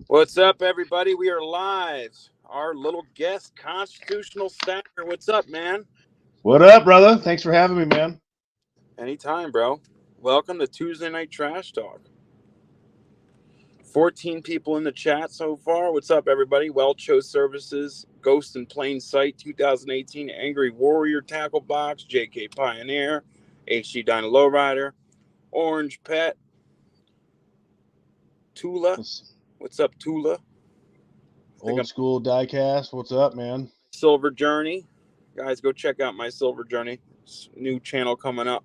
What's up, everybody? We are live. Our little guest, Constitutional Stacker. What's up, man? What up, brother? Thanks for having me, man. Anytime, bro. Welcome to Tuesday Night Trash Talk. 14 people in the chat so far. What's up, everybody? Welch Show Services, Ghost in Plain Sight 2018, Angry Warrior Tackle Box, JK Pioneer, HG Dyna Lowrider, Orange Pet, Tula. What's up, Tula? Old school diecast. What's up, man? Silver Journey. Guys, go check out my Silver Journey. New channel coming up.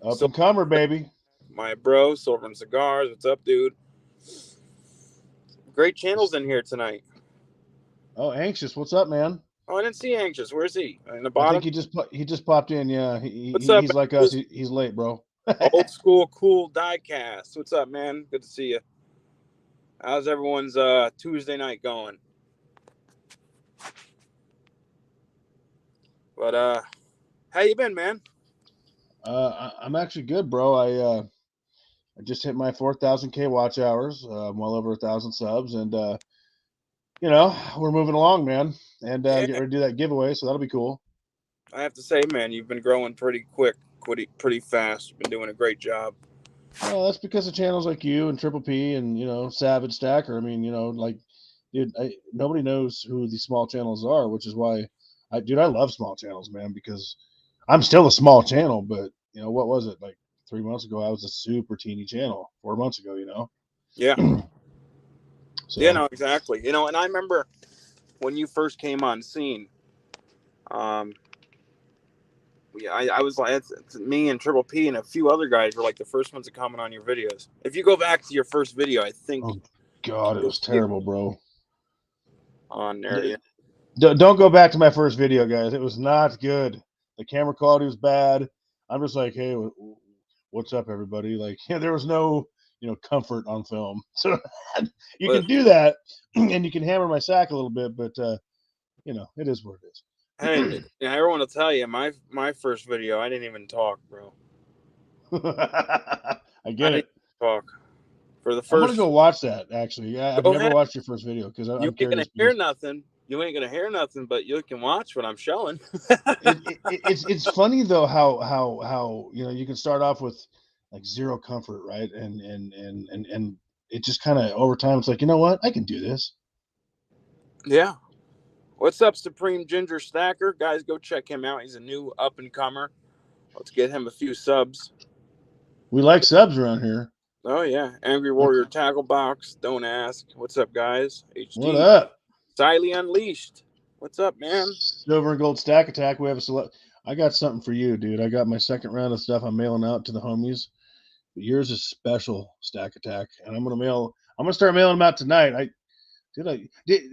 Up and comer, baby. My bro, Silver and Cigars. What's up, dude? Great channels in here tonight. Oh, Anxious. What's up, man? Oh, I didn't see Anxious. Where's he? In the bottom? I think he just popped in. Yeah, What's up, he's like us. He's late, bro. Old school cool diecast. What's up, man? Good to see you. How's everyone's Tuesday night going? But how you been, man? I'm actually good, bro. I just hit my 4,000K watch hours. I'm well over 1,000 subs, and we're moving along, man. And get ready to do that giveaway, so that'll be cool. I have to say, man, you've been growing pretty quick, pretty fast. You've been doing a great job. Well, that's because of channels like you and Triple P and Savage Stacker. I mean, dude, nobody knows who these small channels are, which is why I love small channels, man, because I'm still a small channel, but what was it, like 3 months ago? I was a super teeny channel. 4 months ago, Yeah. So. Yeah, no, exactly. And I remember when you first came on scene, yeah, I was like, it's me and Triple P and a few other guys were like the first ones to comment on your videos. If you go back to your first video, I think. Oh God, it was terrible, bro. On there, yeah. Don't go back to my first video, guys. It was not good. The camera quality was bad. I'm just like, hey, what's up, everybody? Like, there was no, comfort on film. So you can do that, and you can hammer my sack a little bit, but it is what it is. Hey, everyone will tell you, my first video, I didn't even talk, bro. I get it. Talk for the first. I'm gonna go watch that. Actually, I've never watched your first video because I'm curious. You ain't gonna hear nothing. You ain't gonna hear nothing, but you can watch what I'm showing. It's funny though how you can start off with like zero comfort, right? And it just kind of over time it's like, you know what, I can do this. Yeah. What's up, Supreme Ginger Stacker? Guys, go check him out. He's a new up and comer. Let's get him a few subs. We like subs around here. Oh yeah, Angry Warrior Tackle Box. Don't ask. What's up, guys? HD. What up? Siley Unleashed. What's up, man? Silver and Gold Stack Attack. We have a select. I got something for you, dude. I got my second round of stuff I'm mailing out to the homies. But yours is special, Stack Attack, and I'm gonna start mailing them out tonight.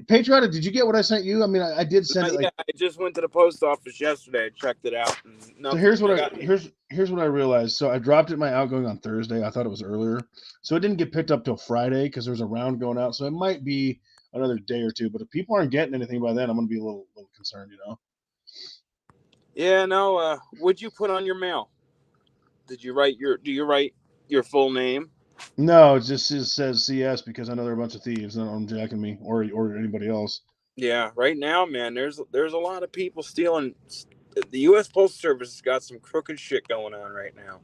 Patriotic, did you get what I sent you? I mean, I did send it. Yeah, I just went to the post office yesterday. I checked it out. So here's what I realized. So I dropped it my outgoing on Thursday. I thought it was earlier, so it didn't get picked up till Friday because there's a round going out. So it might be another day or two. But if people aren't getting anything by then, I'm gonna be a little concerned, Yeah, no. What'd you put on your mail? Do you write your full name? No, it says CS because I know there are a bunch of thieves and I'm jacking me or anybody else. Yeah, right now, man, there's a lot of people stealing. The U.S. Postal Service has got some crooked shit going on right now.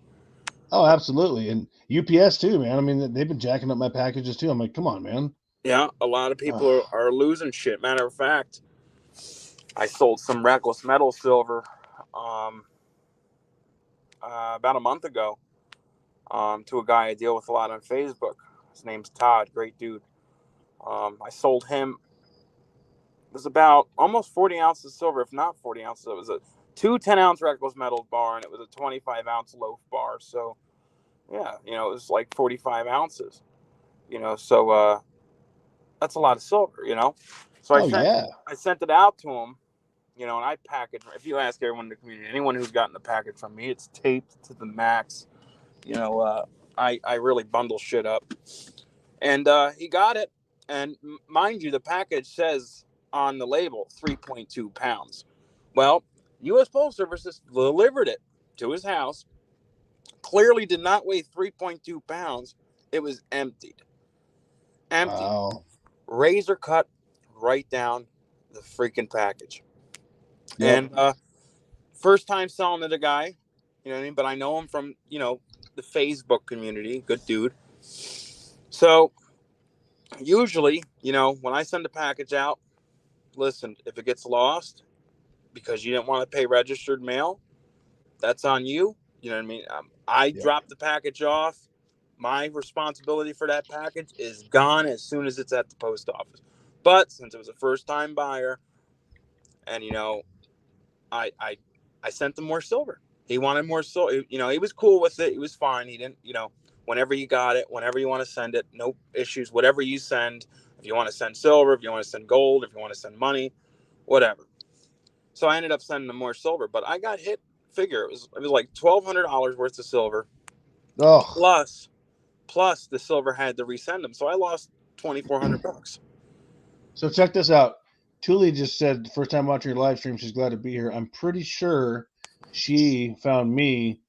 Oh, absolutely, and UPS too, man. I mean, they've been jacking up my packages too. I'm like, come on, man. Yeah, a lot of people are losing shit. Matter of fact, I sold some reckless metal silver about a month ago to a guy I deal with a lot on Facebook. His name's Todd, great dude. I sold him. It was about almost 40 ounces of silver, if not 40 ounces. It was a 10-ounce reckless metals bar, and it was a 25-ounce loaf bar. So, yeah, it was like 45 ounces. So that's a lot of silver. So I sent it out to him. And I package. If you ask everyone in the community, anyone who's gotten the package from me, it's taped to the max. I really bundle shit up, and he got it. And mind you, the package says on the label 3.2 pounds. Well, U.S. Postal Service delivered it to his house. Clearly did not weigh 3.2 pounds. It was emptied. Empty. Wow. Razor cut right down the freaking package. Yep. And first time selling to the guy, you know what I mean? But I know him from, the Facebook community. Good dude. So usually, when I send a package out, listen, if it gets lost because you didn't want to pay registered mail, that's on you. You know what I mean? I Yep. drop the package off. My responsibility for that package is gone as soon as it's at the post office. But since it was a first time buyer, and I I I sent him more silver. He wanted more silver. He was cool with it. He was fine. He didn't. Whenever you got it, whenever you want to send it, no issues. Whatever you send, if you want to send silver, if you want to send gold, if you want to send money, whatever. So I ended up sending him more silver, but I got hit. Figure it was like $1,200 worth of silver, Oh, plus the silver had to resend them. So I lost $2,400. so check this out. Tuli just said, first time watching your live stream, she's glad to be here. I'm pretty sure she found me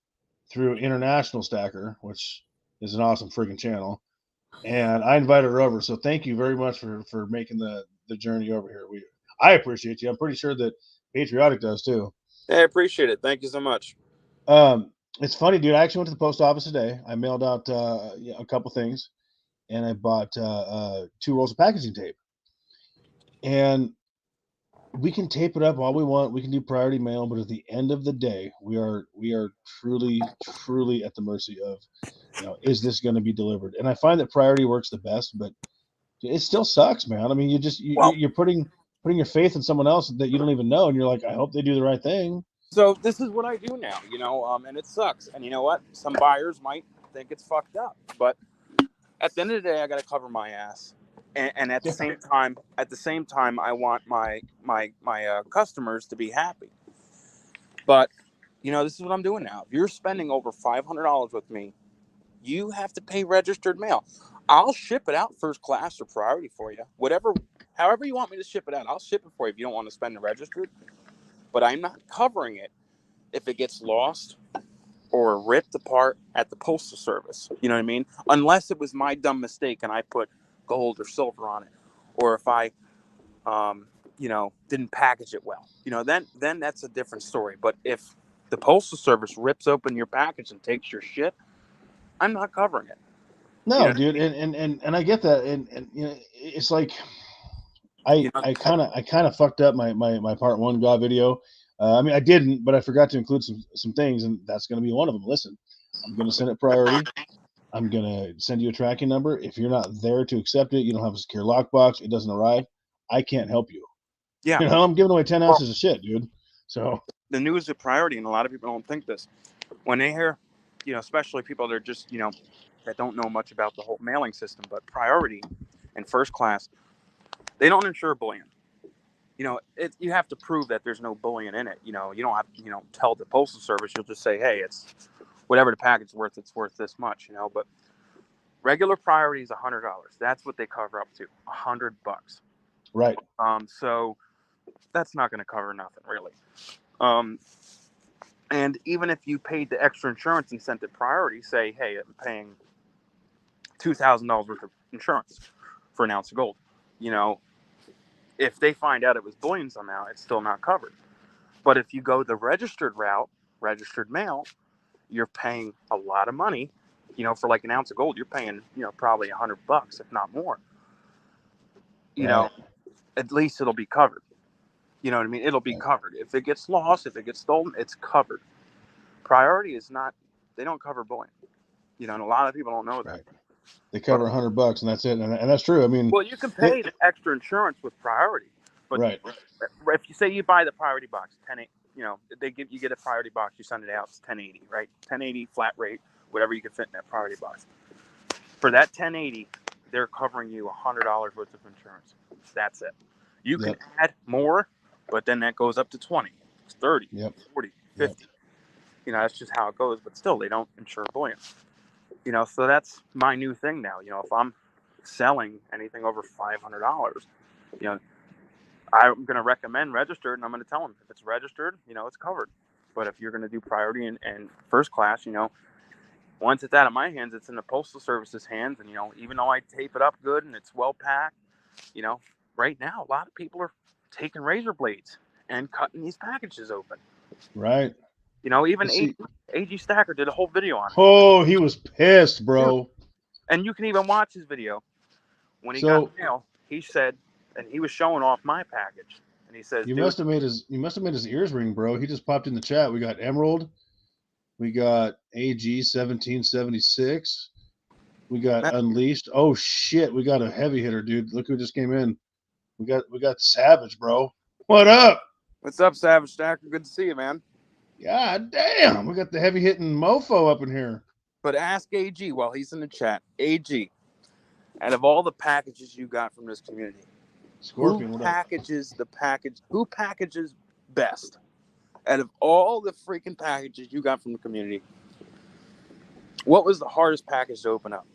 through International Stacker, which is an awesome freaking channel. And I invited her over. So thank you very much for making the journey over here. I appreciate you. I'm pretty sure that Patriotic does too. Hey, I appreciate it. Thank you so much. It's funny, dude. I actually went to the post office today. I mailed out a couple things, and I bought 2 rolls of packaging tape. And we can tape it up all we want. We can do priority mail, but at the end of the day, we are truly at the mercy of, is this going to be delivered? And I find that priority works the best, but it still sucks, man. I mean, Well, you're putting your faith in someone else that you don't even know, and you're like, I hope they do the right thing. so this is what I do now, and it sucks. And you know what? Some buyers might think it's fucked up, but at the end of the day, I got to cover my ass. And at the Yeah. same time, I want my customers to be happy. But this is what I'm doing now. If you're spending over $500 with me, you have to pay registered mail. I'll ship it out first class or priority for you. However you want me to ship it out, I'll ship it for you if you don't want to spend the registered. But I'm not covering it if it gets lost or ripped apart at the postal service. You know what I mean? Unless it was my dumb mistake and I put gold or silver on it, or if I, didn't package it well. Then that's a different story. But if the postal service rips open your package and takes your shit, I'm not covering it. You No, know what I dude, mean? and I get that, and it's like I You know, I kind of I kind of fucked up my part one God video. I mean, I didn't, but I forgot to include some things, and that's going to be one of them. Listen, I'm going to send it priority. I'm going to send you a tracking number. If you're not there to accept it, you don't have a secure lockbox, it doesn't arrive, I can't help you. yeah. I'm giving away 10 Well, ounces of shit, dude. So, the news is a priority, and a lot of people don't think this. When they hear, especially people that are just, that don't know much about the whole mailing system, but priority and first class, they don't insure bullion. You have to prove that there's no bullion in it. You don't have, tell the postal service. You'll just say, hey, it's whatever the package is worth. It's worth this much. But regular priority is $100. That's what they cover up to, $100. right. So that's not going to cover nothing really. Um, and even if you paid the extra insurance and sent it priority, say, hey, I'm paying $2,000 worth of insurance for an ounce of gold. You know, if they find out it was bullion somehow, it's still not covered. But if you go the registered route, registered mail, you're paying a lot of money. For like an ounce of gold, you're paying, probably $100, if not more. You Right. know, at least it'll be covered. You know what I mean? It'll be Right. covered. If it gets lost, if it gets stolen, it's covered. Priority is not, they don't cover bullion. And a lot of people don't know that. Right. They But cover $100 and that's it. And that's true. I mean, well, you can it, pay the extra insurance with priority, but right. if you say you buy the priority box, you get a priority box, you send it out, it's 1080, right? 1080 flat rate, whatever you can fit in that priority box. For that 1080, they're covering you $100 worth of insurance. That's it. You can Yep. add more, but then that goes up to 20, 30, Yep. 40, Yep. 50. That's just how it goes. But still, they don't insure bullion. So that's my new thing now. If I'm selling anything over $500, you know, I'm going to recommend registered, and I'm going to tell them if it's registered, it's covered. But if you're going to do priority and first class, Once it's out of my hands, it's in the Postal Service's hands. And, even though I tape it up good and it's well packed, right now, a lot of people are taking razor blades and cutting these packages open. Right. Even AG Stacker did a whole video on it. Oh, he was pissed, bro. Dude. And you can even watch his video. When he got the mail, he said, and he was showing off my package. And he says, you must have made his ears ring, bro. He just popped in the chat. We got Emerald. We got AG 1776. We got Unleashed. Oh shit, we got a heavy hitter, dude. Look who just came in. We got Savage, bro. What up? What's up, Savage Stacker? Good to see you, man. God damn, we got the heavy hitting mofo up in here. But ask AG while he's in the chat. AG, out of all the packages you got from this community, Scorpion, who packages best? Out of all the freaking packages you got from the community, what was the hardest package to open up?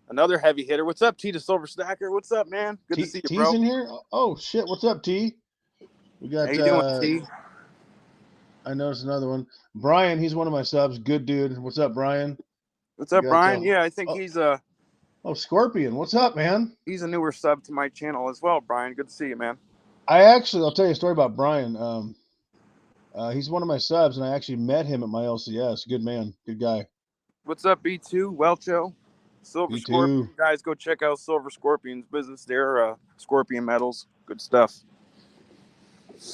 Another heavy hitter. What's up, T the Silver Stacker? What's up, man? Good to see you, bro. T's in here? Oh shit, what's up, T? We got how you doing, T? I noticed another one. Brian, he's one of my subs. Good dude. What's up, Brian? What's up, Brian? Yeah, I think he's Oh, Scorpion. What's up, man? He's a newer sub to my channel as well, Brian. Good to see you, man. I'll tell you a story about Brian. He's one of my subs, and I actually met him at my LCS. Good man. Good guy. What's up, B2? Welcho? Silver B2. Scorpion. You guys go check out Silver Scorpion's business there. Scorpion Metals. Good stuff.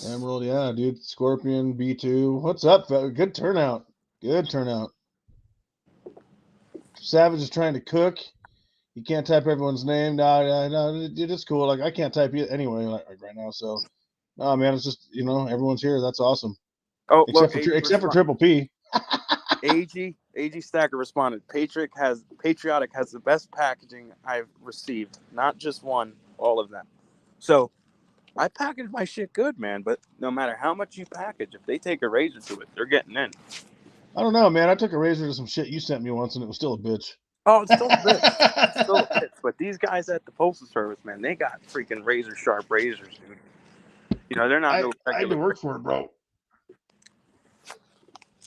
Emerald, yeah, dude. Scorpion, B2. What's up, fella? Good turnout. Good turnout. Savage is trying to cook. You can't type everyone's name. No, dude, it's cool. Like, I can't type it anyway like right now. So, no, man, it's just, everyone's here. That's awesome. Oh, except for Triple P. AG Stacker responded. Patriotic has the best packaging I've received. Not just one, all of them. So, I package my shit good, man. But no matter how much you package, if they take a razor to it, they're getting in. I don't know, man. I took a razor to some shit you sent me once, and it was still a bitch. Oh, it's still a bitch. It's still a bitch. But these guys at the Postal Service, man, they got freaking razor sharp razors, dude. They're not no regular. I had to work for it, bro.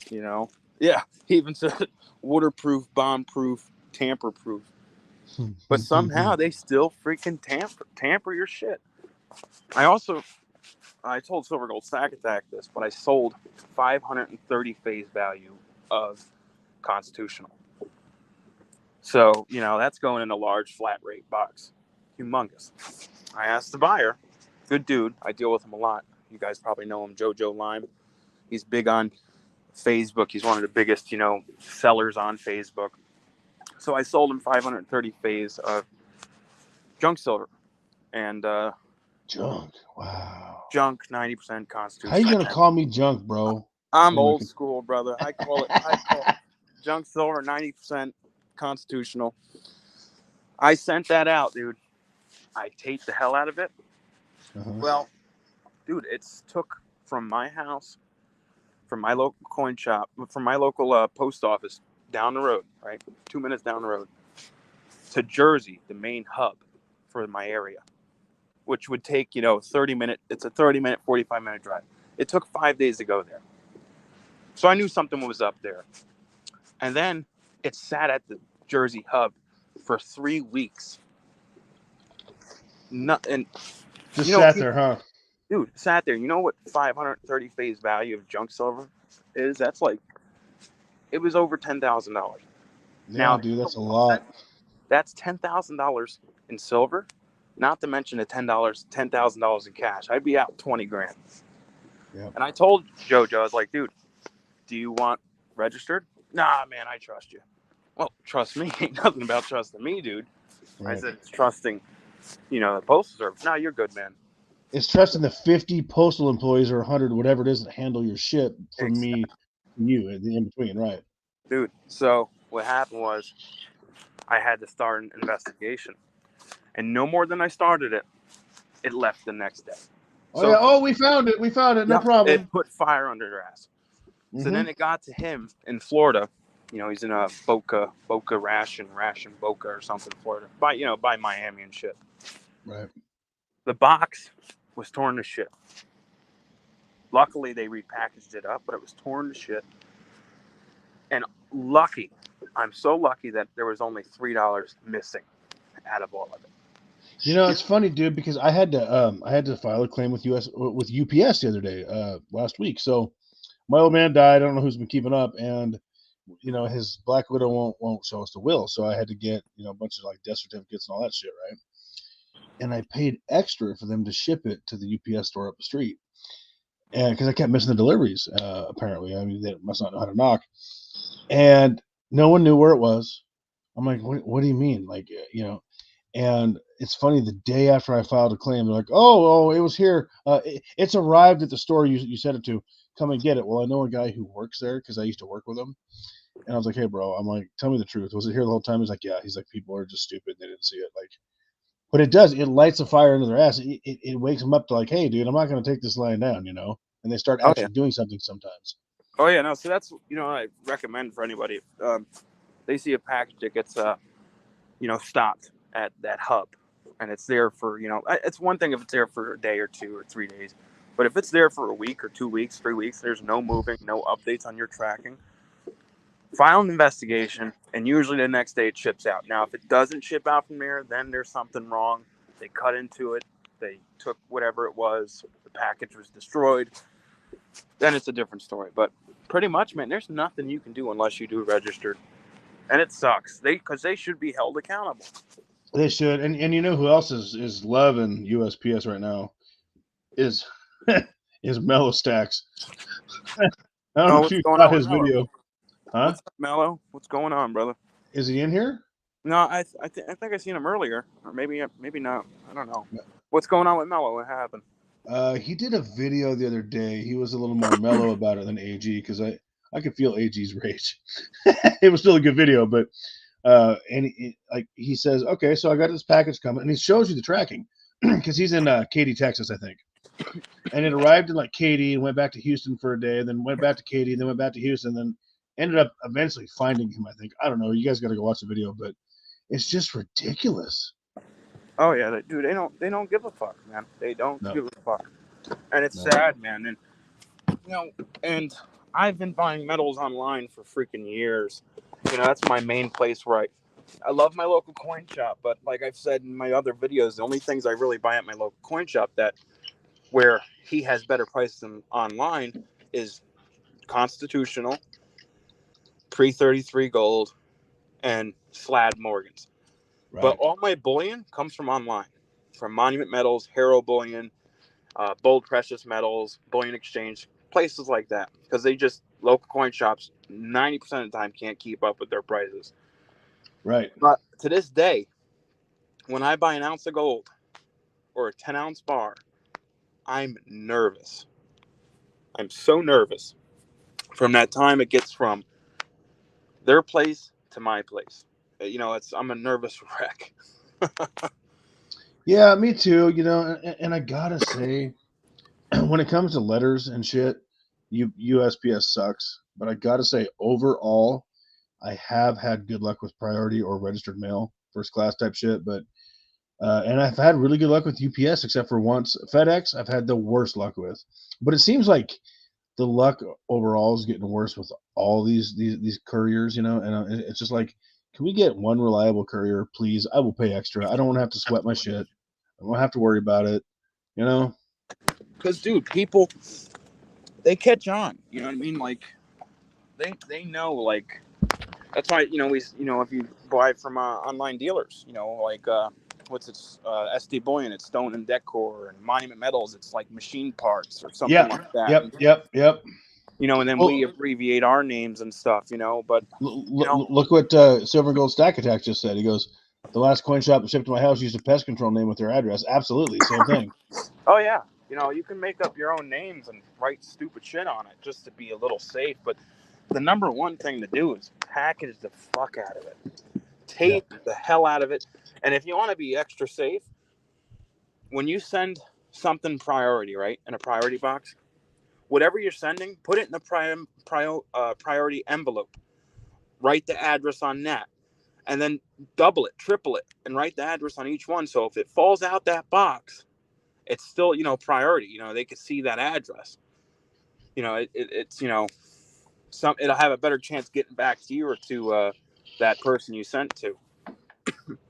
Yeah, he even said waterproof, bomb-proof, tamper-proof. But somehow they still freaking tamper your shit. I told Silver Gold Stack Attack this, but I sold 530 face value of Constitutional. So, that's going in a large flat rate box. Humongous. I asked the buyer, good dude, I deal with him a lot. You guys probably know him, Jojo Lime. He's big on Facebook. He's one of the biggest, sellers on Facebook. So I sold him 530 phase of junk silver. And junk. Wow. Junk 90% Constitutional. How you gonna call me junk, bro? I'm old school, brother. I call it junk silver 90% Constitutional. I sent that out, dude. I taped the hell out of it. Well, dude, it's took from my house, from my local coin shop, from my local post office down the road, right? 2 minutes down the road, to Jersey, the main hub for my area, which would take, 30 minute. It's a 30-minute, 45-minute drive. It took 5 days to go there. So I knew something was up there. And then it sat at the Jersey hub for 3 weeks. Sat there, huh? Dude, sat there. You know what 530 phase value of junk silver is? That's like, it was over $10,000. Yeah, now, dude, that's a lot. That's $10,000 in silver, not to mention the $10,000 in cash. I'd be out 20 grand. Yep. And I told Jojo, I was like, dude, do you want registered? Nah, man, I trust you. Well, trust me. Ain't nothing about trusting me, dude. Right. I said, it's trusting, the Postal Service. No, you're good, man. It's trusting the 50 postal employees or 100, whatever it is, that handle your shit from me to you in between, right? Dude, so what happened was I had to start an investigation. And no more than I started it, it left the next day. We found it. No problem. It put fire under their ass. So then it got to him in Florida. He's in a Boca Ration Boca or something, Florida. By Miami and shit. Right. The box was torn to shit. Luckily, they repackaged it up, but it was torn to shit. And lucky. I'm so lucky that there was only $3 missing out of all of it. It's funny, dude, because I had to file a claim with UPS the other day, last week. So my old man died. I don't know who's been keeping up, and his Black Widow won't show us the will. So I had to get a bunch of like death certificates and all that shit, right? And I paid extra for them to ship it to the UPS store up the street, and because I kept missing the deliveries, apparently, I mean they must not know how to knock, and no one knew where it was. I'm like, what do you mean, like And it's funny, the day after I filed a claim, they're like, oh, it was here. It's arrived at the store you sent it to. Come and get it. Well, I know a guy who works there because I used to work with him. And I was like, hey, bro, I'm like, tell me the truth. Was it here the whole time? He's like, yeah. He's like, people are just stupid. They didn't see it. Like, but it does. It lights a fire into their ass. It wakes them up to like, hey, dude, I'm not going to take this lying down, And they start Oh yeah. actually doing something sometimes. Oh yeah. No. So that's I recommend for anybody. They see a package that gets stopped at that hub, and it's there for it's one thing if it's there for a day or 2 or 3 days, but if it's there for a week or 2 weeks, 3 weeks, there's no moving, no updates on your tracking. File an investigation, and usually the next day it ships out. Now, if it doesn't ship out from there, then there's something wrong. They cut into it. They took whatever it was. The package was destroyed. Then it's a different story. But pretty much, man, there's nothing you can do unless you do registered. And it sucks. Because they should be held accountable. They should. And who else is loving USPS right now is is Mellow Stacks. I don't know if What's you going saw on with his Mello? video. Huh? What's up, Mello? What's going on, brother? Is he in here? No, I think I seen him earlier, or maybe not. I don't know. What's going on with Mello? What happened? He did a video the other day. He was a little more mellow about it than AG because I could feel AG's rage. It was still a good video, but and he says, okay, so I got this package coming, and he shows you the tracking because he's in Katy, Texas, I think, and it arrived in like Katy and went back to Houston for a day, and then went back to Katy, and then went back to Houston, and then ended up eventually finding him. I think, I don't know. You guys got to go watch the video, but it's just ridiculous. Oh yeah, dude, they don't give a fuck, man. They don't give a fuck, and it's sad, man. And and I've been buying metals online for freaking years. That's my main place where I love my local coin shop, but like I've said in my other videos, the only things I really buy at my local coin shop where he has better prices than online is Constitutional, pre-33 gold, and Slad Morgans. Right. But all my bullion comes from online, from Monument Metals, Hero Bullion, Bold Precious Metals, Bullion Exchange, places like that. Because local coin shops, 90% of the time can't keep up with their prices. Right. But to this day, when I buy an ounce of gold or a 10-ounce bar, I'm nervous. I'm so nervous. From that time, it gets from their place to my place. I'm a nervous wreck. Yeah, me too. And I gotta say, when it comes to letters and shit, USPS sucks. But I gotta say, overall, I have had good luck with priority or registered mail, first class type shit. But and I've had really good luck with UPS, except for once. FedEx, I've had the worst luck with. But it seems like the luck overall is getting worse with all these couriers, and it's just like, can we get one reliable courier, please? I will pay extra. I don't want to have to sweat my shit. I don't have to worry about it, Because, dude, people, they catch on. You know what I mean? Like, they know, like, that's why, if you buy from online dealers, what's its SD Bullion, it's Stone and Decor, and Monument Metals, it's like machine parts or something like that. Yep. And then we abbreviate our names and stuff, but look what Silver and Gold Stack Attack just said. He goes, the last coin shop that shipped to my house used a pest control name with their address. Absolutely, same thing. Oh yeah, you can make up your own names and write stupid shit on it just to be a little safe, but the number one thing to do is package the fuck out of it. Tape the hell out of it. And if you want to be extra safe, when you send something priority, right, in a priority box, whatever you're sending, put it in the priority envelope. Write the address on that. And then double it, triple it, and write the address on each one. So if it falls out that box, it's still, priority. They could see that address. It's, it'll have a better chance getting back to you or to that person you sent to.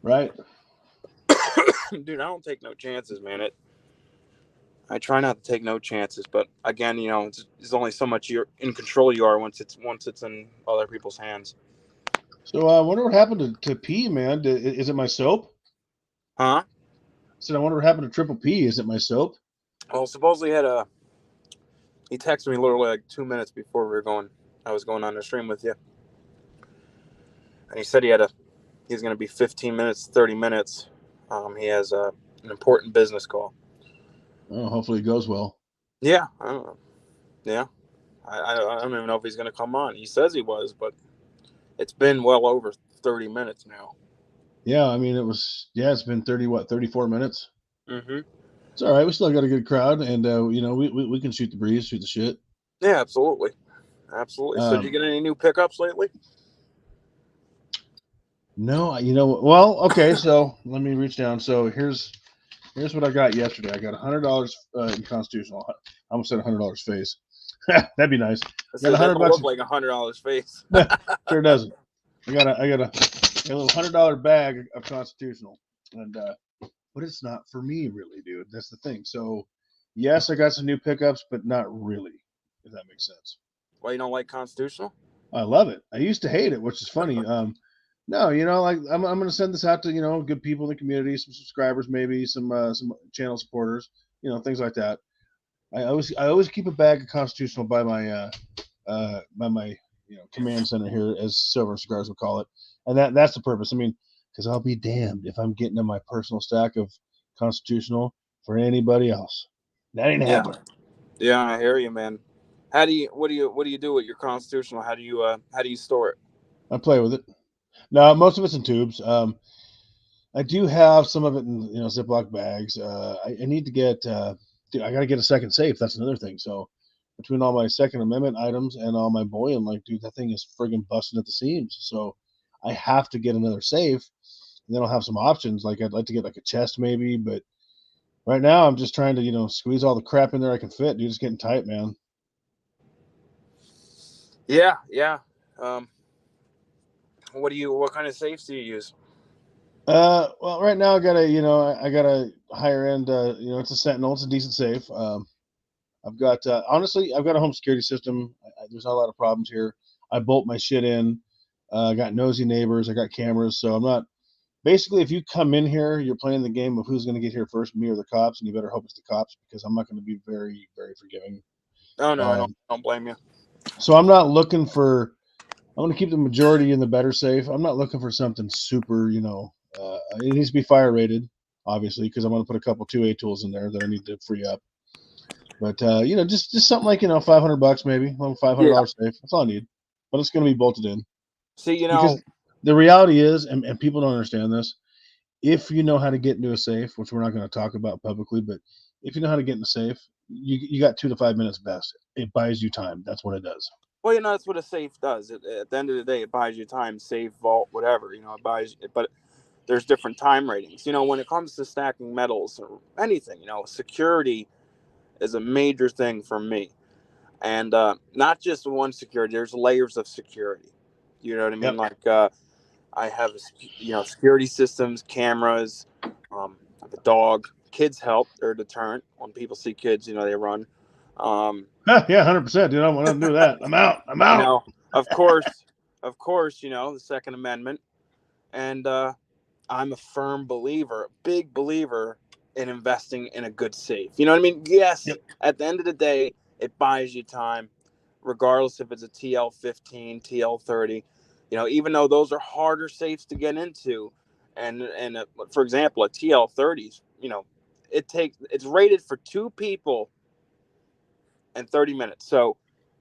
Right. Dude, I don't take no chances, man. I try not to take no chances, but again, it's only so much you're in control you are once it's in other people's hands. So I wonder what happened to P, man. Is it my soap? Huh? I wonder what happened to Triple P. Is it my soap? Well, supposedly he texted me literally like 2 minutes before I was going on the stream with you, and he said he's going to be 15 minutes, 30 minutes. He has an important business call. Oh, hopefully it goes well. Yeah, I don't know. Yeah, I don't even know if he's going to come on. He says he was, but it's been well over 30 minutes now. Yeah, I mean it's been 34 minutes. Mm-hmm. It's all right. We still got a good crowd, and we can shoot the breeze, shoot the shit. Yeah, absolutely. So did you get any new pickups lately? No, well, okay, so let me reach down. So here's what I got yesterday. I got $100 in constitutional. I almost said $100 face. That'd be nice. It doesn't look like $100 face. Sure doesn't. I got a little $100 bag of constitutional, and but it's not for me, really, dude. That's the thing. So yes, I got some new pickups, but not really. If that makes sense. Why you don't like constitutional? I love it. I used to hate it, which is funny. No, like I'm going to send this out to good people in the community, some subscribers, maybe some channel supporters, things like that. I always keep a bag of constitutional by my command center here, as Silver Cigars would call it, and that's the purpose. I mean, because I'll be damned if I'm getting in my personal stack of constitutional for anybody else. That ain't happening. Yeah, I hear you, man. What do you do with your constitutional? How do you store it? I play with it. No, most of it's in tubes. I do have some of it in Ziploc bags. I need to get. Dude, I got to get a second safe. That's another thing. So between all my Second Amendment items and all my bullion, like, dude, that thing is friggin' busting at the seams. So I have to get another safe, and then I'll have some options. Like I'd like to get like a chest maybe, but right now I'm just trying to squeeze all the crap in there I can fit. Dude, it's getting tight, man. Yeah. What kind of safes do you use? Well, right now I got a higher end. It's a Sentinel. It's a decent safe. I've got honestly, I've got a home security system. There's not a lot of problems here. I bolt my shit in. I got nosy neighbors. I got cameras, so I'm not. Basically, if you come in here, you're playing the game of who's going to get here first, me or the cops, and you better hope it's the cops because I'm not going to be very, very forgiving. Oh no, I don't blame you. So I'm not looking for. I'm going to keep the majority in the better safe. I'm not looking for something super. It needs to be fire rated, obviously, because I'm going to put a couple 2A tools in there that I need to free up. But just something like $500 maybe, $500 safe. That's all I need. But it's going to be bolted in. See, because the reality is, and people don't understand this, if you know how to get into a safe, which we're not going to talk about publicly, but if you know how to get in a safe, you got 2 to 5 minutes best. It buys you time. That's what it does. Well, that's what a safe does. At the end of the day, it buys you time, safe, vault, whatever. It buys, but there's different time ratings. When it comes to stacking metals or anything, security is a major thing for me. And not just one security. There's layers of security. You know what I mean? Yep. Like I have, security systems, cameras. I have a dog. Kids help. They're a deterrent. When people see kids, they run. Yeah, 100%, dude. I want to do that. I'm out. Of course, the Second Amendment. And I'm a firm believer, big believer in investing in a good safe. You know what I mean? Yes, Yep. At the end of the day, it buys you time, regardless if it's a TL15, TL30. Even though those are harder safes to get into, and for example, a TL30s, it's rated for 2 people and 30 minutes. So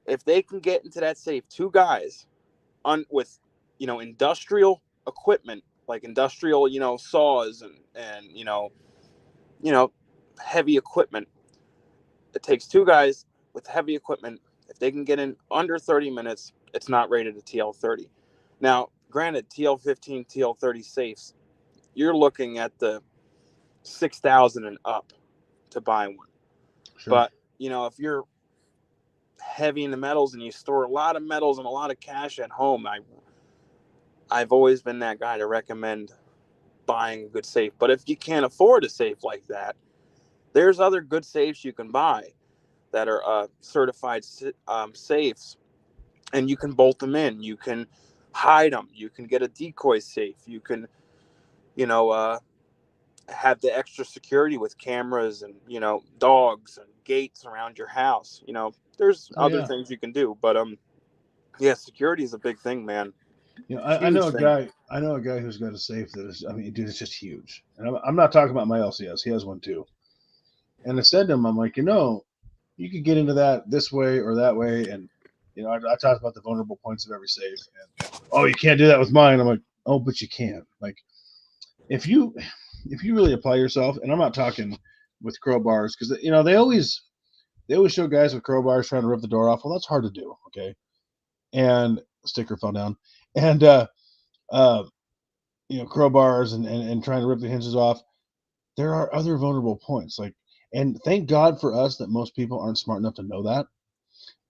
if they can get into that safe, 2 guys with industrial equipment, like industrial saws and heavy equipment, it takes 2 guys with heavy equipment. If they can get in under 30 minutes, it's not rated a TL30. Now granted, TL15, TL30 safes, you're looking at the 6,000 and up to buy one. Sure. But if you're heavy into metals and you store a lot of metals and a lot of cash at home, I've always been that guy to recommend buying a good safe. But if you can't afford a safe like that, there's other good safes you can buy that are certified safes, and you can bolt them in. You can hide them. You can get a decoy safe. You can, you know, have the extra security with cameras and, you know, dogs and gates around your house. You know, there's other things you can do, but yeah, security is a big thing, man. You know, I Huge know a thing. guy. I know a guy who's got a safe that is. I mean, dude, it's just huge. And I'm not talking about my LCS. He has one too. And I said to him, I'm like, you know, you could get into that this way or that way. And you know, I talked about the vulnerable points of every safe. And oh, you can't do that with mine. I'm like, oh, but you can. Like, if you really apply yourself, and I'm not talking with crowbars because you know they always show guys with crowbars trying to rip the door off. Well, that's hard to do. Okay, and sticker fell down. And uh, you know, crowbars and trying to rip the hinges off. There are other vulnerable points. Like, and thank God for us that most people aren't smart enough to know that,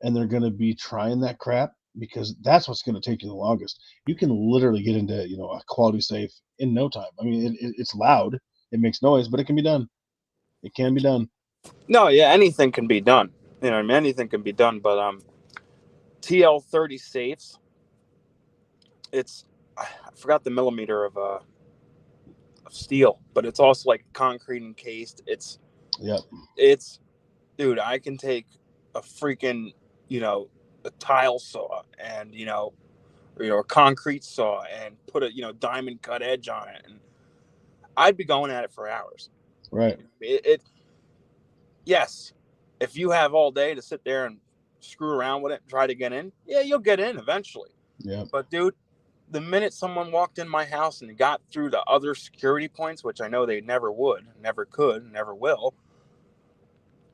and they're going to be trying that crap because that's what's going to take you the longest. You can literally get into, you know, a quality safe in no time. I mean, it's loud, it makes noise, but it can be done. It can be done. No, yeah, anything can be done. You know, I mean, anything can be done. But TL30 safes. It's I forgot the millimeter of steel, but it's also like concrete encased. Yep. It's dude. I can take a freaking, you know, a tile saw and, you know, a concrete saw and put a, you know, diamond cut edge on it, and I'd be going at it for hours. Right. It yes, if you have all day to sit there and screw around with it and try to get in, yeah, you'll get in eventually. Yep. But dude, the minute someone walked in my house and got through the other security points, which I know they never would, never could, never will,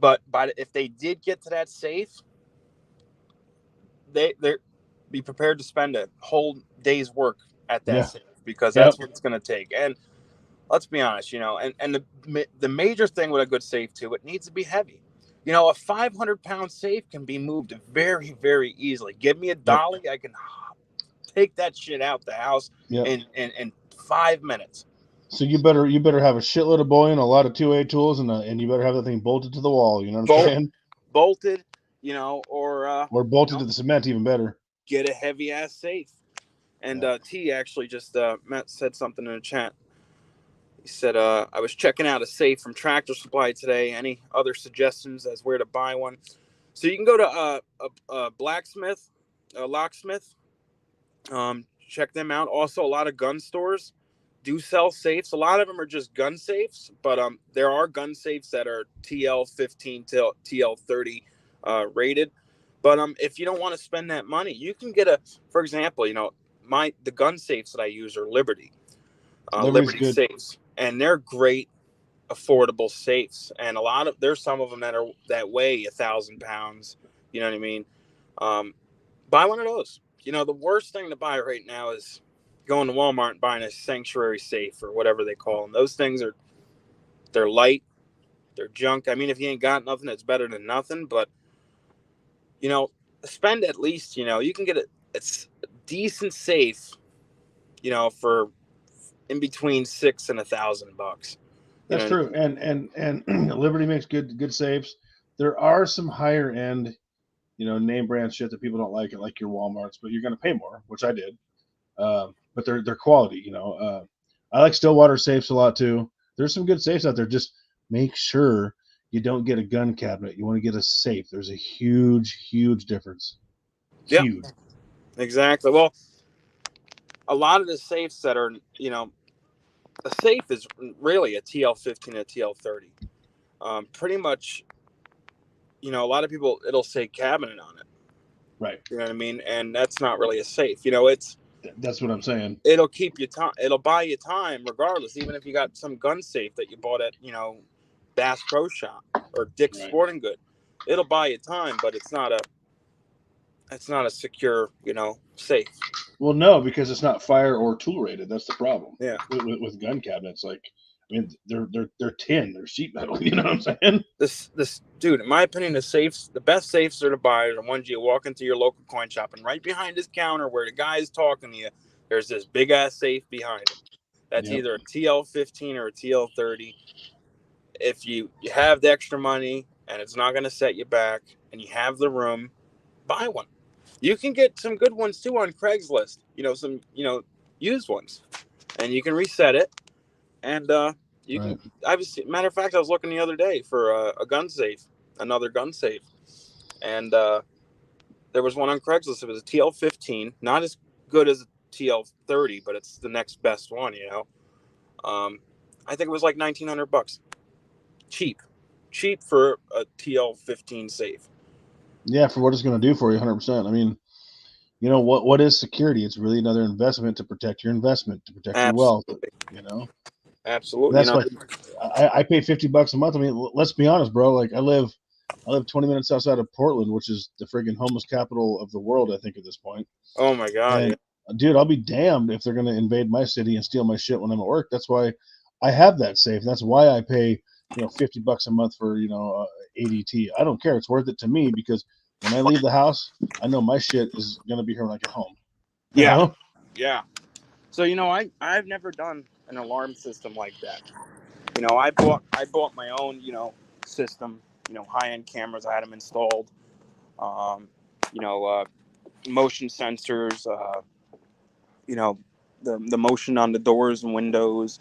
but if they did get to that safe, they be prepared to spend a whole day's work at that Yeah. safe, because Yep. that's what it's going to take. And let's be honest, you know, and the major thing with a good safe too, it needs to be heavy. You know, a 500-pound safe can be moved very, very easily. Give me a Yep. dolly, I can take that shit out the house Yep. in 5 minutes. So you better have a shitload of bullion, a lot of 2A tools, and you better have that thing bolted to the wall. You know what I'm saying? Bolted, you know, or Or you bolted know, to the cement, even better. get a heavy ass safe. And Yeah. T actually just Matt said something in the chat. He said, I was checking out a safe from Tractor Supply today. Any other suggestions as where to buy one? So you can go to a blacksmith, a locksmith. Check them out. Also, a lot of gun stores do sell safes. A lot of them are just gun safes, but there are gun safes that are TL15 to TL30 rated. But if you don't want to spend that money, you can get for example, you know, the gun safes that I use are Liberty's Liberty good. safes, and they're great, affordable safes. And there's some of them that weigh 1,000 pounds. You know what I mean? Buy one of those. You know, the worst thing to buy right now is going to Walmart and buying a sanctuary safe or whatever they call them. Those things they're light, they're junk. I mean, if you ain't got nothing, it's better than nothing. But you know, spend at least, you know, you can get it's a decent safe, you know, for in between $600 and $1,000. You That's know what I true. mean? And Liberty makes good safes. There are some higher end, you know, name brand shit that people don't like your WalMarts, but you're going to pay more, which I did. But they're quality. You know, I like Stillwater safes a lot too. There's some good safes out there. Just make sure you don't get a gun cabinet. You want to get a safe. There's a huge difference. Yeah, Huge. exactly. Well, a lot of the safes that are, you know, a safe is really a TL15 and a TL30. Pretty much, you know, a lot of people, it'll say cabinet on it. Right. You know what I mean? And that's not really a safe. You know, That's what I'm saying. it'll keep you time. It'll buy you time regardless. Even if you got some gun safe that you bought at, you know, Bass Pro Shop or Dick's Right. Sporting Good, it'll buy you time, but it's not a secure, you know, safe. Well, no, because it's not fire or tool rated. That's the problem Yeah. with gun cabinets. Like, mean, they're tin, they're sheet metal. You know what I'm saying? This dude, in my opinion, the best safes are to buy are the ones you walk into your local coin shop, and right behind his counter where the guy is talking to you, there's this big ass safe behind him. That's Yep. either a TL15 or a TL30. If you have the extra money and it's not going to set you back, and you have the room, buy one. You can get some good ones too on Craigslist. Some used ones, and you can reset it. And you can. Right. Matter of fact, I was looking the other day for a gun safe, another gun safe, and there was one on Craigslist. It was a TL15, not as good as a TL30, but it's the next best one. I think it was like $1,900, cheap for a TL15 safe. Yeah, for what it's going to do for you, 100%. I mean, what is security? It's really another investment to protect your investment, to protect your wealth. Absolutely, You know, and absolutely. that's why I pay $50 a month. I mean, let's be honest, bro. Like I live 20 minutes outside of Portland, which is the friggin' homeless capital of the world, I think, at this point. Oh my god, yeah. And dude, I'll be damned if they're going to invade my city and steal my shit when I'm at work. That's why I have that safe. That's why I pay, $50 a month for, ADT. I don't care. It's worth it to me because when I leave the house, I know my shit is going to be here when I get home. You Yeah, know? yeah. So I've never done an alarm system like that. I bought my own system. High end cameras. I had them installed. Um, you know, motion sensors. You know, the motion on the doors and windows.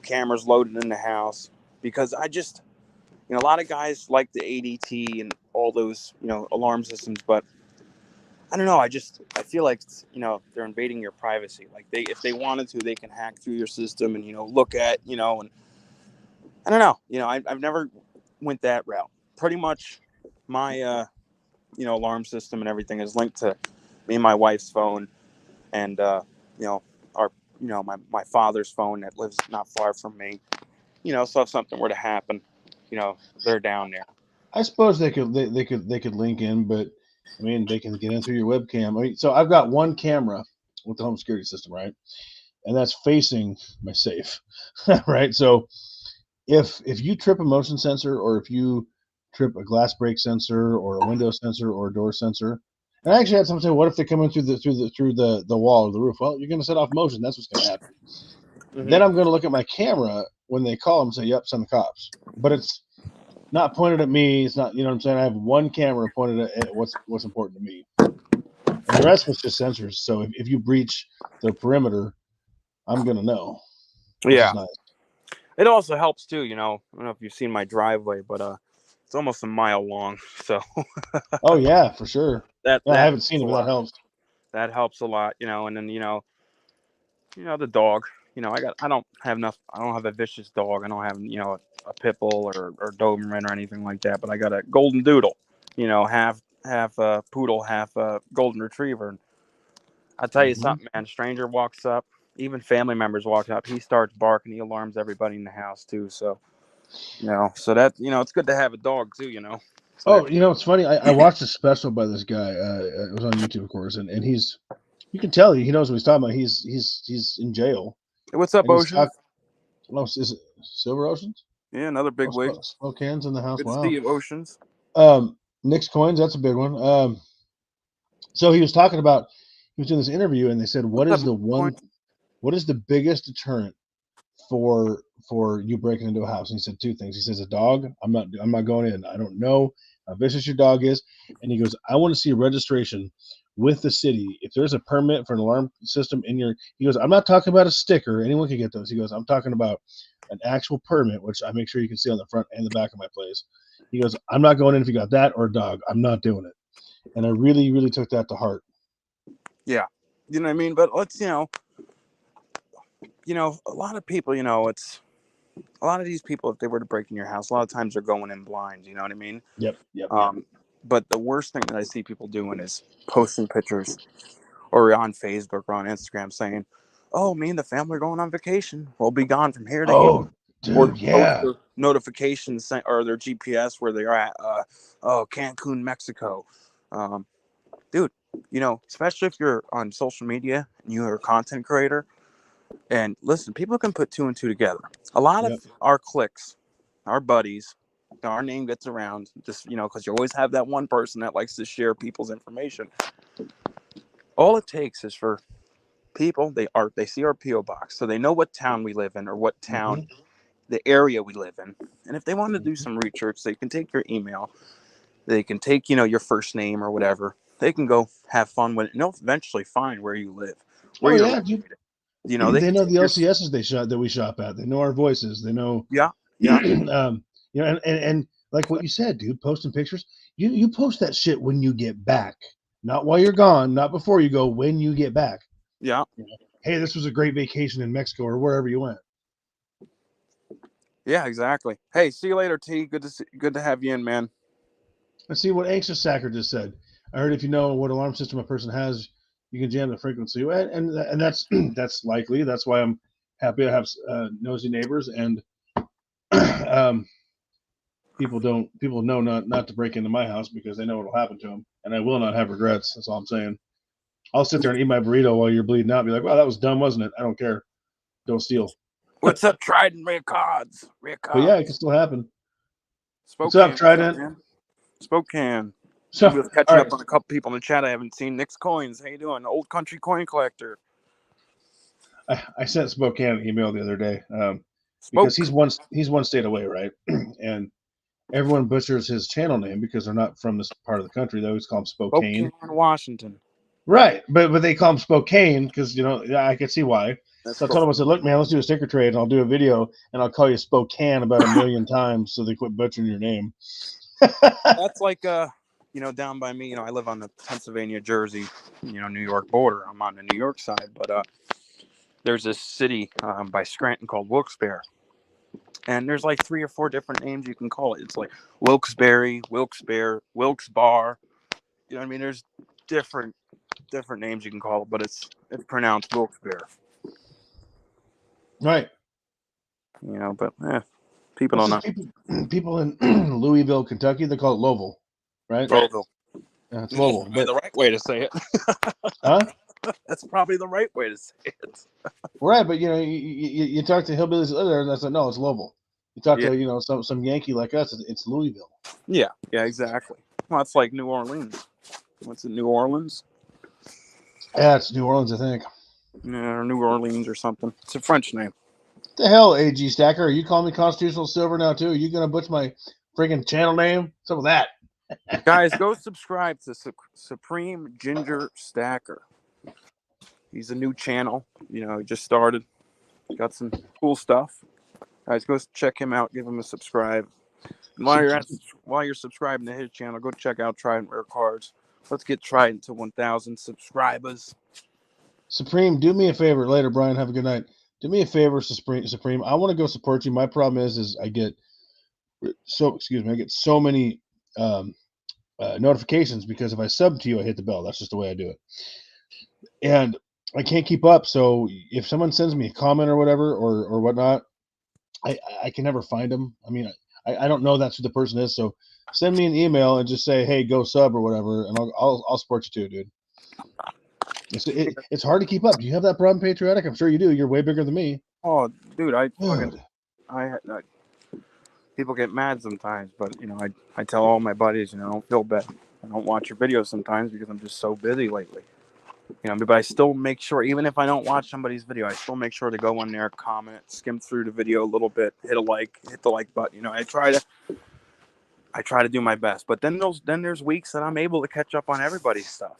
Cameras loaded in the house because a lot of guys like the ADT and all those alarm systems, but I don't know. I feel like they're invading your privacy. Like if they wanted to, they can hack through your system and look at and I don't know. I've never went that route. Pretty much, my alarm system and everything is linked to me and my wife's phone, and our my father's phone that lives not far from me. So if something were to happen, they're down there. I suppose they could link in, but I mean, they can get in through your webcam. I mean, so I've got one camera with the home security system, right? And that's facing my safe, right? So if you trip a motion sensor or if you trip a glass break sensor or a window sensor or a door sensor, and I actually had someone say, "What if they come in through the wall or the roof?" Well, you're going to set off motion. That's what's going to happen. Then Mm-hmm. I'm going to look at my camera when they call them and say, "Yep, send the cops." But it's not pointed at me. It's not, you know what I'm saying? I have one camera pointed at what's important to me, and the rest was just sensors. So if you breach the perimeter, I'm going to know, which is Yeah. nice. It also helps too. I don't know if you've seen my driveway, but it's almost a mile long. So Oh yeah, for sure. that No, I that haven't seen helps it, a but that lot. helps. That helps a lot. And then the dog. I don't have a vicious dog. I don't have a pit bull or Doberman or anything like that. But I got a golden doodle. Half poodle, half golden retriever. And I tell you Hmm. something, man. A stranger walks up, even family members walk up. He starts barking. He alarms everybody in the house too. So so that it's good to have a dog too. So that Oh, it's funny. I watched a special by this guy. It was on YouTube, of course, and you can tell he knows what he's talking about. He's in jail, what's up, and he's Oceans? talking. Oh, is it Silver Oceans? Yeah, another Oh, big wig. smoke cans in the house. Good to see Wow. you, Oceans. Nick's coins. That's a big one. So he was talking about. He was doing this interview, and they said, What's up, Coin? What is the biggest deterrent for you breaking into a house?" And he said two things. He says, "A dog. I'm not going in. I don't know how vicious your dog is." And he goes, "I want to see a registration with the city. If there's a permit for an alarm system in your," he goes, "I'm not talking about a sticker. Anyone can get those." He goes, "I'm talking about an actual permit, which I make sure you can see on the front and the back of my place." He goes, "I'm not going in if you got that or a dog. I'm not doing it." And I really, really took that to heart. Yeah, you know what I mean. But let's a lot of people, it's a lot of these people. If they were to break in your house, a lot of times they're going in blind. You know what I mean? Yep, yep, yep. Um, but the worst thing that I see people doing is posting pictures or on Facebook or on Instagram saying, "Oh, me and the family are going on vacation. We'll be gone from here to here." Oh, Or dude, post yeah. their notifications or their GPS where they are at. Cancun, Mexico. Um, Dude, especially if you're on social media and you're a content creator, And listen, people can put two and two together. A lot of our cliques, our buddies, our name gets around just, because you always have that one person that likes to share people's information. All it takes is for people, they see our P.O Box, so they know what town we live in or what town, the area we live in. And if they want to do some research, they can take your email, they can take, your first name or whatever. They can go have fun with it, and they'll eventually find where you live, where you're located. They know can the LCSs that we shop at. They know our voices. They know. Yeah. And like what you said, dude, posting pictures. You post that shit when you get back, not while you're gone, not before you go. When you get back. Yeah. Hey, this was a great vacation in Mexico or wherever you went. Yeah, exactly. Hey, see you later, T. Good to have you in, man. Let's see what Anxious Sacker just said. I heard if you know what alarm system a person has, you can jam the frequency, and that's that's likely. That's why I'm happy to have nosy neighbors, and people know not to break into my house because they know what'll happen to them, and I will not have regrets. That's all I'm saying. I'll sit there and eat my burrito while you're bleeding out. And be like, wow, that was dumb, wasn't it? I don't care. Don't steal. What's up, Trident? Records. But yeah, it can still happen. Spokane, what's up, Trident? Man? Spokane. So, I was catching up on a couple people in the chat I haven't seen. Nick's Coins. How you doing? Old country coin collector. I sent Spokane an email the other day because he's one state away, right? And everyone butchers his channel name because they're not from this part of the country. They always call him Spokane, Washington. Right, but they call him Spokane because I can see why. So I told him, I said, look, man, let's do a sticker trade, and I'll do a video, and I'll call you Spokane about 1 million times so they quit butchering your name. That's like down by me. I live on the Pennsylvania, Jersey, New York border. I'm on the New York side, but there's this city by Scranton called Wilkes-Barre. And there's like 3 or 4 different names you can call it. It's like Wilkes-Barre, Wilkes-Barre, Wilkes-Barre. You know what I mean? There's different names you can call it, but it's pronounced Wilkes-Barre. Right. But people don't know. People in Louisville, Kentucky, they call it Louisville, right? Louisville. Yeah, it's Louisville. That's the right way to say it. Huh? That's probably the right way to say it. Right, but you talk to hillbillies there, and I said, no, it's Louisville. You talk to some Yankee like us, it's Louisville. Yeah, exactly. Well, it's like New Orleans. What's it, New Orleans? Yeah, it's New Orleans, I think. Yeah, or New Orleans or something. It's a French name. What the hell, AG Stacker? Are you calling me Constitutional Silver now, too? Are you going to butcher my freaking channel name? What's up with that? Guys, go subscribe to Supreme Ginger Stacker. He's a new channel. He just started. Got some cool stuff. Guys, go check him out. Give him a subscribe. And while you're subscribing to his channel, go check out Trident Rare Cards. Let's get Trident to 1,000 subscribers. Supreme, do me a favor. Later, Brian. Have a good night. Do me a favor, Supreme. I want to go support you. My problem is I get so many notifications because if I sub to you, I hit the bell. That's just the way I do it. And I can't keep up. So if someone sends me a comment or whatever or whatnot, I can never find them. I mean, I don't know that's who the person is. So send me an email and just say, hey, go sub or whatever, and I'll support you too, dude. It's hard to keep up. Do you have that problem, Patriotic? I'm sure you do. You're way bigger than me. Oh, dude, I people get mad sometimes, but I tell all my buddies, don't feel bad. I don't watch your videos sometimes because I'm just so busy lately. But I still make sure, even if I don't watch somebody's video, I still make sure to go in there, comment, skim through the video a little bit, hit the like button. I try to do my best. But then there's weeks that I'm able to catch up on everybody's stuff.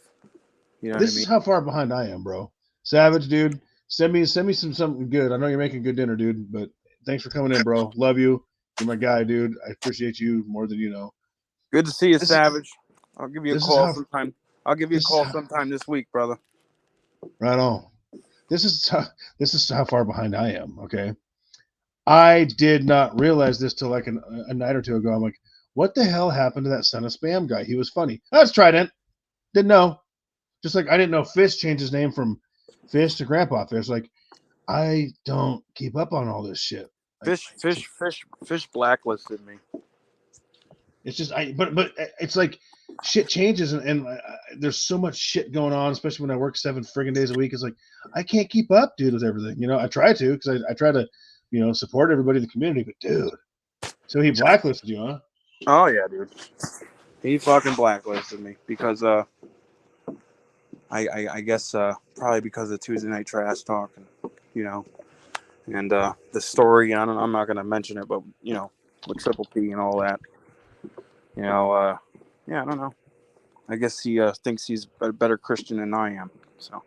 This is how far behind I am, bro. Savage, dude. Send me something good. I know you're making good dinner, dude. But thanks for coming in, bro. Love you. You're my guy, dude. I appreciate you more than you know. Good to see you, Savage. I'll give you a call sometime. I'll give you a call sometime this week, brother. Right on. This is how far behind I am. Okay. I did not realize this till like a night or two ago. I'm like, what the hell happened to that Son of Spam guy? He was funny. That's Trident. Didn't know. Just like I didn't know Fish changed his name from Fish to Grandpa Fish. Like, I don't keep up on all this shit. Fish blacklisted me. It's just but it's like shit changes and there's so much shit going on, especially when I work 7 friggin' days a week. It's like I can't keep up, dude, with everything. You know, I try to because I try to, you know, support everybody in the community. But dude, so he blacklisted you, huh? Oh yeah, dude. He fucking blacklisted me because I guess probably because of Tuesday Night Trash Talk, and you know, and the story. I'm not gonna mention it, but you know, with Triple P and all that. You know, yeah, I don't know. I guess he thinks he's a better Christian than I am. So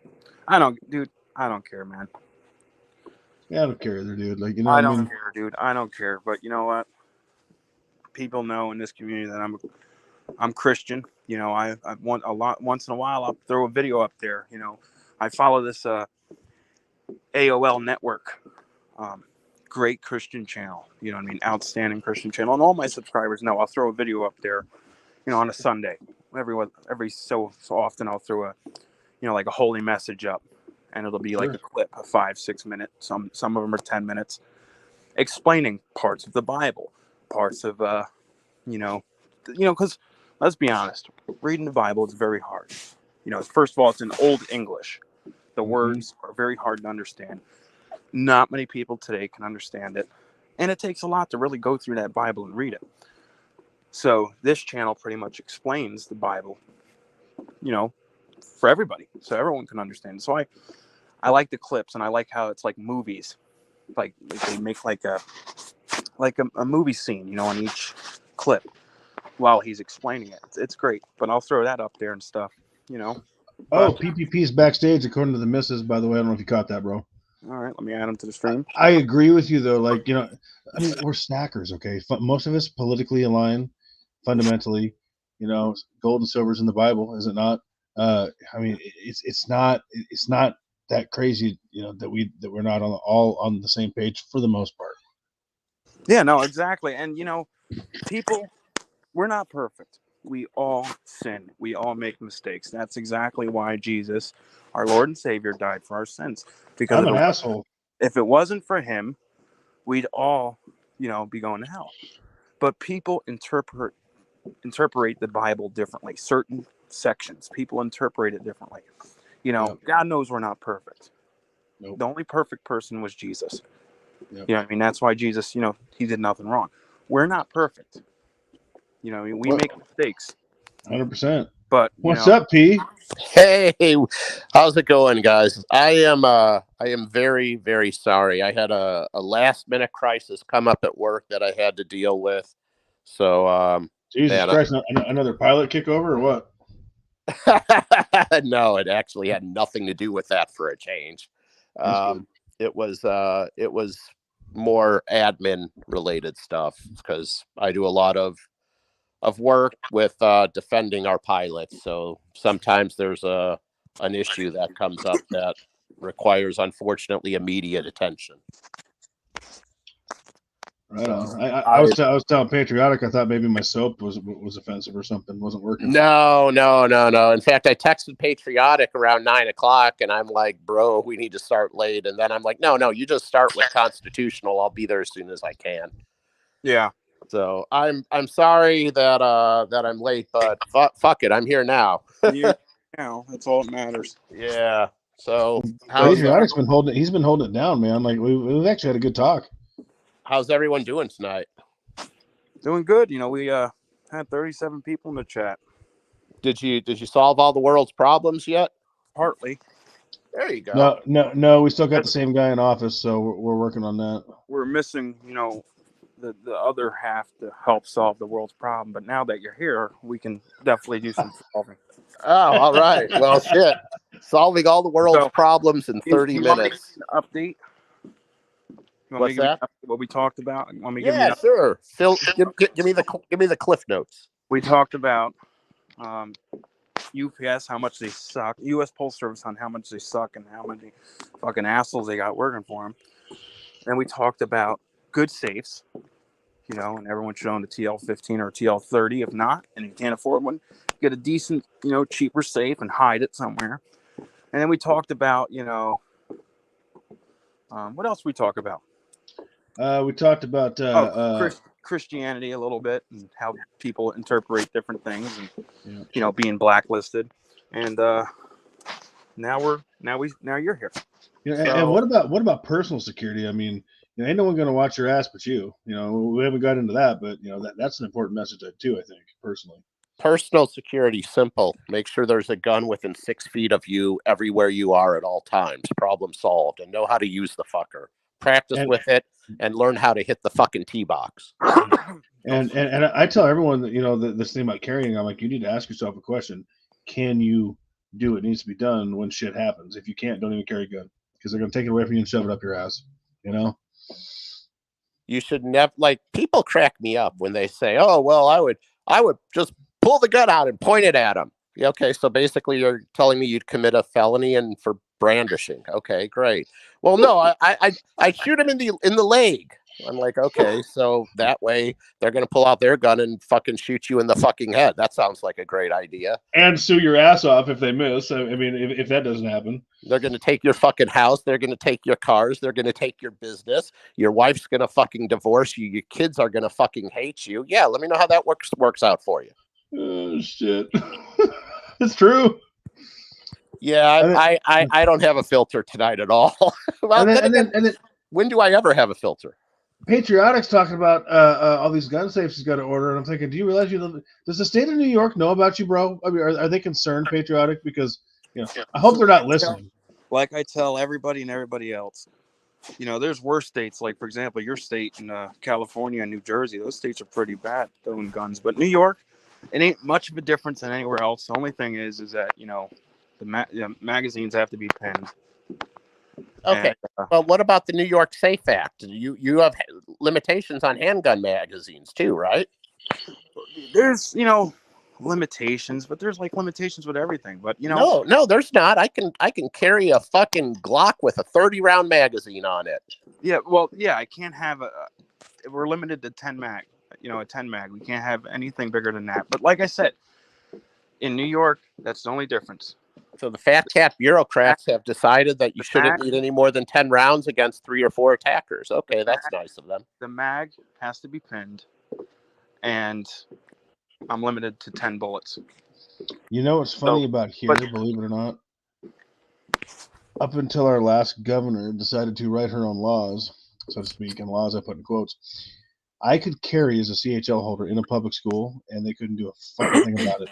I don't, dude. I don't care, man. Yeah, I don't care either, dude. Like, you know, I I don't mean, care, dude. I don't care. But you know what? People know in this community that I'm Christian. You know, I want a lot. Once in a while, I'll throw a video up there. You know, I follow this AOL network. Um, Great Christian channel. You know what I mean? Outstanding Christian channel. And all my subscribers know I'll throw a video up there, you know, on a Sunday. Every so often I'll throw a, you know, like a holy message up. And it'll be like sure. a clip, a 5-6 minute. Some of them are 10 minutes, explaining parts of the Bible, parts of because let's be honest, reading the Bible is very hard. You know, first of all, it's in Old English. The Mm-hmm. words are very hard to understand. Not many people today can understand it. And it takes a lot to really go through that Bible and read it. So this channel pretty much explains the Bible, you know, for everybody. So everyone can understand it. So I like the clips, and I like how it's like movies. Like they make like a movie scene, you know, on each clip while he's explaining it. It's great. But I'll throw that up there and stuff, you know. Oh, But PPP's backstage, according to the missus, by the way. I don't know if you caught that, bro. all right, let me add him to the stream. I agree with you, though. Like, you know, I mean, we're snackers, okay? Most of us politically aligned, fundamentally. You know, gold and silver's in the Bible, is it not? I mean, it's not that crazy, you know, that we're not all on the same page for the most part. Yeah, no, exactly. And you know, people, we're not perfect. We all sin. We all make mistakes. That's exactly why Jesus, our Lord and Savior, died for our sins. Because I'm an asshole. if it wasn't for him, we'd all, you know, be going to hell. But people interpret the Bible differently. Certain sections, people interpret it differently. You know, Yep. God knows we're not perfect. Nope. The only perfect person was Jesus. Yep. You know what I mean? That's why Jesus, you know, he did nothing wrong. We're not perfect. You know, we make mistakes. 100%. But, you What's know, up, P? Hey, how's it going, guys? I am very, very sorry. I had a last minute crisis come up at work that I had to deal with. So, Jesus man, Christ, another pilot kickover or what? no, it actually had nothing to do with that for a change. It was more admin related stuff because I do a lot of work with defending our pilots. So sometimes there's an issue that comes up that requires, unfortunately, immediate attention. Right So on. I was telling Patriotic I thought maybe my soap was offensive or something, wasn't working. No. In fact, I texted Patriotic around 9:00, and I'm like, "Bro, we need to start late." And then I'm like, "No, you just start with Constitutional. I'll be there as soon as I can." yeah. So I'm sorry that I'm late, but fuck it, I'm here now. You know, that's all that matters. Yeah. So Patriotic's been holding it. He's been holding it down, man. Like we've actually had a good talk. how's everyone doing tonight? Doing good. You know, we had 37 people in the chat. Did you solve all the world's problems yet? Partly. There you go. No. We still got the same guy in office, so we're working on that. We're missing, you know, the other half to help solve the world's problem. But now that you're here, we can definitely do some solving. Oh, all right. Well, shit. Solving all the world's problems in 30 minutes. Update. What's that? What we talked about? Yeah, sure. Phil, give me the cliff notes. We talked about UPS, how much they suck. U.S. Postal Service on how much they suck and how many fucking assholes they got working for them. Then we talked about good safes, you know, and everyone should own a TL15 or a TL30. If not, and you can't afford one, get a decent, you know, cheaper safe and hide it somewhere. And then we talked about, you know, what else we talk about? We talked about Christianity a little bit and how people interpret different things, and being blacklisted, and now you're here. And what about personal security? I mean, ain't no one going to watch your ass but you. We haven't got into that, but that's an important message too. I think personally. Personal security, simple. Make sure there's a gun within 6 feet of you everywhere you are at all times. Problem solved. And know how to use the fucker. Practice with it and learn how to hit the fucking tee box. And I tell everyone that, this thing about carrying, I'm like, you need to ask yourself a question. Can you do what needs to be done when shit happens? If you can't, don't even carry a gun, because they're going to take it away from you and shove it up your ass. You should never, people crack me up when they say, oh, well, I would just pull the gun out and point it at them. Okay, so basically you're telling me you'd commit a felony and for brandishing. Okay, great. Well, no, I shoot him in the leg. I'm like, okay, so that way they're going to pull out their gun and fucking shoot you in the fucking head. That sounds like a great idea. And sue your ass off if they miss. I mean, if that doesn't happen. They're going to take your fucking house. They're going to take your cars. They're going to take your business. Your wife's going to fucking divorce you. Your kids are going to fucking hate you. Yeah, let me know how that works out for you. Oh, shit. It's true. Yeah, I don't have a filter tonight at all. Well, and then, when do I ever have a filter? Patriotic's talking about all these gun safes he's got to order, and I'm thinking, do you realize does the state of New York know about you, bro? I mean, are they concerned, Patriotic? Because I hope they're not listening. Like I tell everybody and everybody else, there's worse states. Like for example, your state in California and New Jersey, those states are pretty bad throwing guns. But New York, it ain't much of a difference than anywhere else. The only thing is that the magazines have to be pinned. Okay. Well, what about the New York Safe Act? You have limitations on handgun magazines too, right? There's limitations, but there's limitations with everything. But no, there's not. I can carry a fucking Glock with a 30-round magazine on it. Yeah, well, yeah, I can't have we're limited to 10 mag. A 10 mag. We can't have anything bigger than that. But like I said, in New York, that's the only difference. So the fat cat bureaucrats have decided that you shouldn't need any more than 10 rounds against 3 or 4 attackers. Okay, that's nice of them. The mag has to be pinned, and I'm limited to 10 bullets. What's funny about here, believe it or not? Up until our last governor decided to write her own laws, so to speak, and laws I put in quotes, I could carry as a CHL holder in a public school, and they couldn't do a fucking thing about it.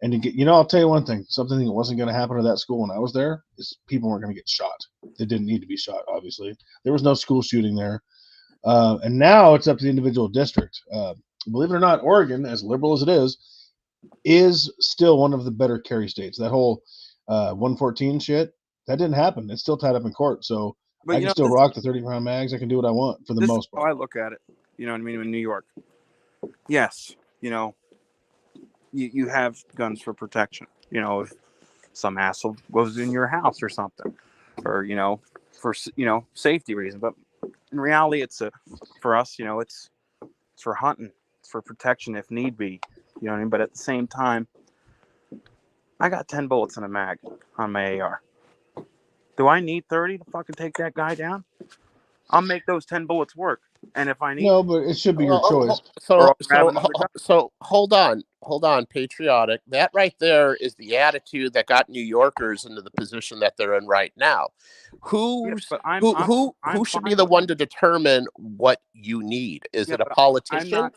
And to get, I'll tell you one thing, something that wasn't going to happen to that school when I was there is people weren't going to get shot. They didn't need to be shot, obviously. There was no school shooting there. And now it's up to the individual district. Believe it or not, Oregon, as liberal as it is still one of the better carry states. That whole 114 shit, that didn't happen. It's still tied up in court. So I can still rock the 30-round mags. I can do what I want for the most part. How I look at it. You know what I mean? In New York. Yes, you have guns for protection. If some asshole goes in your house or something, or for safety reason. But in reality, it's for us. It's for hunting. It's for protection if need be. You know what I mean? But at the same time, I got 10 bullets in a mag on my AR. Do I need 30 to fucking take that guy down? I'll make those 10 bullets work. And if I need... No, but it should be your choice. So hold on, Patriotic. That right there is the attitude that got New Yorkers into the position that they're in right now. Who should be the one to determine what you need? Is it a politician?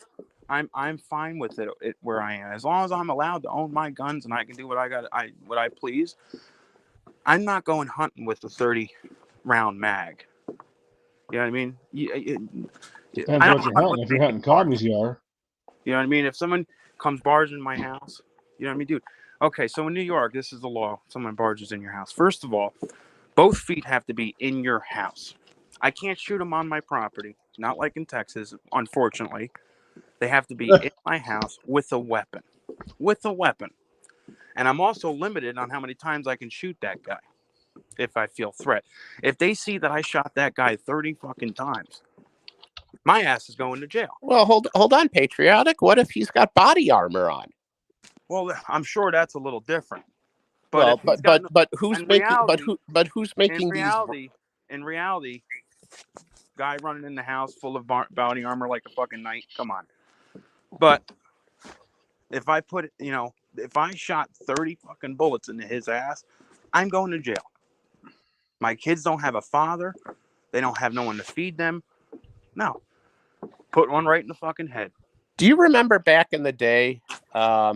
I'm fine with it where I am. As long as I'm allowed to own my guns and I can do what I please. I'm not going hunting with a 30-round mag. You know what I mean? Depends what you're hunting. If you're hunting commies, you are. You know what I mean? If someone comes barging in my house, you know what I mean, dude? Okay, so in New York, this is the law. Someone barges in your house. First of all, both feet have to be in your house. I can't shoot them on my property. Not like in Texas, unfortunately. They have to be in my house with a weapon. With a weapon. And I'm also limited on how many times I can shoot that guy if I feel threat. If they see that I shot that guy 30 fucking times, my ass is going to jail. Well, hold on, Patriotic. What if he's got body armor on? Well, I'm sure that's a little different. But who's making these? In reality, guy running in the house full of bounty armor like a fucking knight. Come on. But if I put, if I shot 30 fucking bullets into his ass, I'm going to jail. My kids don't have a father. They don't have no one to feed them. No. Put one right in the fucking head. Do you remember back in the day, that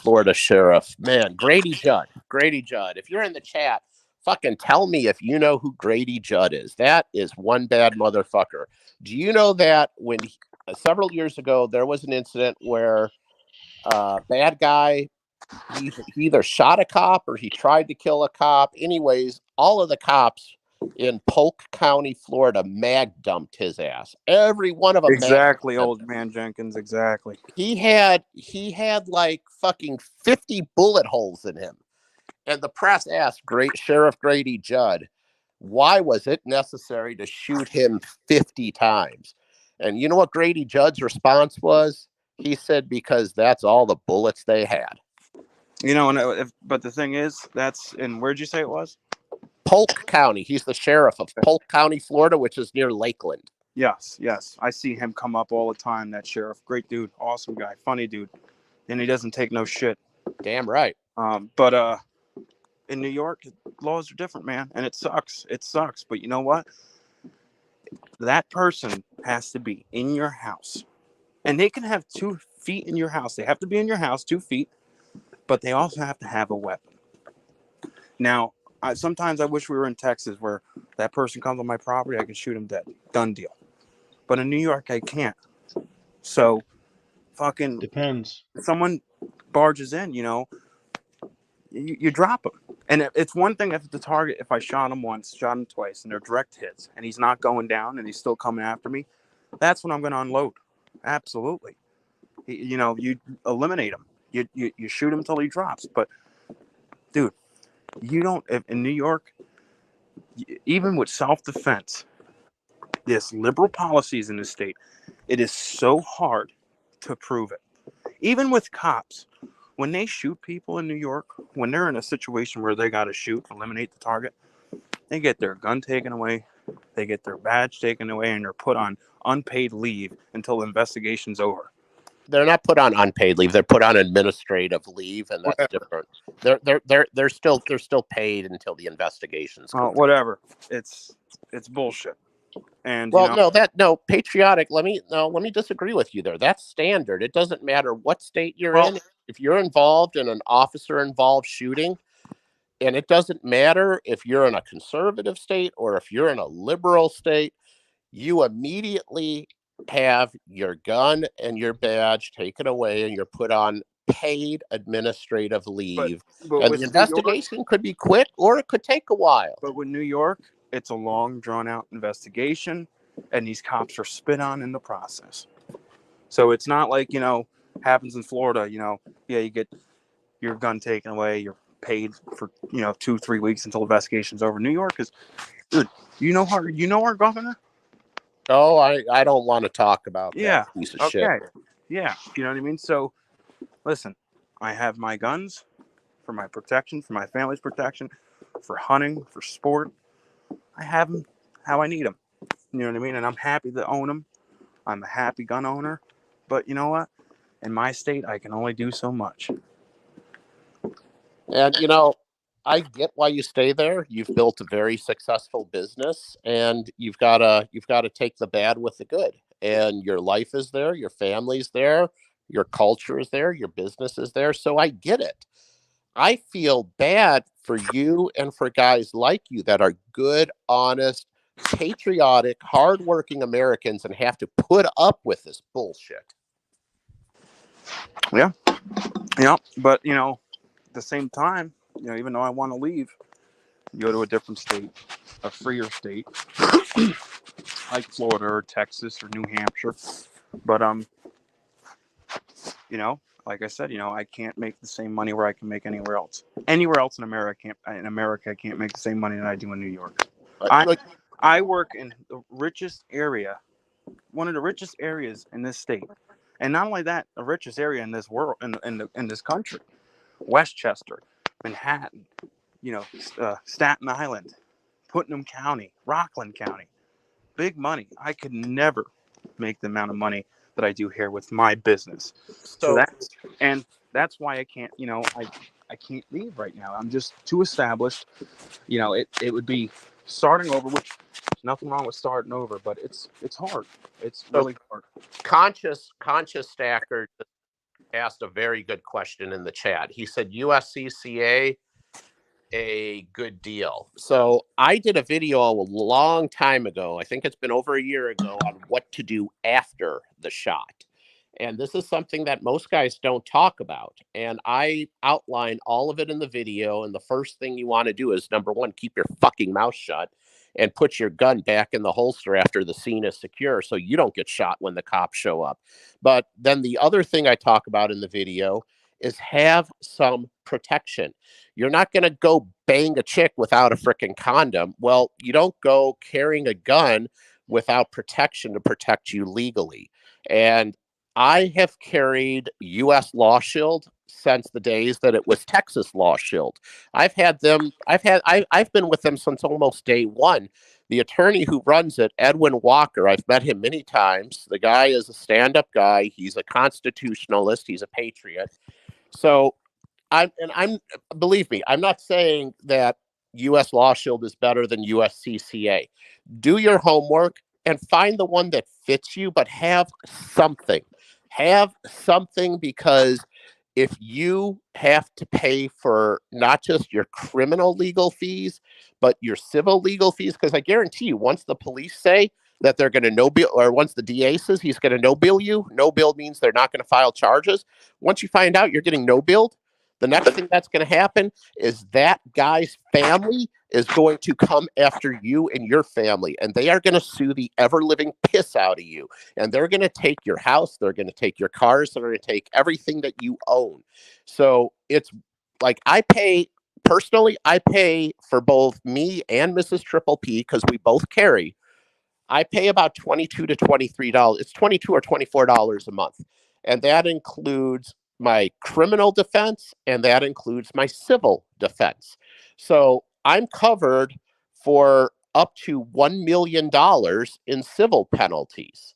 Florida sheriff, man, Grady Judd. If you're in the chat, fucking tell me if you know who Grady Judd is. That is one bad motherfucker. Do you know that when several years ago there was an incident where bad guy, he either shot a cop or he tried to kill a cop. Anyways, all of the cops in Polk County, Florida, mag dumped his ass. Every one of them. Exactly, old man Jenkins. Exactly. He had like fucking 50 bullet holes in him. And the press asked Sheriff Grady Judd, why was it necessary to shoot him 50 times? And you know what Grady Judd's response was? He said, because that's all the bullets they had. But the thing is, that's in, where'd you say it was? Polk County. He's the sheriff of Polk County, Florida, which is near Lakeland. Yes. I see him come up all the time, that sheriff. Great dude. Awesome guy. Funny dude. And he doesn't take no shit. Damn right. But in New York, laws are different, man. And it sucks. But you know what? That person has to be in your house. And they can have 2 feet in your house. They have to be in your house, 2 feet. But they also have to have a weapon. Now, sometimes I wish we were in Texas where that person comes on my property, I can shoot him dead. Done deal. But in New York, I can't. So, fucking... Depends. Someone barges in, you drop him. And it's one thing if the target, if I shot him once, shot him twice, and they're direct hits, and he's not going down, and he's still coming after me, that's when I'm going to unload. Absolutely. You eliminate him. You shoot him till he drops. But, dude, you don't... In New York, even with self-defense, there's liberal policies in the state. It is so hard to prove it. Even with cops, when they shoot people in New York, when they're in a situation where they got to shoot, eliminate the target, they get their gun taken away, they get their badge taken away, and they're put on unpaid leave until the investigation's over. They're not put on unpaid leave. They're put on administrative leave, and that's different. They're still paid until the investigation's complete. Whatever. It's bullshit. And no, patriotic. Let me disagree with you there. That's standard. It doesn't matter what state you're in. If you're involved in an officer-involved shooting, and it doesn't matter if you're in a conservative state or if you're in a liberal state, you immediately have your gun and your badge taken away, and you're put on paid administrative leave. But and the investigation could be quick, or it could take a while. But with New York, it's a long, drawn-out investigation, and these cops are spit on in the process. So it's not like, happens in Florida, you get your gun taken away, you're paid for, 2-3 weeks until the investigation's over. New York is, dude, our governor? Oh, I don't want to talk about that piece of shit. Yeah, you know what I mean? So, listen, I have my guns for my protection, for my family's protection, for hunting, for sport. I have them how I need them. You know what I mean? And I'm happy to own them. I'm a happy gun owner. But you know what? In my state, I can only do so much. And, I get why you stay there. You've built a very successful business, and you've got to take the bad with the good. And your life is there, your family's there, your culture is there, your business is there. So I get it. I feel bad for you and for guys like you that are good, honest, patriotic, hardworking Americans and have to put up with this bullshit. Yeah. But, at the same time, even though I want to leave, go to a different state, a freer state, like Florida or Texas or New Hampshire. But, like I said, I can't make the same money where I can make anywhere else. Anywhere else in America, I can't make the same money that I do in New York. I work in the richest area, one of the richest areas in this state. And not only that, the richest area in this world, in this country. Westchester, Manhattan, Staten Island, Putnam County, Rockland County. Big money. I could never make the amount of money that I do here with my business. So that's why I can't, I can't leave right now. I'm just too established. It would be starting over, which there's nothing wrong with starting over, but it's hard. It's really hard. Conscious Stacker asked a very good question in the chat. He said USCCA, a good deal. So I did a video a long time ago, I think it's been over a year ago, on what to do after the shot. And this is something that most guys don't talk about. And I outline all of it in the video. And the first thing you want to do is, number one, keep your fucking mouth shut and put your gun back in the holster after the scene is secure so you don't get shot when the cops show up. But then the other thing I talk about in the video is have some protection. You're not going to go bang a chick without a freaking condom. Well, you don't go carrying a gun without protection to protect you legally. And I have carried U.S. Law Shield since the days that it was Texas Law Shield. I've been with them since almost day one. The attorney who runs it, Edwin Walker, I've met him many times. The guy is a stand-up guy. He's a constitutionalist. He's a patriot. So believe me, I'm not saying that U.S. Law Shield is better than USCCA. Do your homework and find the one that fits you, but have something. Have something, because if you have to pay for not just your criminal legal fees, but your civil legal fees, because I guarantee you, once the police say that they're going to no bill, or once the DA says he's going to no bill you, no bill means they're not going to file charges. Once you find out you're getting no billed, the next thing that's going to happen is that guy's family is going to come after you and your family, and they are going to sue the ever-living piss out of you. And they're going to take your house. They're going to take your cars. They're going to take everything that you own. So it's like I pay for both me and Mrs. Triple P, because we both carry. I pay about $22 to $23. It's $22 or $24 a month. And that includes my criminal defense, and that includes my civil defense. So I'm covered for up to $1 million in civil penalties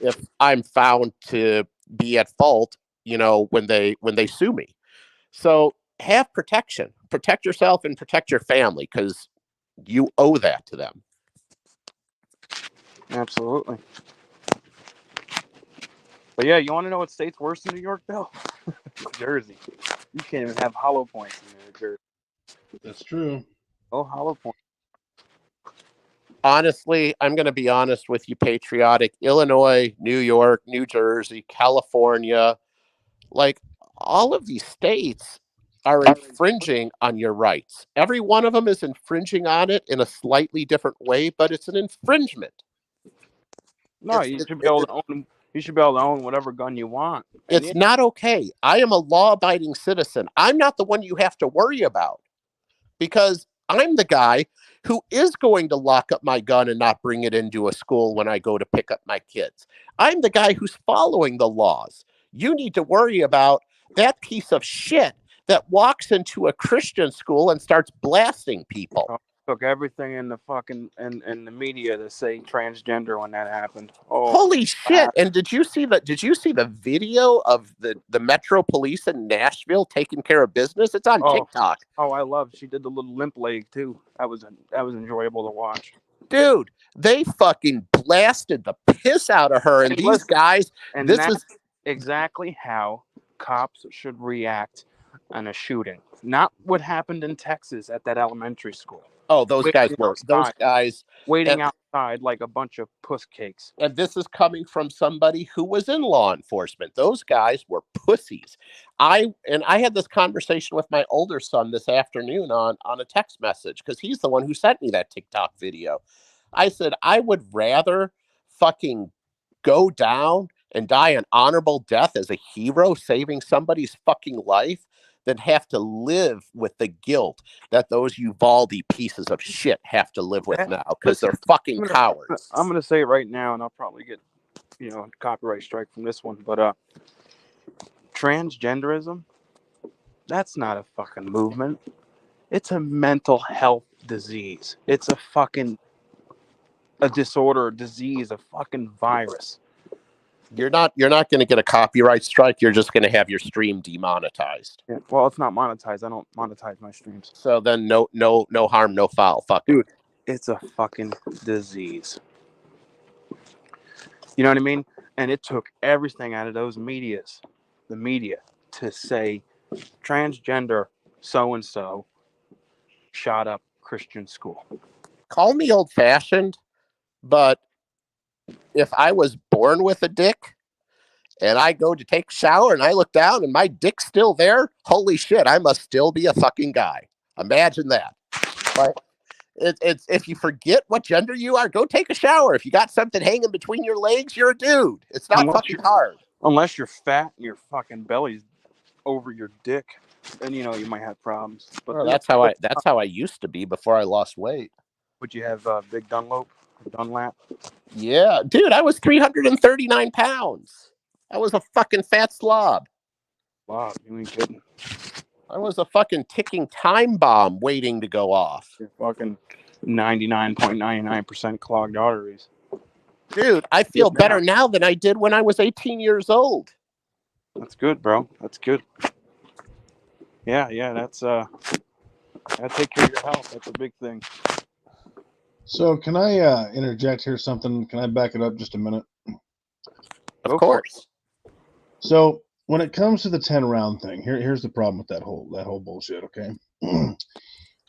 if I'm found to be at fault, when they sue me. So have protection. Protect yourself and protect your family, because you owe that to them. Absolutely. But yeah, you want to know what state's worse than New York, Bill? Jersey. You can't even have hollow points in New Jersey. That's true. Oh, hollow points. Honestly, I'm going to be honest with you, Patriotic. Illinois, New York, New Jersey, California, like all of these states are infringing on your rights. Every one of them is infringing on it in a slightly different way, but it's an infringement. No, you should be able to own. You should be able to own whatever gun you want. It's not okay. I am a law-abiding citizen. I'm not the one you have to worry about, because I'm the guy who is going to lock up my gun and not bring it into a school when I go to pick up my kids. I'm the guy who's following the laws. You need to worry about that piece of shit that walks into a Christian school and starts blasting people. Took everything in the fucking in the media to say transgender when that happened. Oh, holy shit! And did you see the video of the Metro Police in Nashville taking care of business? It's on TikTok. Oh, I love. She did the little limp leg too. That was enjoyable to watch. Dude, they fucking blasted the piss out of her, and these guys. And this is exactly how cops should react on a shooting. Not what happened in Texas at that elementary school. Oh, those guys waiting outside like a bunch of puss cakes. And this is coming from somebody who was in law enforcement. Those guys were pussies. I had this conversation with my older son this afternoon on a text message, because he's the one who sent me that TikTok video. I said, I would rather fucking go down and die an honorable death as a hero saving somebody's fucking life than have to live with the guilt that those Uvalde pieces of shit have to live with now, because they're fucking cowards. I'm going to say it right now, and I'll probably get, copyright strike from this one, but transgenderism, that's not a fucking movement. It's a mental health disease. It's a disorder, a disease, a fucking virus. You're not going to get a copyright strike. You're just going to have your stream demonetized. Yeah. Well, it's not monetized. I don't monetize my streams. So then no harm, no foul. Fuck it. Dude, it's a fucking disease. You know what I mean? And it took everything out of the media, to say transgender so-and-so shot up Christian school. Call me old-fashioned, but if I was born with a dick and I go to take a shower and I look down and my dick's still there, holy shit, I must still be a fucking guy. Imagine that. Like, it's if you forget what gender you are, go take a shower. If you got something hanging between your legs, you're a dude. It's not fucking hard. Unless you're fat and your fucking belly's over your dick, then you might have problems. But well, that's how I used to be before I lost weight. Would you have big Dunlap? Yeah, dude, I was 339 pounds. I was a fucking fat slob. Wow, you ain't kidding. I was a fucking ticking time bomb waiting to go off. You're fucking 99.99% clogged arteries. Dude, I feel better now than I did when I was 18 years old. That's good, bro. That's good. Yeah, that's gotta take care of your health. That's a big thing. So can I interject here something? Can I back it up just a minute? Of course. So when it comes to the 10-round thing, here's the problem with that whole bullshit, okay?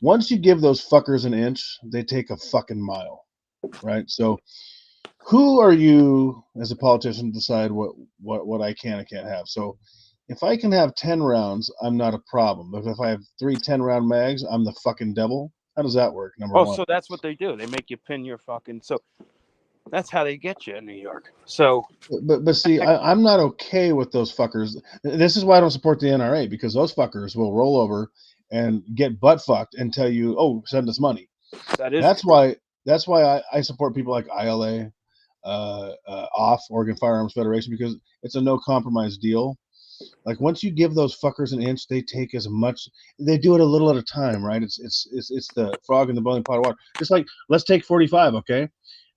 Once you give those fuckers an inch, they take a fucking mile, right? So who are you as a politician to decide what I can and can't have? So if I can have 10 rounds, I'm not a problem. But if I have 3 10-round mags, I'm the fucking devil. How does that work? Number one. So that's what they do. They make you pin your fucking. So that's how they get you in New York. So, but see, I'm not okay with those fuckers. This is why I don't support the NRA, because those fuckers will roll over and get butt fucked and tell you, "Oh, send us money." That's why I support people like ILA, Oregon Firearms Federation, because it's a no compromise deal. Like once you give those fuckers an inch, they take as much. They do it a little at a time, right? It's the frog in the boiling pot of water. Just like, let's take 45, okay?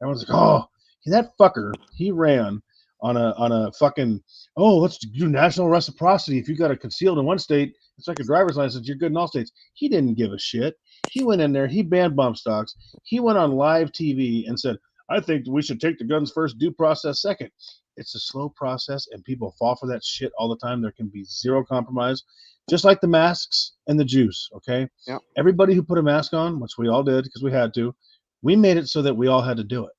Everyone's like, oh, that fucker, he ran on a fucking, oh, let's do national reciprocity. If you got it concealed in one state, it's like a driver's license, you're good in all states. He didn't give a shit. He went in there, he banned bump stocks. He went on live TV and said, I think we should take the guns first, due process second. It's a slow process, and people fall for that shit all the time. There can be zero compromise, just like the masks and the juice, okay? Yep. Everybody who put a mask on, which we all did because we had to, we made it so that we all had to do it.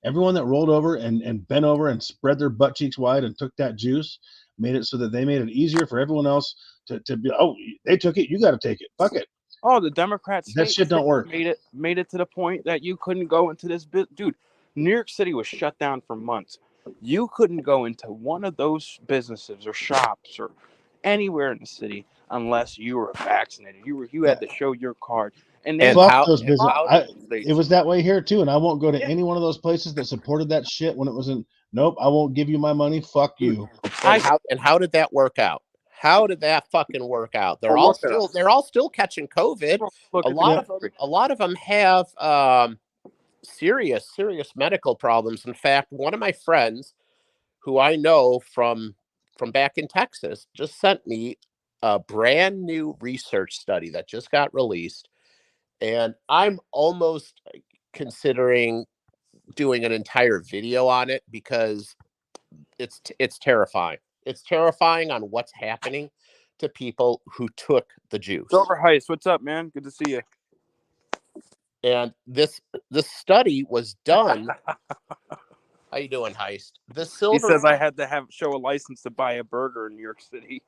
Everyone that rolled over and bent over and spread their butt cheeks wide and took that juice made it so that they made it easier for everyone else to be, oh, they took it, you got to take it. Fuck it. Oh, the Democrats. That shit don't work. Made it to the point that you couldn't go into this dude. New York City was shut down for months. You couldn't go into one of those businesses or shops or anywhere in the city unless you were vaccinated. You had to show your card. And fuck those businesses. It was that way here too, and I won't go to any one of those places that supported that shit when it wasn't. Nope, I won't give you my money. Fuck you. And how did that work out? How did that fucking work out? They're all still catching COVID. A lot of them have serious medical problems. In fact, one of my friends who I know from back in Texas just sent me a brand new research study that just got released, and I'm almost considering doing an entire video on it because it's terrifying. It's terrifying on what's happening to people who took the juice. Silver Heist, what's up, man? Good to see you. And this study was done. How you doing, Heist? He says I had to show a license to buy a burger in New York City.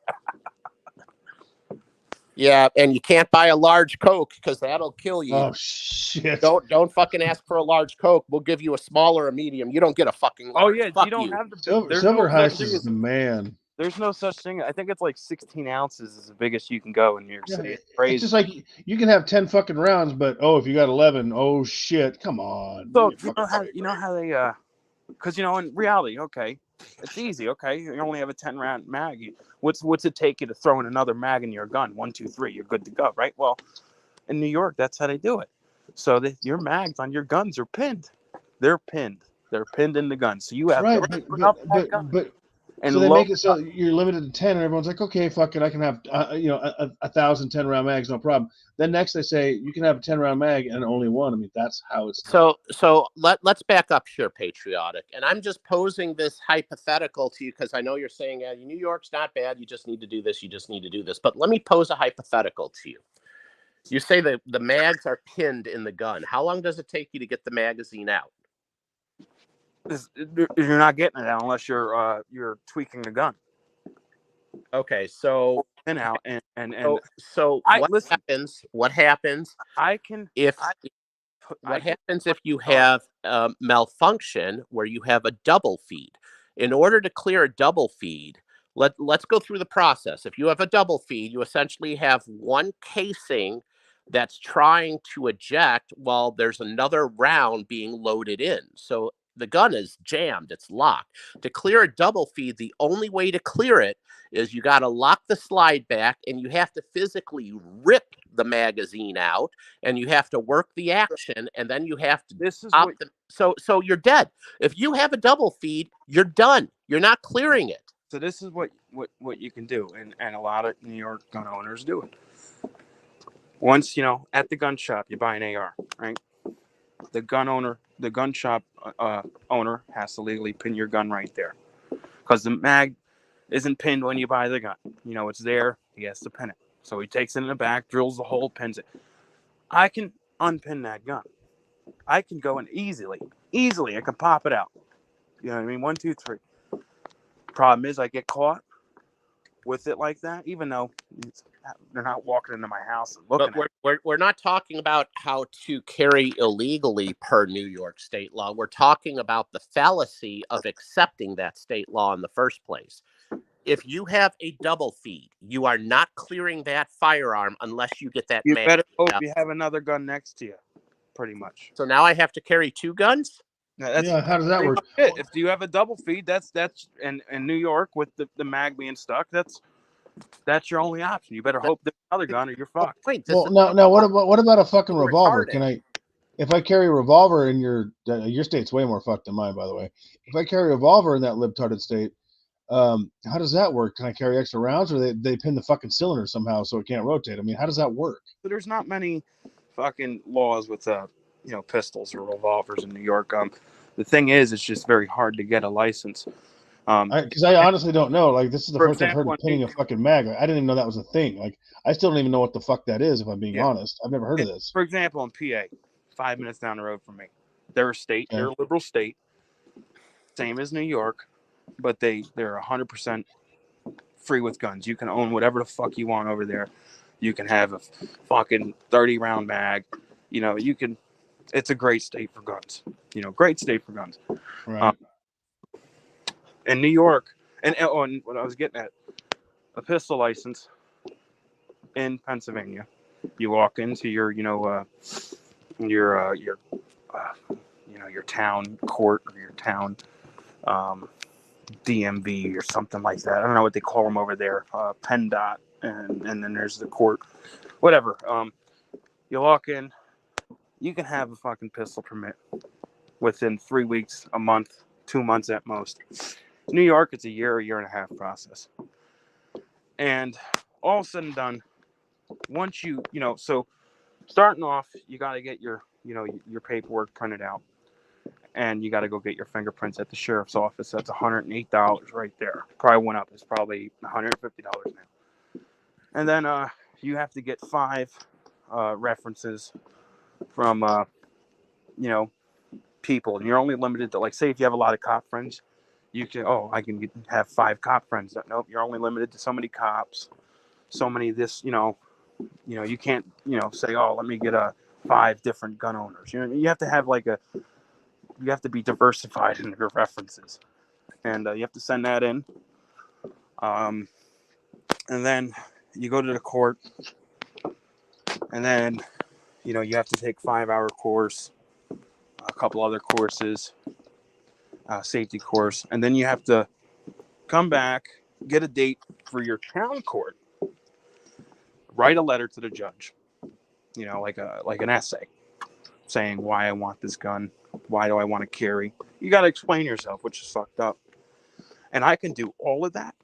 Yeah, and you can't buy a large Coke because that'll kill you. Oh shit! Don't fucking ask for a large Coke. We'll give you a small or a medium. You don't get a fucking large. Oh yeah, you don't have the Silver Heist is the man. There's no such thing. I think it's like 16 ounces is the biggest you can go in New York City. It's crazy. It's just like you can have 10 fucking rounds, but if you got 11, oh shit, come on. So you know how they because in reality, okay, it's easy. Okay, you only have a 10-round mag. What's it take you to throw in another mag in your gun? 1, 2, 3, you're good to go, right? Well, in New York, that's how they do it. so that your mags on your guns are pinned. They're pinned. They're pinned in the gun. So you have Right, to but open but up that but gun but and so they load make it so you're limited to 10, and everyone's like, okay, fuck it, I can have a 1,000 10-round mags, no problem. Then next they say you can have a 10-round mag and only one. I mean, that's how it's done. So let's back up here, Patriotic, and I'm just posing this hypothetical to you because I know you're saying, New York's not bad. You just need to do this. You just need to do this. But let me pose a hypothetical to you. You say that the mags are pinned in the gun. How long does it take you to get the magazine out? You're not getting it out unless you're tweaking the gun. Okay, so Pin out and so what happens I can if I, what I happens if you have malfunction where you have a double feed? In order to clear a double feed, let's go through the process. If you have a double feed, you essentially have one casing that's trying to eject while there's another round being loaded in. So the gun is jammed, it's locked. To clear a double feed, the only way to clear it is you got to lock the slide back and you have to physically rip the magazine out and you have to work the action and then you have to stop them. So you're dead. If you have a double feed, you're done. You're not clearing it. So this is what you can do, and a lot of New York gun owners do it. Once at the gun shop, you buy an AR, right? The gun shop owner has to legally pin your gun right there, because the mag isn't pinned when you buy the gun. It's there. He has to pin it. So he takes it in the back, drills the hole, pins it. I can unpin that gun. I can go in easily. I can pop it out. You know what I mean? 1, 2, 3. Problem is, I get caught with it like that, even though they're not walking into my house and looking at it. We're not talking about how to carry illegally per New York state law. We're talking about the fallacy of accepting that state law in the first place. If you have a double feed, you are not clearing that firearm unless you get that You mag better hope out. you have another gun next to you, pretty much. So now I have to carry 2 guns? Yeah, how does that work? If you have a double feed, that's in New York with the mag being stuck, that's your only option. You better hope there's another gun or you're fucked. Well, now what about a fucking revolver? If I carry a revolver in your state's way more fucked than mine, by the way. If I carry a revolver in that libtarded state, how does that work? Can I carry extra rounds, or they pin the fucking cylinder somehow so it can't rotate? I mean, how does that work? So there's not many fucking laws with pistols or revolvers in New York. The thing is, it's just very hard to get a license. Because I honestly don't know. Like, this is the first I've heard of pinning a fucking mag. I didn't even know that was a thing. Like, I still don't even know what the fuck that is, if I'm being honest. I've never heard of this. For example, in PA, 5 minutes down the road from me, they're a state. Okay. They're a liberal state, same as New York, but they're 100% free with guns. You can own whatever the fuck you want over there. You can have a fucking 30-round mag. You can. It's a great state for guns. Great state for guns. Right. In New York, and what I was getting at, a pistol license in Pennsylvania, you walk into your town court or your town DMV or something like that. I don't know what they call them over there. PennDOT, and then there's the court, whatever. You walk in, you can have a fucking pistol permit within 3 weeks, a month, 2 months at most. New York, it's a year and a half process. And all said and done, once so starting off, you got to get your paperwork printed out, and you got to go get your fingerprints at the sheriff's office. That's $108 right there. Probably went up. It's probably $150 now. And then you have to get 5 references from people, and you're only limited to, like, say if you have a lot of cop friends, you can I can have 5 cop friends. Nope, you're only limited to so many cops, so many this. You can't say, let me get 5 different gun owners. You have to have you have to be diversified in your references, and you have to send that in. And then you go to the court, and then you have to take 5-hour course, a couple other courses, safety course, and then you have to come back, get a date for your town court, write a letter to the judge, like an essay, saying why I want this gun, why do I want to carry. You got to explain yourself, which is fucked up. And I can do all of that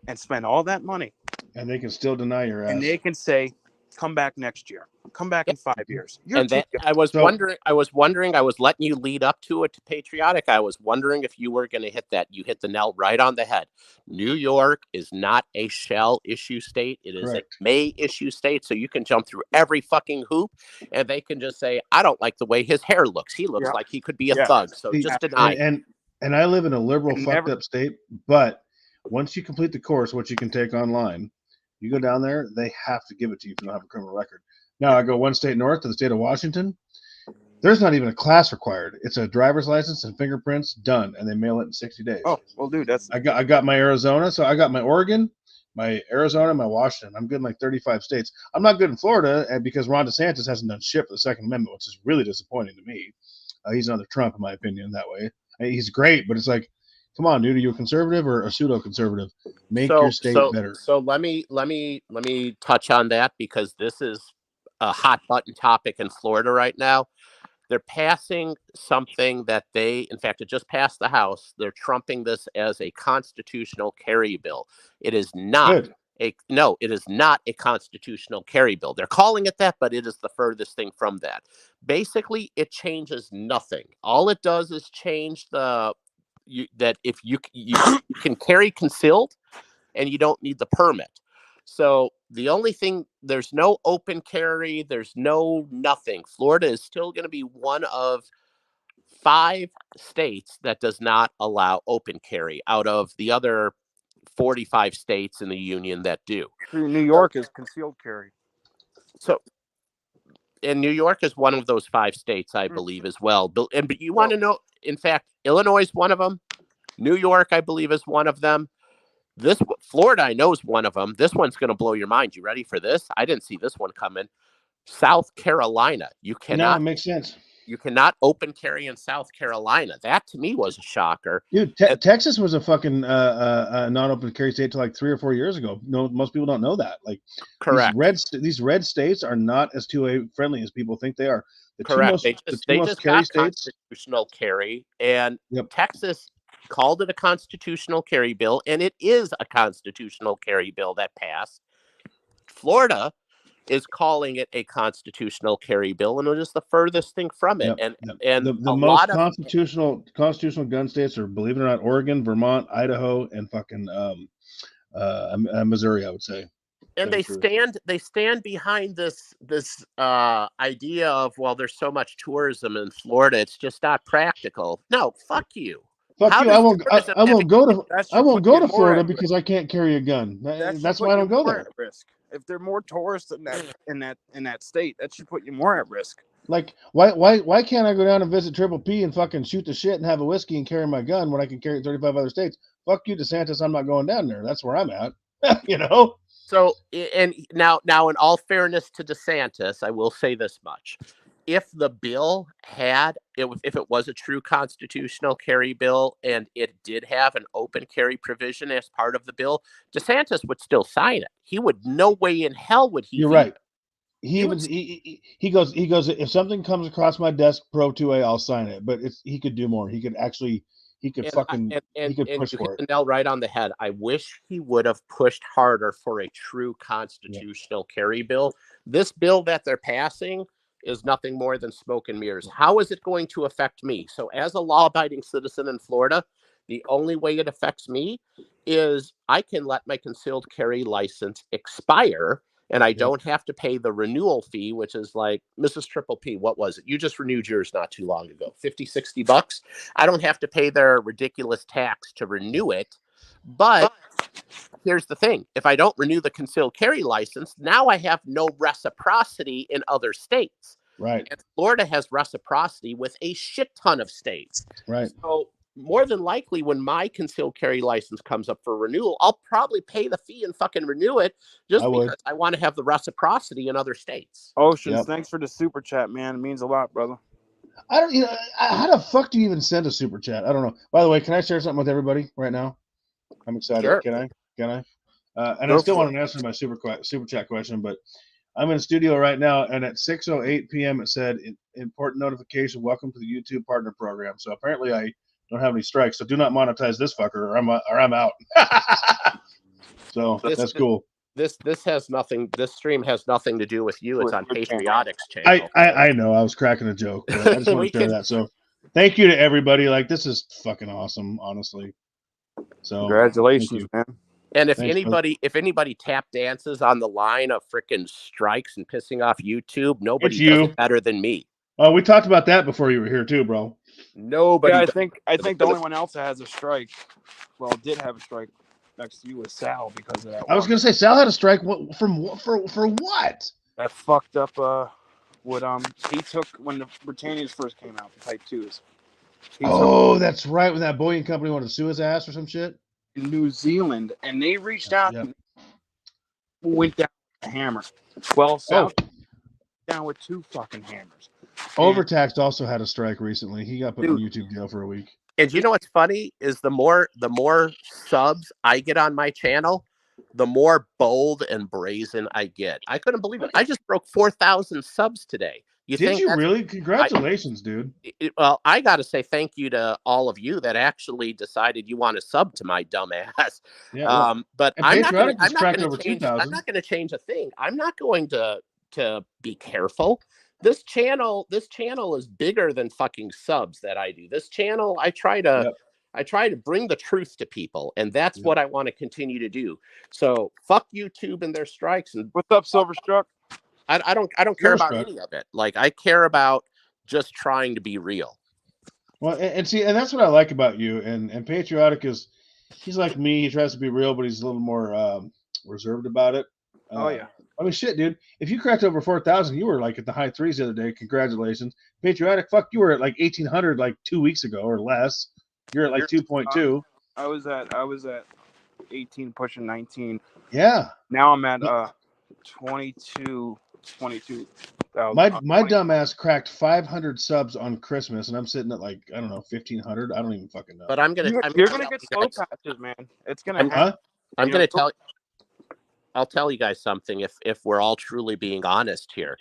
and spend all that money, and they can still deny your ass. and they can say, "Come back next year. Come back in 5 years." You're And that I was letting you lead up to it to Patriotic. I was wondering if you were going to hit that. You hit the nail right on the head. New York is not a shall issue state. It is Correct. a may issue state. So you can jump through every fucking hoop and they can just say, I don't like the way his hair looks. He looks like he could be a thug. So just deny it. And I live in a liberal fucked up state, but once you complete the course, which you can take online, you go down there, they have to give it to you if you don't have a criminal record. Now, I go one state north to the state of Washington. There's not even a class required. It's a driver's license and fingerprints, done, and they mail it in 60 days. Oh, well, dude, I got my Arizona, so I got my Oregon, my Arizona, my Washington. I'm good in like 35 states. I'm not good in Florida because Ron DeSantis hasn't done shit for the Second Amendment, which is really disappointing to me. He's another Trump, in my opinion, that way. He's great, but it's like, come on, dude, are you a conservative or a pseudo-conservative? Make your state better. So let me touch on that because this is a hot button topic in Florida right now. They're passing something that in fact, it just passed the House. They're trumping this as a constitutional carry bill. It is not it is not a constitutional carry bill. They're calling it that, but it is the furthest thing from that. Basically, it changes nothing. All it does is change that if you can carry concealed and you don't need the permit. So the only thing, there's no open carry, there's no nothing. Florida is still going to be one of 5 states that does not allow open carry out of the other 45 states in the union that do. New York is concealed carry. So, and New York is one of those 5 states, I believe, as well. But you want to know, in fact, Illinois is one of them. New York, I believe, is one of them. Florida, I know, is one of them. This one's going to blow your mind. You ready for this? I didn't see this one coming. South Carolina. You cannot. No, it makes sense. You cannot open carry in South Carolina. That to me was a shocker. Dude, Texas was a fucking non-open carry state till like 3 or 4 years ago. No, most people don't know that. Like, correct. These red states are not as 2A friendly as people think they are. Correct. They just got constitutional carry, and Texas called it a constitutional carry bill, and it is a constitutional carry bill that passed. Florida is calling it a constitutional carry bill, and it is the furthest thing from it. And the most constitutional gun states are, believe it or not, Oregon, Vermont, Idaho, and fucking Missouri, I would say. And they stand behind this idea of, well, there's so much tourism in Florida, it's just not practical. No, fuck you. Fuck you! I won't go to Florida because I can't carry a gun. That's why I don't go there. If there are more tourists in that state, that should put you more at risk. Like, why can't I go down and visit Triple P and fucking shoot the shit and have a whiskey and carry my gun when I can carry it 35 other states? Fuck you, DeSantis. I'm not going down there. That's where I'm at. You know. So, and now, in all fairness to DeSantis, I will say this much. If the bill if it was a true constitutional carry bill and it did have an open carry provision as part of the bill, DeSantis would still sign it. He would, no way in hell would he. You're right. He goes, if something comes across my desk pro 2A, I'll sign it. But he could do more. He could push for hit it. The nail right on the head. I wish he would have pushed harder for a true constitutional carry bill. This bill that they're passing is nothing more than smoke and mirrors. How is it going to affect me? So as a law-abiding citizen in Florida, the only way it affects me is I can let my concealed carry license expire, and I don't have to pay the renewal fee, which is like, Mrs. Triple P, what was it? You just renewed yours not too long ago, $50-$60. I don't have to pay their ridiculous tax to renew it. But here's the thing. If I don't renew the concealed carry license, now I have no reciprocity in other states. Right. And Florida has reciprocity with a shit ton of states. Right. So more than likely, when my concealed carry license comes up for renewal, I'll probably pay the fee and fucking renew it because I want to have the reciprocity in other states. Oceans, thanks for the super chat, man. It means a lot, brother. I don't, how the fuck do you even send a super chat? I don't know. By the way, can I share something with everybody right now? I'm excited. Sure. Can I? And I still want to answer my super chat question, but I'm in the studio right now, and at 6:08 p.m. it said, important notification, welcome to the YouTube Partner Program. So apparently I don't have any strikes, so do not monetize this fucker, or I'm out. So that's cool. This has nothing. This stream has nothing to do with you. It's on Patriotic's channel. I know. I was cracking a joke, but I just want to share that. So thank you to everybody. Like, this is fucking awesome, honestly. So congratulations, man. And if anybody tap dances on the line of freaking strikes and pissing off YouTube, nobody does it better than me. Oh, we talked about that before you were here too, bro. Nobody. Yeah, I think the only one else that has a strike, well, did have a strike next to you was Sal because of that. I was gonna say Sal had a strike. For what? That fucked up. What he took when the Britannias first came out, the Type 2s. That's right. When that Boeing company wanted to sue his ass or some shit. In New Zealand, and they reached out and went down with a hammer. Well, Sal down with 2 fucking hammers. Overtaxed also had a strike recently. He got put in YouTube jail for a week. And you know what's funny is the more subs I get on my channel, the more bold and brazen I get. I couldn't believe it. I just broke 4,000 subs today. Did you really? Congratulations, dude. Well, I got to say thank you to all of you that actually decided you want to sub to my dumb ass. Yeah, but I'm not going to change a thing. I'm not going to be careful. This channel is bigger than fucking subs that I do. This channel, I try to bring the truth to people, and that's what I want to continue to do. So fuck YouTube and their strikes. And what's up, Silverstruck? I don't care about any of it. Like, I care about just trying to be real. Well, and see, and that's what I like about you. And Patriotic he's like me. He tries to be real, but he's a little more reserved about it. I mean, shit, dude. If you cracked over 4,000, you were like at the high 3s the other day. Congratulations, Patriotic. Fuck, you were at like 1,800 like 2 weeks ago or less. You're at like 2.2. I was at 18, pushing 19. Yeah. Now I'm at 22,000. My dumb ass cracked 500 subs on Christmas, and I'm sitting at like, I don't know, 1,500. I don't even fucking know. But you're gonna get slow patches, man. It's gonna happen. I'm gonna tell. I'll tell you guys something. If we're all truly being honest here,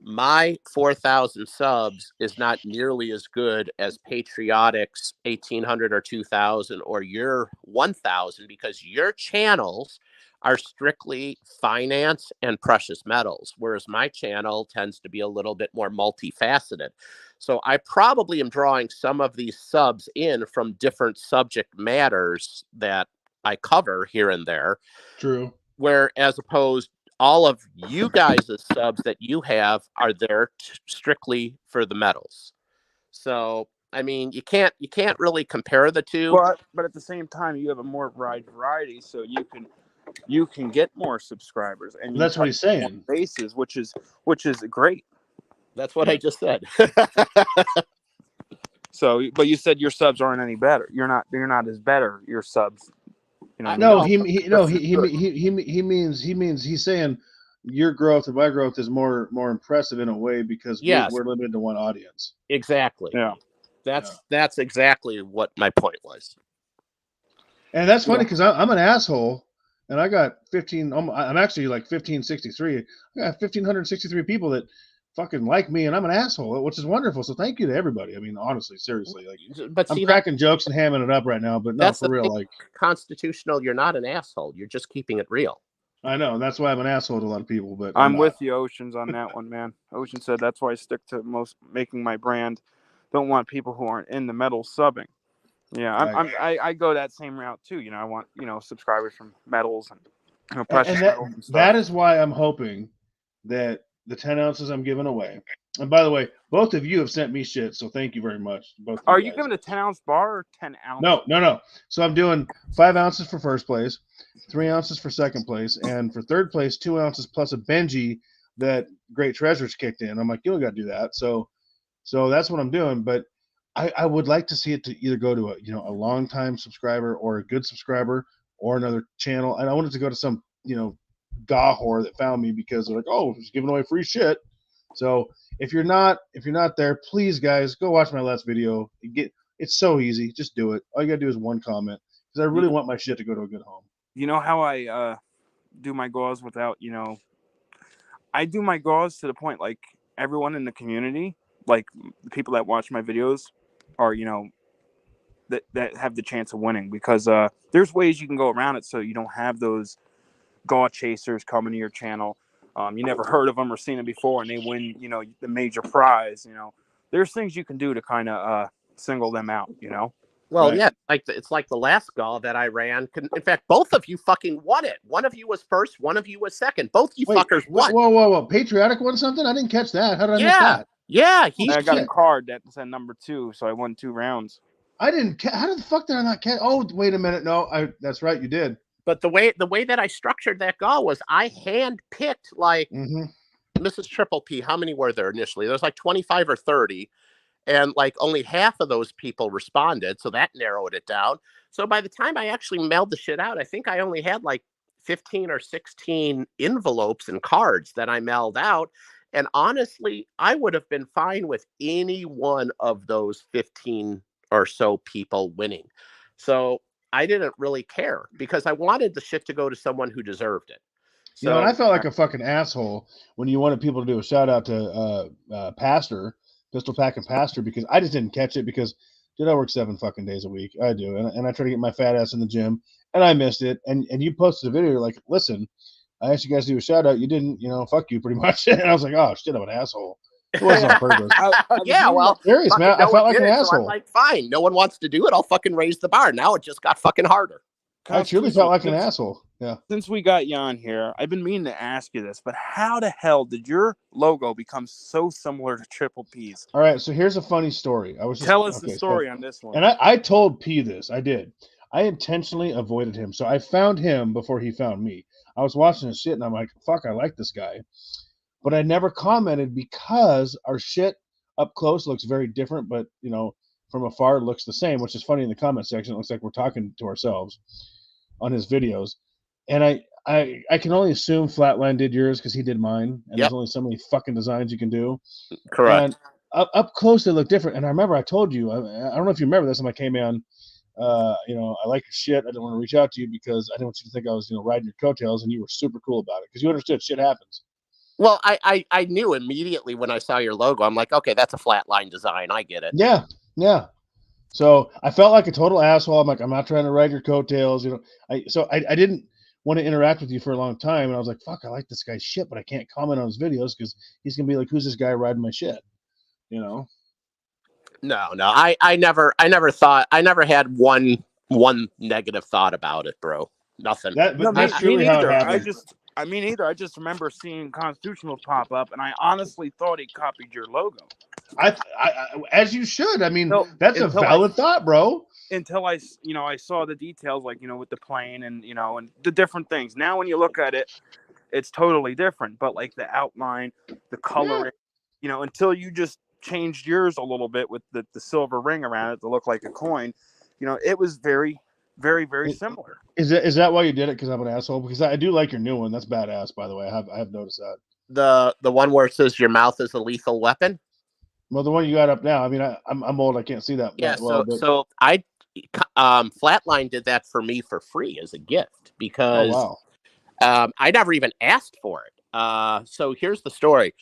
my 4,000 subs is not nearly as good as Patriotic's 1,800 or 2,000 or your 1,000, because your channels are strictly finance and precious metals, whereas my channel tends to be a little bit more multifaceted. So I probably am drawing some of these subs in from different subject matters that I cover here and there. True. Where, as opposed, all of you guys' subs that you have are there strictly for the metals. So, I mean, you can't really compare the two. But at the same time, you have a more wide variety, so you can get more subscribers, and that's what he's saying. Bases, which is great. That's what I just said. So, but you said your subs aren't any better. You're not as better. Your subs. He means he's saying your growth and my growth is more impressive in a way because we're limited to one audience. Exactly. Yeah. That's exactly what my point was. And that's funny because I'm an asshole and I got 15. I'm actually like 1563. I got 1,563 people that fucking like me, and I'm an asshole, which is wonderful. So thank you to everybody. I mean, honestly, seriously, like, but I'm cracking jokes and hamming it up right now, but not for real. Like, constitutional, you're not an asshole. You're just keeping it real. I know, and that's why I'm an asshole to a lot of people. But I'm with you, Oceans, on that one, man. Ocean said that's why I stick to making my brand. Don't want people who aren't in the metal subbing. Yeah, I go that same route too. I want subscribers from metals and precious metals and stuff. That is why I'm hoping that the 10 ounces I'm giving away. And by the way, both of you have sent me shit, so thank you very much. Are you giving a 10-ounce bar or 10 ounces? No. So I'm doing 5 ounces for first place, 3 ounces for second place, and for third place, 2 ounces plus a Benji that Great Treasures kicked in. I'm like, you don't got to do that. So that's what I'm doing. But I would like to see it to either go to a long-time subscriber or a good subscriber or another channel. And I want it to go to some, gaw whore that found me because they're like, oh, he's giving away free shit. So if you're not there, please guys, go watch my last video. It's so easy. Just do it. All you gotta do is one comment because I really want my shit to go to a good home. You know how I do my goals without I do my goals to the point like everyone in the community, like the people that watch my videos, are that have the chance of winning, because there's ways you can go around it so you don't have those gaw chasers coming to your channel. You never heard of them or seen them before, and they win, the major prize. There's things you can do to kind of single them out. Well, Right. yeah, it's like the last gall that I ran. In fact, both of you fucking won it. One of you was first, one of you was second. Both you Wait, fuckers whoa, won. whoa. Patriotic won something? I didn't catch that. How did I miss Yeah, that? yeah. He I got a shit. card that said number 2, so I won 2 rounds. I didn't. How the fuck did I not catch? Oh, wait a minute. No, that's right. You did. But the way that I structured that gall was I hand picked like Mrs. Triple P. How many were there initially? There was like 25 or 30. And like only half of those people responded. So that narrowed it down. So by the time I actually mailed the shit out, I think I only had like 15 or 16 envelopes and cards that I mailed out. And honestly, I would have been fine with any one of those 15 or so people winning. So I didn't really care because I wanted the shit to go to someone who deserved it. So and I felt like a fucking asshole when you wanted people to do a shout out to Pastor, Pistol Packing Pastor, because I just didn't catch it because, dude, I work 7 fucking days a week. I do. And I try to get my fat ass in the gym, and I missed it. And you posted a video, you're like, listen, I asked you guys to do a shout out. You didn't, fuck you pretty much. And I was like, oh, shit, I'm an asshole. It wasn't on purpose. yeah, well, serious, man. I felt like an asshole. So I'm like, fine, no one wants to do it. I'll fucking raise the bar. Now it just got fucking harder. I truly felt like an asshole. Yeah. Since we got you on here, I've been meaning to ask you this, but how the hell did your logo become so similar to Triple P's? All right, so here's a funny story. Tell us the story on this one. And I told P this. I did. I intentionally avoided him. So I found him before he found me. I was watching his shit, and I'm like, fuck, I like this guy. But I never commented because our shit up close looks very different, but, from afar it looks the same, which is funny in the comment section. It looks like we're talking to ourselves on his videos. And I can only assume Flatline did yours because he did mine. And there's only so many fucking designs you can do. Correct. And up close they look different. And I remember I told you, I don't know if you remember this when I came in, I like your shit. I didn't want to reach out to you because I didn't want you to think I was, riding your coattails, and you were super cool about it because you understood shit happens. Well, I knew immediately when I saw your logo. I'm like, okay, that's a Flatline design. I get it. Yeah. So I felt like a total asshole. I'm like, I'm not trying to ride your coattails, I didn't want to interact with you for a long time, and I was like, fuck, I like this guy's shit, but I can't comment on his videos because he's gonna be like, who's this guy riding my shit? No. I never thought. I never had one negative thought about it, bro. Nothing. That's truly how it happened. I just remember seeing Constitutional pop up, and I honestly thought he copied your logo. I as you should. I mean, that's a valid thought, bro. Until I saw the details, like, with the plane and, and the different things. Now, when you look at it, it's totally different. But like the outline, the coloring, until you just changed yours a little bit with the silver ring around it to look like a coin, it was very, very, very similar. Is that why you did it? Because I'm an asshole? Because I do like your new one. That's badass, by the way. I have noticed that. The one where it says your mouth is a lethal weapon. Well, the one you got up now. I mean, I'm old. I can't see that. Yeah. That well, so I Flatline did that for me for free as a gift because I never even asked for it. So here's the story.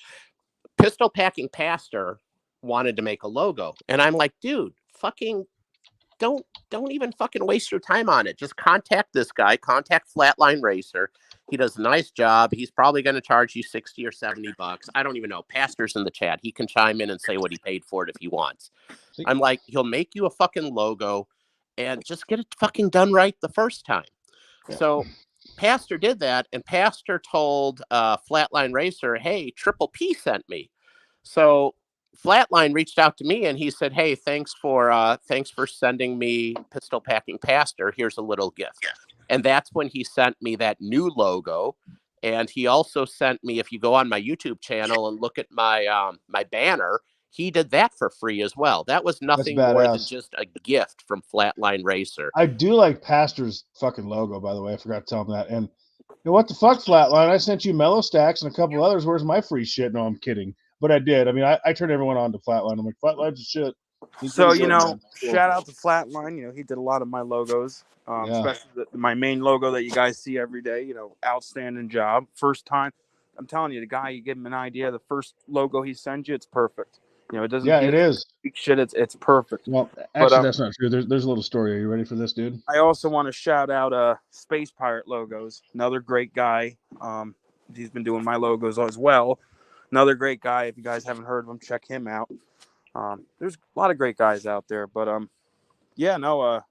Pistol Packing Pastor wanted to make a logo, and I'm like, dude, fucking don't even fucking waste your time on it. Just contact this guy, contact Flatline Racer. He does a nice job. He's probably going to charge you $60 or $70. I don't even know. Pastor's in the chat. He can chime in and say what he paid for it if he wants. I'm like, he'll make you a fucking logo and just get it fucking done right the first time. Yeah. So Pastor did that, and Pastor told Flatline Racer, hey, Triple P sent me. So Flatline reached out to me and he said, hey, thanks for sending me Pistol Packing Pastor. Here's a little gift. And that's when he sent me that new logo. And he also sent me, if you go on my YouTube channel and look at my my banner, he did that for free as well. That was nothing more than just a gift from Flatline Racer. I do like Pastor's fucking logo, by the way. I forgot to tell him that. And what the fuck, Flatline? I sent you Mellow Stacks and a couple others. Where's my free shit? No, I'm kidding. But I did. I mean, I turned everyone on to Flatline. I'm like, Flatline's shit. So, shout out to Flatline. He did a lot of my logos, especially my main logo that you guys see every day. Outstanding job. First time I'm telling you, the guy, you give him an idea, the first logo he sends you, it's perfect. You know, it doesn't. Yeah, it is. Speak shit. It's perfect. Well, But actually, that's not true. There's a little story. Are you ready for this, dude? I also want to shout out Space Pirate Logos, another great guy. He's been doing my logos as well. Another great guy. If you guys haven't heard of him, check him out. There's a lot of great guys out there, but yeah, no,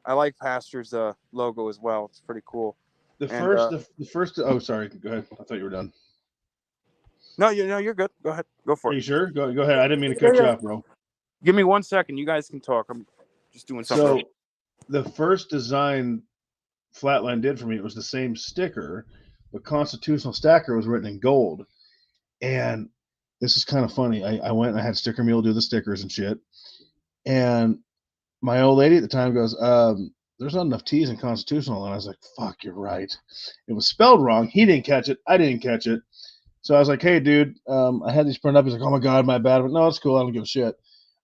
I like Pastor's logo as well. It's pretty cool. The first. Oh, sorry. Go ahead. I thought you were done. No, you're good. Go ahead. Go for Are it. you sure? Go ahead. I didn't mean to cut you off, bro. Give me 1 second. You guys can talk. I'm just doing something. So, the first design Flatline did for me, it was the same sticker, but Constitutional Stacker was written in gold. And this is kind of funny. I went and I had Sticker Mule do the stickers and shit. And my old lady at the time goes, there's not enough T's in Constitutional. And I was like, fuck, you're right. It was spelled wrong. He didn't catch it. I didn't catch it. So I was like, hey, dude, I had these printed up. He's like, oh, my God, my bad. But no, it's cool. I don't give a shit.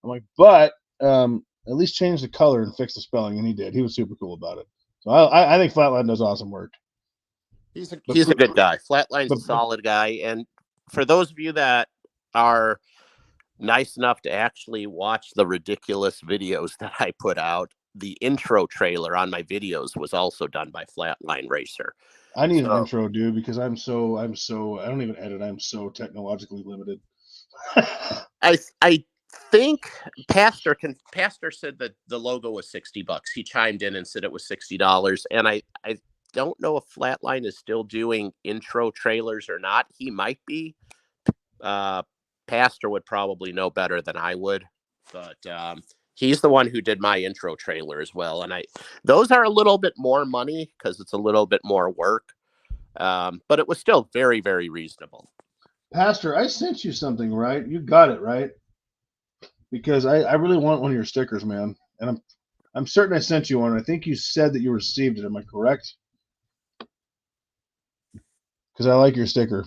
I'm like, but at least change the color and fix the spelling. And he did. He was super cool about it. So I think Flatline does awesome work. He's a good guy. Flatline's a solid guy. And for those of you that are nice enough to actually watch the ridiculous videos that I put out, the intro trailer on my videos was also done by Flatline Racer. I need an intro, dude, because I'm so I don't even edit. I'm so technologically limited. I think Pastor said that the logo was $60. He chimed in and said it was $60. And I don't know if Flatline is still doing intro trailers or not. He might be. Pastor would probably know better than I would, but he's the one who did my intro trailer as well. And those are a little bit more money because it's a little bit more work. But it was still very, very reasonable. Pastor, I sent you something, right? You got it, right? Because I really want one of your stickers, man. And I'm certain I sent you one. I think you said that you received it. Am I correct? Because I like your sticker.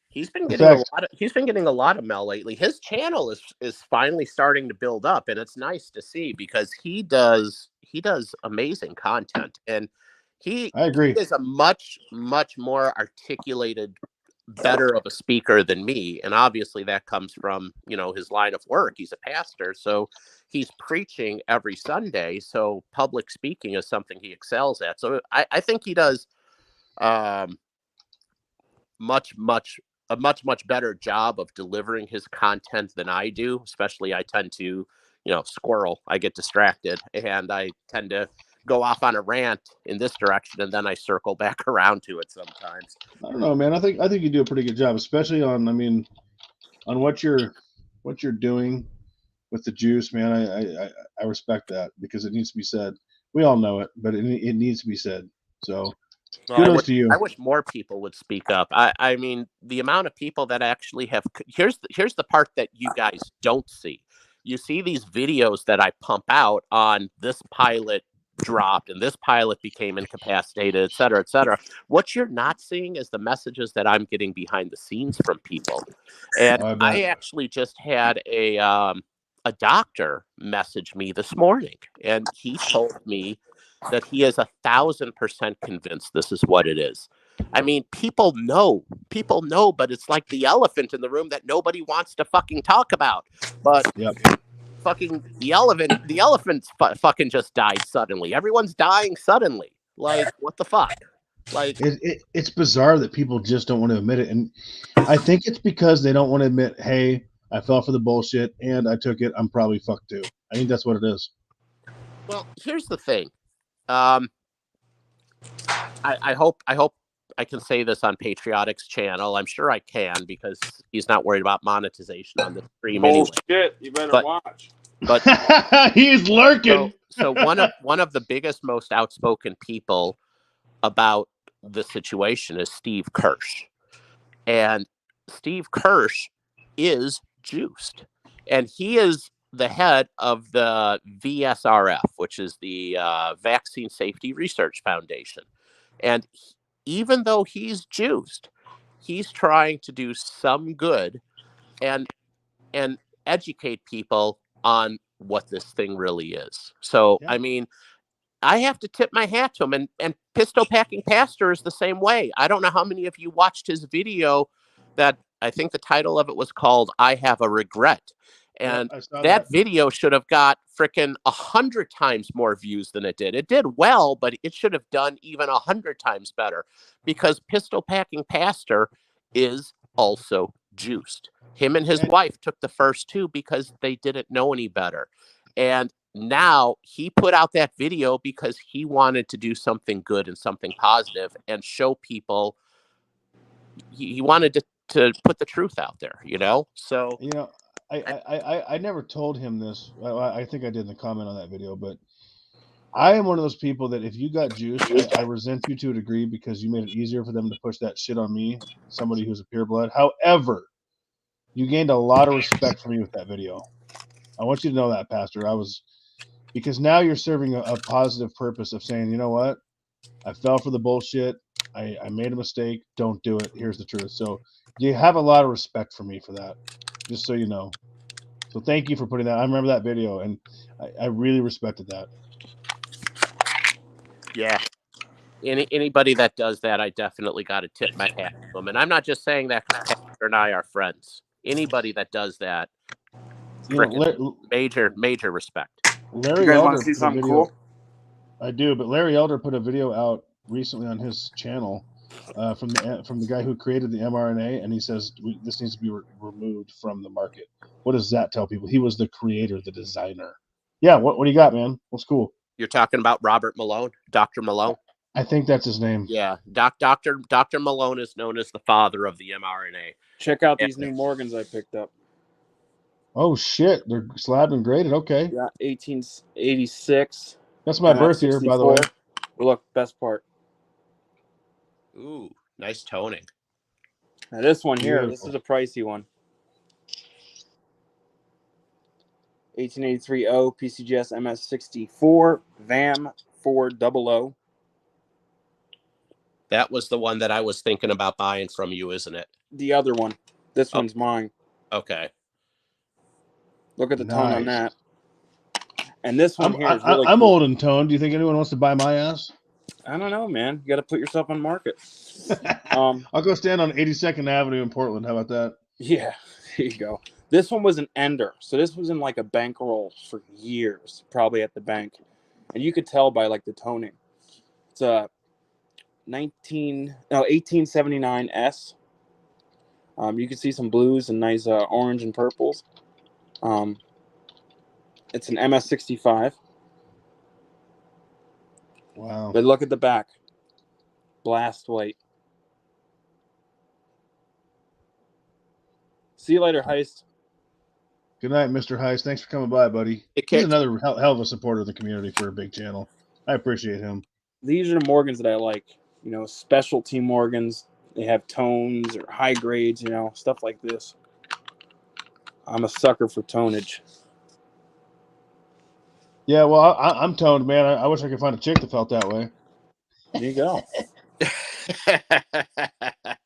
He's been getting a lot of mail lately. His channel is finally starting to build up, and it's nice to see because he does amazing content, and I agree. He is a much more articulated, better of a speaker than me, and obviously that comes from his line of work. He's a pastor, so he's preaching every Sunday. So public speaking is something he excels at. So I think he does a much better job of delivering his content than I do. Especially, I tend to squirrel. I get distracted, and I tend to go off on a rant in this direction, and then I circle back around to it sometimes. I don't know, man. I think you do a pretty good job, especially on what you're doing with the juice, man. I respect that because it needs to be said. We all know it, but it needs to be said. So kudos to you. I wish more people would speak up. I mean, the amount of people that actually have. Here's the part that you guys don't see. You see these videos that I pump out on this pilot dropped and this pilot became incapacitated, et cetera, et cetera. What you're not seeing is the messages that I'm getting behind the scenes from people. And I actually just had a doctor message me this morning, and he told me that he is 1,000% convinced this is what it is. I mean, people know, but it's like the elephant in the room that nobody wants to fucking talk about. But fucking the elephant fucking just died suddenly. Everyone's dying suddenly. Like, what the fuck? Like, it's bizarre that people just don't want to admit it, and I think it's because they don't want to admit, hey, I fell for the bullshit and I took it. I'm probably fucked too. I think that's what it is. Well, here's the thing. I hope I can say this on Patriotic's channel. I'm sure I can because he's not worried about monetization on the stream anyway. Bullshit, you better watch. But he's lurking. So one of the biggest, most outspoken people about the situation is Steve Kirsch, and Steve Kirsch is juiced, and he is the head of the VSRF, which is the Vaccine Safety Research Foundation. And even though he's juiced, he's trying to do some good and educate people on what this thing really is. So, I mean, I have to tip my hat to him. And Pistol Packing Pastor is the same way. I don't know how many of you watched his video that I think the title of it was called I Have a Regret. And I saw that video should have got freaking 100 times more views than it did. It did well, but it should have done even 100 times better because Pistol Packing Pastor is also juiced. Him and his wife took the first two because they didn't know any better. And now he put out that video because he wanted to do something good and something positive and show people he wanted to put the truth out there, you know? So, you know, I never told him this. I think I did in the comment on that video, but I am one of those people that if you got juiced, I resent you to a degree because you made it easier for them to push that shit on me, somebody who's a pure blood. However, you gained a lot of respect for me with that video. I want you to know that, Pastor. Because now you're serving a positive purpose of saying, you know what? I fell for the bullshit. I made a mistake. Don't do it. Here's the truth. So you have a lot of respect for me for that, just so you know. So thank you for putting that. I remember that video, and I really respected that. yeah. Anybody that does that, I definitely got to tip my hat to them. And I'm not just saying that because Pastor and I are friends. Anybody that does that, major respect. Larry you guys Elder want to see something cool? I do, but Larry Elder put a video out recently on his channel from the guy who created the mRNA, and he says this needs to be removed from the market. What does that tell people? He was the creator, the designer. Yeah, what do you got, man? What's cool? You're talking about Robert Malone, Dr. Malone? I think that's his name. Yeah, Dr. Malone is known as the father of the mRNA. Check out these new Morgans I picked up. Oh shit, they're slabbed and graded. Okay. Yeah, 1886. That's my birth year, by the way. Well, look, best part. Ooh, nice toning. Now this one here, this is a pricey one. 1883 O PCGS MS64 VAM 400. That was the one that I was thinking about buying from you, isn't it? The other one. This one's mine. Okay. Look at the tone on that. And this one here is really I'm cool. old and toned. Do you think anyone wants to buy my ass? I don't know, man. You got to put yourself on market. I'll go stand on 82nd Avenue in Portland. How about that? Yeah, there you go. This one was an ender. So this was in like a bankroll for years, probably at the bank. And you could tell by like the toning. It's a 1879 S. You can see some blues and nice orange and purples. It's an MS65. Wow. But look at the back. Blast white. See you later, Heist. Good night, Mr. Heist. Thanks for coming by, buddy. He's another hell of a supporter of the community for a big channel. I appreciate him. These are the Morgans that I like. You know, specialty Morgans. They have tones or high grades, you know, stuff like this. I'm a sucker for tonage. Yeah, well, I'm toned, man. I wish I could find a chick that felt that way. There you go.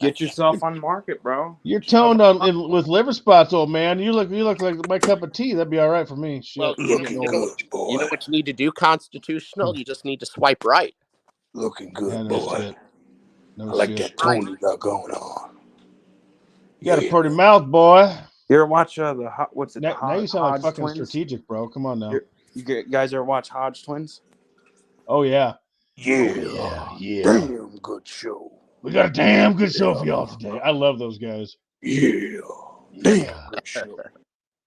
Get yourself on market, bro. You're toned with liver spots, old man. You look like my cup of tea. That'd be all right for me. Shit. Well, you know what you need to do, Constitutional? You just need to swipe right. Looking good, boy. No I like that tone you got going on. You got a pretty mouth, boy. You ever watch now you sound like Hodge fucking Twins? Strategic, bro. Come on now. You guys ever watch Hodge Twins? Oh yeah. Yeah. Damn good show. We got a damn good show for y'all today. I love those guys. Yeah. Damn good show.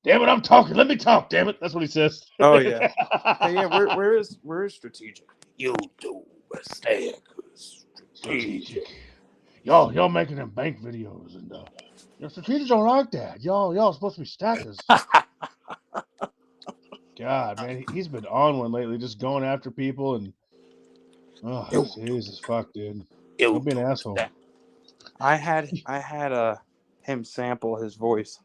Damn it, I'm talking. Let me talk. Damn it, that's what he says. Oh yeah. Hey, yeah. Where is Strategic? YouTube stack Strategic. Y'all making them bank videos and Strategic don't like that. Y'all supposed to be stackers. God, man, he's been on one lately, just going after people and Jesus fuck, dude. Don't be an asshole. I had him sample his voice.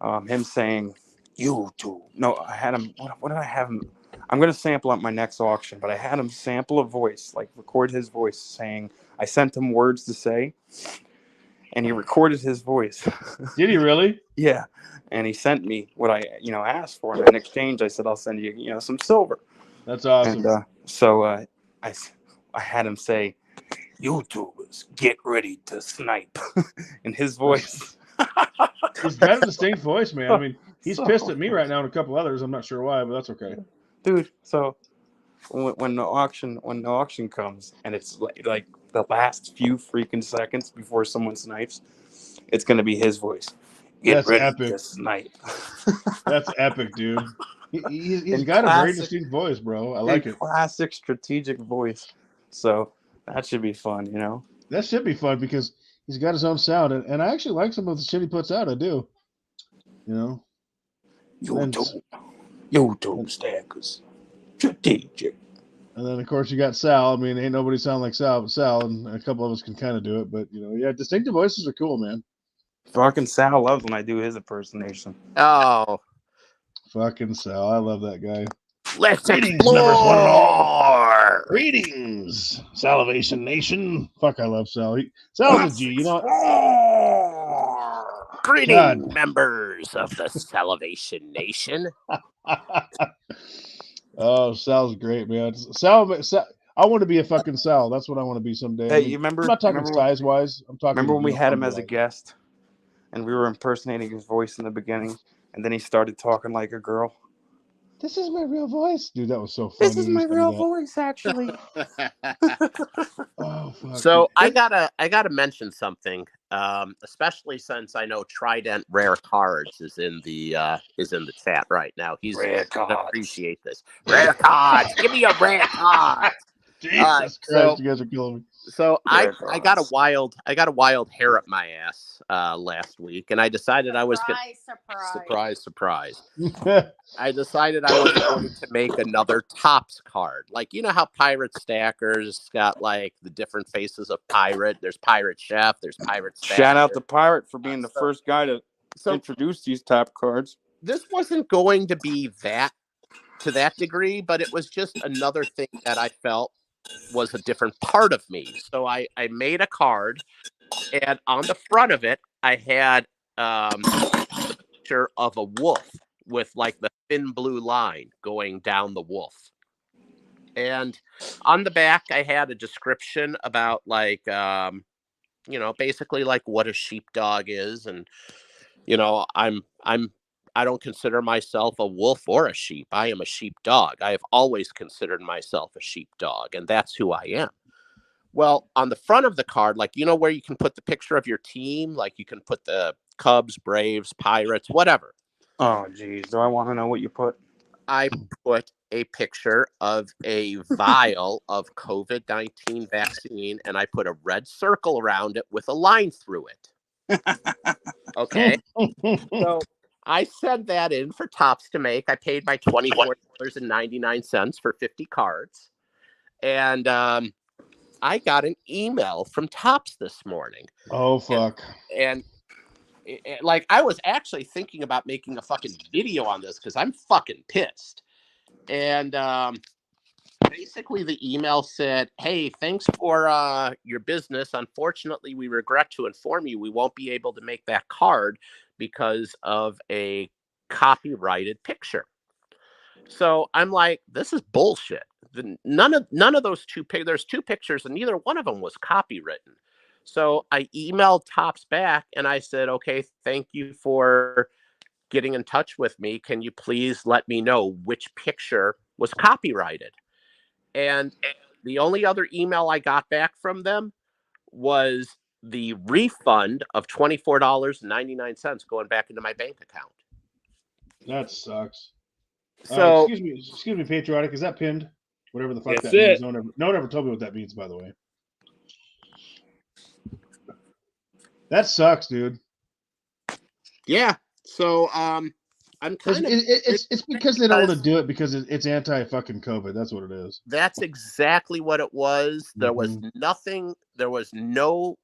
Him saying YouTube. No, I had him. What did I have him? I'm gonna sample at my next auction, but I had him sample a voice, like record his voice saying. I sent him words to say, and he recorded his voice. Did he really? Yeah, and he sent me what I asked for, and in exchange, I said I'll send you some silver. That's awesome. And so I had him say, "YouTubers, get ready to snipe," in his voice. He's got a distinct voice, man. I mean, he's So- pissed at me right now and a couple others. I'm not sure why, but that's okay. dude. So when the auction comes and it's like the last few freaking seconds before someone snipes, it's gonna be his voice. Get That's ready epic. to snipe. That's epic, dude. He's In got a very classic- distinct voice, bro. I like it. Classic strategic voice. So that should be fun, you know. That should be fun because he's got his own sound, and I actually like some of the shit he puts out. I do. You know. YouTube stackers. Strategic. And then, of course, you got Sal. I mean, ain't nobody sound like Sal but Sal, and a couple of us can kind of do it. But, you know, yeah, distinctive voices are cool, man. Fucking Sal loves when I do his impersonation. Oh, Fucking Sal. I love that guy. let's Greetings, members, one and explore. Greetings, Salivation Nation. Fuck, I love Sal. Sal's a G, you know what? Greetings, God. members of the Salivation Nation. Oh, Sal's great, man. Sal, I want to be a fucking Sal. That's what I want to be someday. Hey, I mean, you remember? I'm not talking remember, size wise. I'm talking. remember when we had him fun as a wise. guest, and we were impersonating his voice in the beginning, and then he started talking like a girl. This is my real voice, dude. That was so funny. This is my real voice, actually. Oh, fuck. So dude. I gotta mention something, especially since I know Trident Rare Cards is in the chat right now. He's Rare gonna cards. appreciate this. Rare cards, give me a rare card. Jesus Christ, so- you guys are killing me. So I Rare got a cards. wild hair up my ass last week, and I decided I was gonna surprise. I decided I was going to make another Tops card. Like, you know how Pirate Stackers got like the different faces of Pirate? There's Pirate Chef, there's Pirate Stacker. Shout out to Pirate for being the So- first guy to So introduce these top cards. this wasn't going to be that to that degree, but it was just another thing that I felt was a different part of me. So I made a card, and on the front of it, I had a picture of a wolf with like the thin blue line going down the wolf. And on the back, I had a description about like, you know, basically like what a sheepdog is. And, you know, I don't consider myself a wolf or a sheep. I am a sheepdog. I have always considered myself a sheepdog, and that's who I am. Well, on the front of the card, like, you know, where you can put the picture of your team, like you can put the Cubs, Braves, Pirates, whatever. Oh, geez. Do I want to know what you put? I put a picture of a vial of COVID-19 vaccine, and I put a red circle around it with a line through it. Okay. So I sent that in for Tops to make. I paid my $24.99 for 50 cards. And I got an email from Tops this morning. Oh, fuck. And like, I was actually thinking about making a fucking video on this because I'm fucking pissed. And basically the email said, hey, thanks for your business. Unfortunately, we regret to inform you we won't be able to make that card because of a copyrighted picture. So I'm like, this is bullshit. None of those there's two pictures and neither one of them was copywritten. So I emailed Tops back and I said, okay, thank you for getting in touch with me. Can you please let me know which picture was copyrighted? And the only other email I got back from them was the refund of $24.99 going back into my bank account. That sucks. So excuse me, Patriotic. Is that pinned? Whatever the fuck That's that means. it. No one ever told me what that means, by the way. That sucks, dude. yeah. So I'm kind of It's because they don't want to do it because it's anti fucking COVID. That's what it is. That's exactly what it was. There was Mhm. nothing. There was no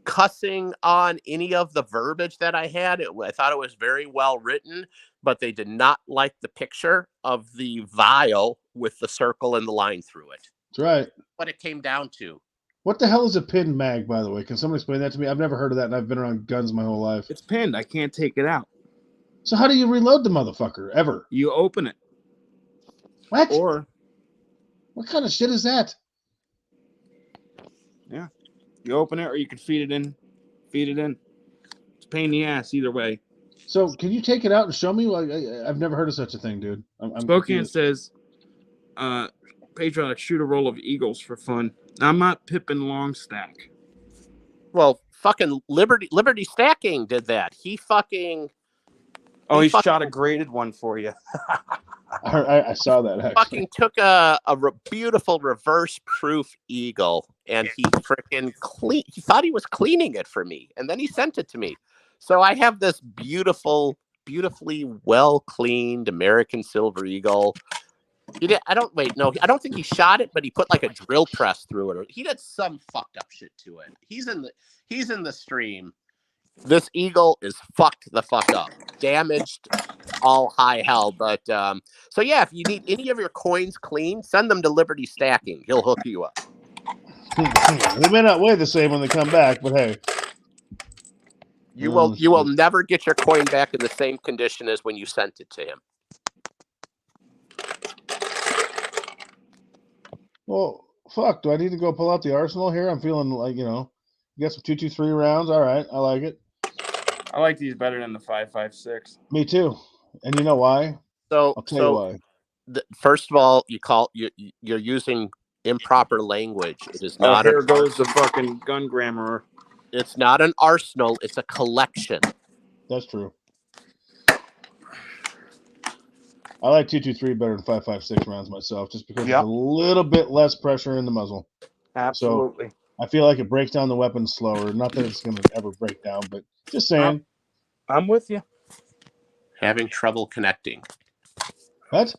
cussing on any of the verbiage that I had. I thought it was very well written, but they did not like the picture of the vial with the circle and the line through it. That's right. What it came down to. What the hell is a pinned mag, by the way? Can someone explain that to me? I've never heard of that, and I've been around guns my whole life. It's pinned. I can't take it out. So how do you reload the motherfucker ever? You open it. What? Or What kind of shit is that? yeah, you open it or you can feed it in. Feed it in. It's a pain in the ass either way. So can you take it out and show me? Like, I've never heard of such a thing, dude. I'm Spokane confused. says, Patriotic shoot a roll of Eagles for fun. I'm not Pippin Longstack. Well, fucking Liberty Stacking did that. He fucking Oh, he fucking, shot a graded one for you. I saw that actually. fucking took a beautiful reverse proof eagle and he freaking he thought he was cleaning it for me, and then he sent it to me. So I have this beautifully well cleaned American silver eagle. I don't think he shot it, but he put like a drill press through it, or he did some fucked up shit to it. He's in the stream. This eagle is fucked the fuck up, damaged, all high hell. But so yeah, if you need any of your coins clean, send them to Liberty Stacking. He'll hook you up. They may not weigh the same when they come back, but hey, You will never get your coin back in the same condition as when you sent it to him. Well, fuck. Do I need to go pull out the arsenal here? I'm feeling like, you got some 223 rounds. All right, I like it. I like these better than the 5.56. Me too. And you know why? So I'll tell you why. First of all, you're using improper language. It is not. Here goes the fucking gun grammar. It's not an arsenal. It's a collection. That's true. I like 223 better than 5.56 rounds myself, just because Yep. it's a little bit less pressure in the muzzle. Absolutely. So I feel like it breaks down the weapon slower. Not that it's going to ever break down, but just saying. I'm with you. Having trouble connecting. What?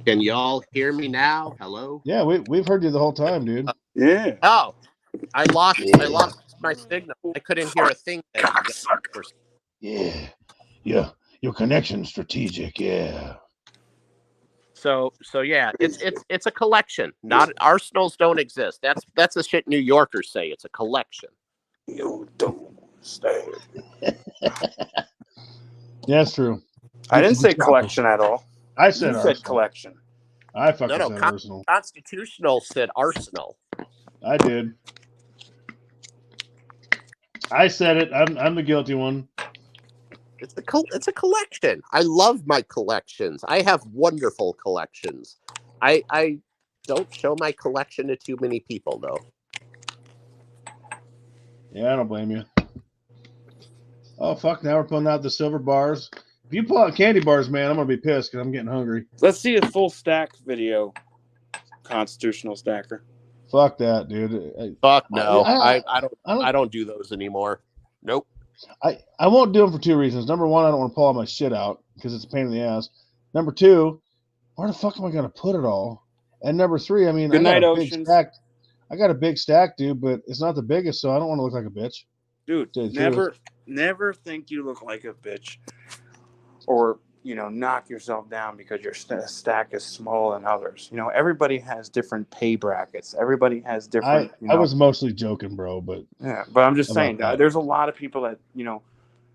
Can y'all hear me now? Hello? Yeah, we've heard you the whole time, dude. Yeah. Oh, I lost my signal. I couldn't hear a thing. Yeah. Your connection's strategic, yeah. So yeah, it's a collection. Not arsenals don't exist. That's the shit New Yorkers say. It's a collection. You don't stay. Yeah, that's true. I didn't say collection at all. I said You arsenal. said collection. I fucking No, said arsenal. Constitutional said arsenal. I did. I said it. I'm the guilty one. It's a collection. I love my collections. I have wonderful collections. I don't show my collection to too many people though. Yeah, I don't blame you. Oh fuck! Now we're pulling out the silver bars. If you pull out candy bars, man, I'm gonna be pissed because I'm getting hungry. Let's see a full stack video. Constitutional stacker. Fuck that, dude. Fuck no. I don't do those anymore. Nope. I won't do them for two reasons. Number one, I don't want to pull all my shit out because it's a pain in the ass. Number two, where the fuck am I gonna put it all? And number three, I mean, Good night, I Oceans. got a big stack, dude, but it's not the biggest, so I don't want to look like a bitch. Dude, never think you look like a bitch. Or, knock yourself down because your stack is smaller than others. Everybody has different pay brackets. Everybody has different. I was mostly joking, bro, but yeah. But I'm just saying, that. there's a lot of people that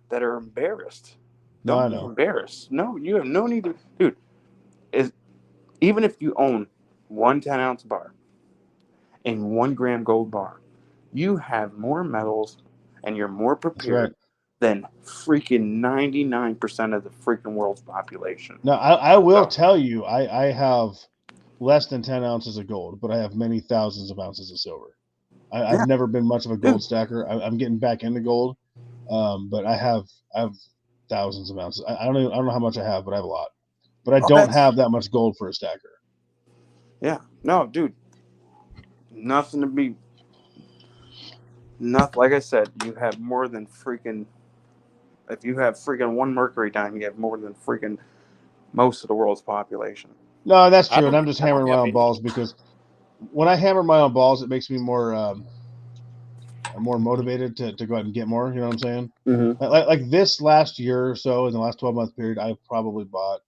that are embarrassed. No, Don't I be know. embarrassed. No, you have no need to, dude. Even if you own 1 10-ounce bar and 1 gram gold bar, you have more medals and you're more prepared than freaking 99% of the freaking world's population. Now, I will tell you, I have less than 10 ounces of gold, but I have many thousands of ounces of silver. I've never been much of a gold stacker. I'm getting back into gold, but I have thousands of ounces. I don't know how much I have, but I have a lot. But I don't have that much gold for a stacker. Yeah, no, dude, nothing to be. Nothing. Like I said, you have more than freaking. If you have freaking 1 mercury dime, you have more than freaking most of the world's population. No, that's true, and I'm just hammering my own balls because when I hammer my own balls, it makes me more motivated to go out and get more. You know what I'm saying? Mm-hmm. Like this last year or so, in the last 12-month period, I probably bought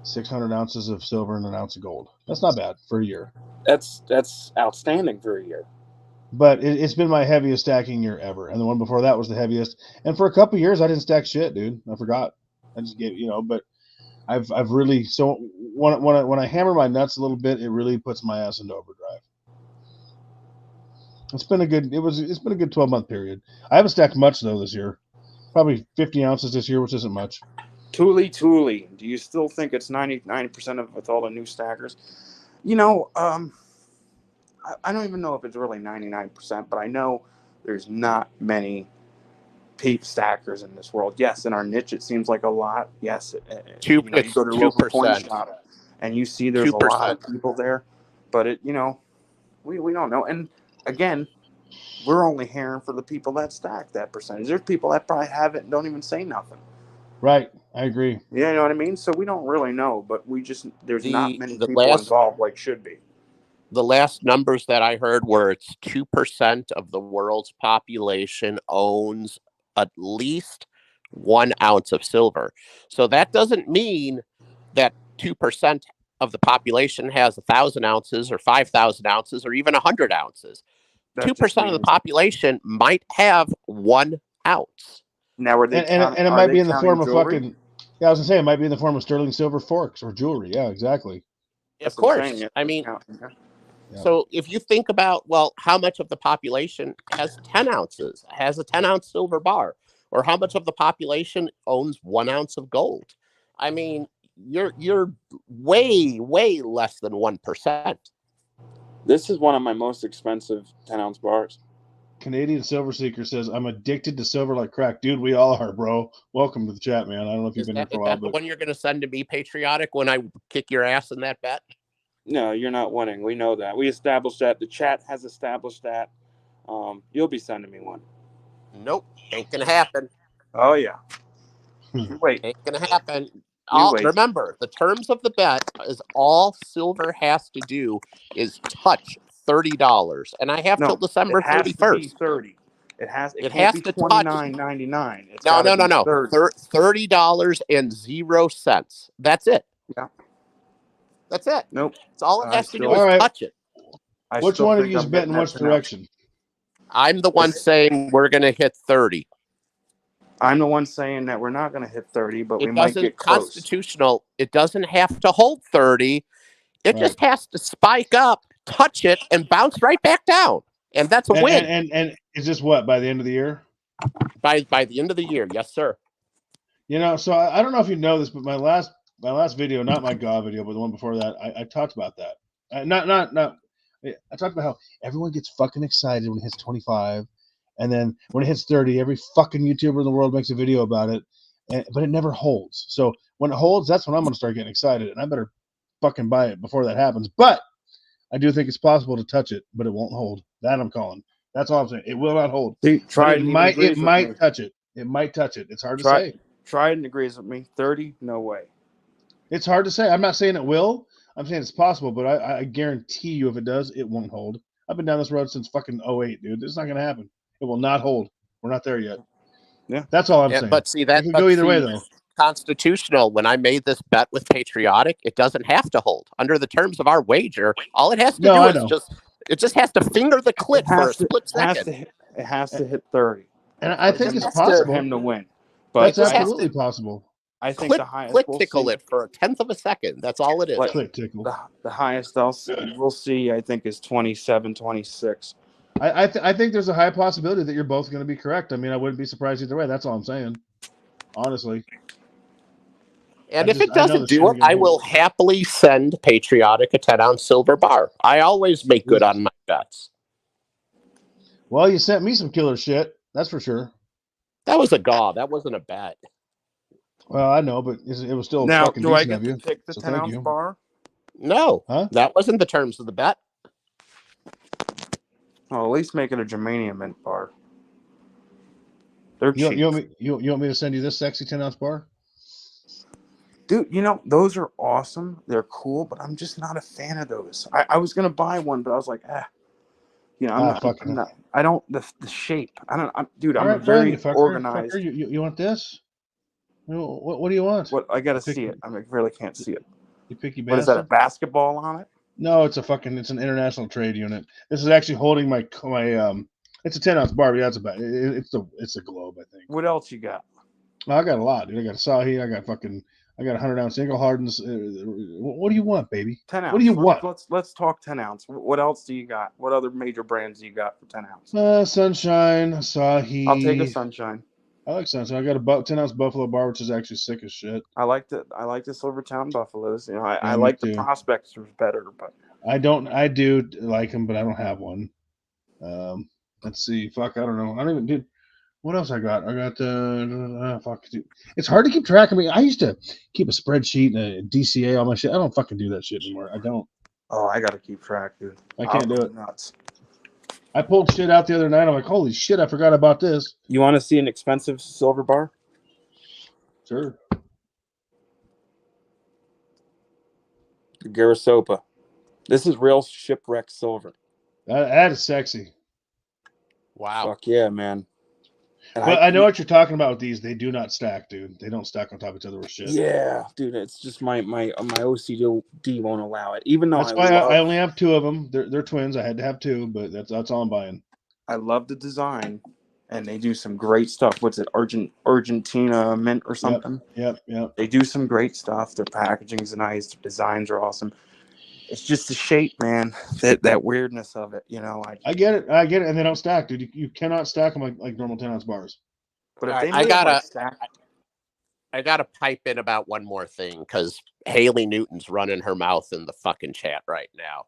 600 ounces of silver and an ounce of gold. That's not bad for a year. That's outstanding for a year. But it's been my heaviest stacking year ever, and the one before that was the heaviest. And for a couple years, I didn't stack shit, dude. I forgot. I just gave But I've really when I hammer my nuts a little bit, it really puts my ass into overdrive. It's been a good 12-month period. I haven't stacked much though this year. Probably 50 ounces this year, which isn't much. Thule, do you still think it's 99% of with all the new stackers? I don't even know if it's really 99%, but I know there's not many peep stackers in this world. Yes, in our niche, it seems like a lot. Yes, you It's go to your local coin 2%. shop and you see there's a lot of people there, but we don't know. And again, we're only hearing for the people that stack that percentage. There's people that probably have it and don't even say nothing. Right, I agree. Yeah, you know what I mean? So we don't really know, but there's not many The people involved like should be. The last numbers that I heard were it's 2% of the world's population owns at least 1 ounce of silver. So that doesn't mean that 2% of the population has 1,000 ounces or 5,000 ounces or even 100 ounces. 2% of the population might have 1 ounce. Now, are they and it might be in the form of jewelry? fucking. Yeah, I was gonna say it might be in the form of sterling silver forks or jewelry. Yeah, exactly. Of course. I mean, so if you think about, well, how much of the population has 10 ounces, has a 10-ounce silver bar, or how much of the population owns 1 ounce of gold? I mean, you're way, way less than 1%. This is one of my most expensive 10-ounce bars. Canadian Silver Seeker says, I'm addicted to silver like crack. Dude, we all are, bro. Welcome to the chat, man. I don't know if you've been here for a while. Is that the one you're going to send to me, Patriotic, when I kick your ass in that bet? No, you're not winning. We know that. We established that. The chat has established that. You'll be sending me one. Nope. Ain't going to happen. Oh, yeah. Wait. Ain't going to happen. Wait. Remember, the terms of the bet is all silver has to do is touch $30, and I have till December 31st. $30. It has to touch $29.99. No. $30.00. That's it. Yeah. That's it. Nope. It's all it has to do is touch it. Which one of you is betting which direction? I'm the one saying we're going to hit 30. I'm the one saying that we're not going to hit 30, but we might get close. Constitutional. It doesn't have to hold 30. It just has to spike up, touch it, and bounce right back down. And that's a win. And is this what, by the end of the year? By the end of the year, yes, sir. So I don't know if you know this, but my last video, not my GAW video, but the one before that, I talked about that. I talked about how everyone gets fucking excited when it hits 25, and then when it hits 30, every fucking YouTuber in the world makes a video about it, but it never holds. So when it holds, that's when I'm going to start getting excited, and I better fucking buy it before that happens. But I do think it's possible to touch it, but it won't hold. That I'm calling. That's all I'm saying. It will not hold. It might touch it. It might touch it. It's hard to say. Trident agrees with me. 30, no way. It's hard to say. I'm not saying it will. I'm saying it's possible, but I guarantee you if it does, it won't hold. I've been down this road since fucking 08, dude. It's not going to happen. It will not hold. We're not there yet. Yeah. That's all I'm saying. But see, that can go either way, though. Constitutional, when I made this bet with Patriotic, it doesn't have to hold. Under the terms of our wager, all it has to do is just has to finger the clit for a split second. It has to hit 30. And I think it's possible for him to win. But that's absolutely possible. I think the highest click tickle it for a 1/10 of a second. That's all it is. Click tickle. The highest we'll see, I think, is 27, 26. I think there's a high possibility that you're both going to be correct. I mean, I wouldn't be surprised either way. That's all I'm saying. Honestly. And if it doesn't do it, I will happily send Patriotic a 10-ounce silver bar. I always make good on my bets. Well, you sent me some killer shit. That's for sure. That was a GAW. That wasn't a bet. Well, I know, but it was still now. Fucking Do I get of you. to pick the 10-ounce bar? No, that wasn't the terms of the bet. Well, at least make it a germanium mint bar. They're cheap. You want me to send you this sexy 10-ounce bar? Dude, those are awesome. They're cool, but I'm just not a fan of those. I was gonna buy one, but I was like, I'm not. I don't the shape. I don't. I'm very organized. Fucker, you want this? What do you want? What I gotta see it. I really can't see it. You picky bastard. What is that? A basketball on it? No, it's an international trade unit. This is actually holding my it's a 10-ounce bar. Yeah, it's a globe, I think. What else you got? Well, I got a lot, dude. I got Asahi. I got 100-ounce single hardens. What do you want, baby? 10 ounce. What do you want? Let's talk 10 ounce. What else do you got? What other major brands do you got for 10 ounce? Sunshine, Asahi. I'll take a Sunshine. I like Sunshine. I got a 10-ounce Buffalo bar, which is actually sick as shit. I like the Silvertown Buffaloes. You know, I Yeah, me like the too. Prospectors better, but I do like them, but I don't have one. Let's see. Fuck, I don't know. I don't even did. What else I got? I got fuck. Dude. It's hard to keep track. I mean, I used to keep a spreadsheet and a DCA all my shit. I don't fucking do that shit anymore. I don't. Oh, I gotta keep track, dude. I can't do it. Nuts. I pulled shit out the other night. I'm like, holy shit, I forgot about this. You want to see an expensive silver bar? Sure. The Garasopa. This is real shipwreck silver. That is sexy. Wow. Fuck yeah, man. And But I know what you're talking about with these. They do not stack, dude. They don't stack on top of each other with shit. Yeah, dude. It's just my OCD won't allow it. Even though That's why I only have two of them. They're twins. I had to have two, but that's all I'm buying. I love the design, and they do some great stuff. What's it, Argentina mint or something? Yep. They do some great stuff. Their packaging's nice. Their designs are awesome. It's just the shape, man. That weirdness of it, you know. I get it, and they don't stack, dude. You cannot stack them like normal 10-ounce bars. But if All they right, made them stack, I gotta pipe in about one more thing because Haley Newton's running her mouth in the fucking chat right now.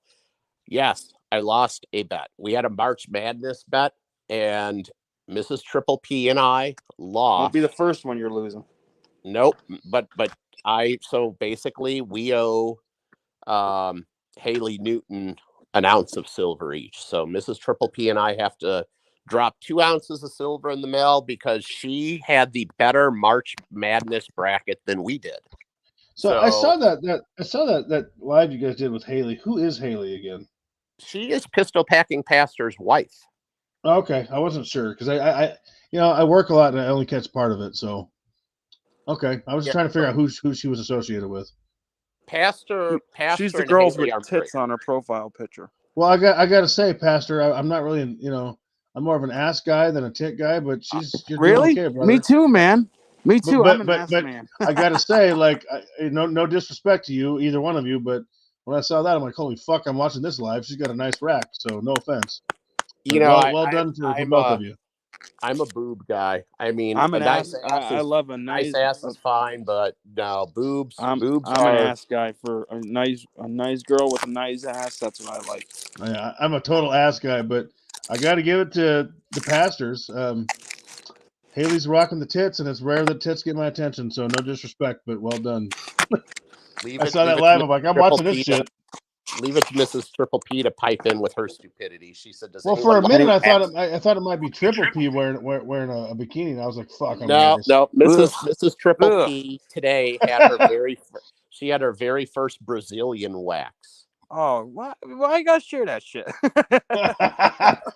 Yes, I lost a bet. We had a March Madness bet, and Mrs. Triple P and I lost. won't be the first one you're losing. Nope, but so basically we owe Haley Newton an ounce of silver each. So Mrs. Triple P and I have to drop 2 ounces of silver in the mail because she had the better March Madness bracket than we did. So I saw that live you guys did with Haley. Who is Haley again? She is Pistol Packing Pastor's wife. Okay, I wasn't sure because I work a lot and I only catch part of it. So okay, I was just trying to figure out who she was associated with. Pastor. She's the girls with tits on her profile picture. Well, I got to say, Pastor, I'm not really, I'm more of an ass guy than a tit guy, but you're really doing okay, brother. Me too, man. Me too. But, I'm an ass man. I got to say, like, no disrespect to you, either one of you, but when I saw that, I'm like, holy fuck, I'm watching this live. She's got a nice rack, so no offense. You know, well done for both of you. I'm a boob guy. I mean, I'm an nice ass. I love a nice ass is fine, but no boobs. I'm an ass guy for a nice girl with a nice ass. That's what I like. I'm a total ass guy, but I got to give it to the pastors. Haley's rocking the tits, and it's rare that tits get my attention. So no disrespect, but well done. I saw that live. I'm like, I'm watching this shit. Leave it to Mrs. Triple P to pipe in with her stupidity. She said, "Does well, for a minute, I thought it might be Triple P wearing a bikini, and I was like, "Fuck." No, Mrs. Triple P today had her she had her very first Brazilian wax. Oh, why you gotta share that shit?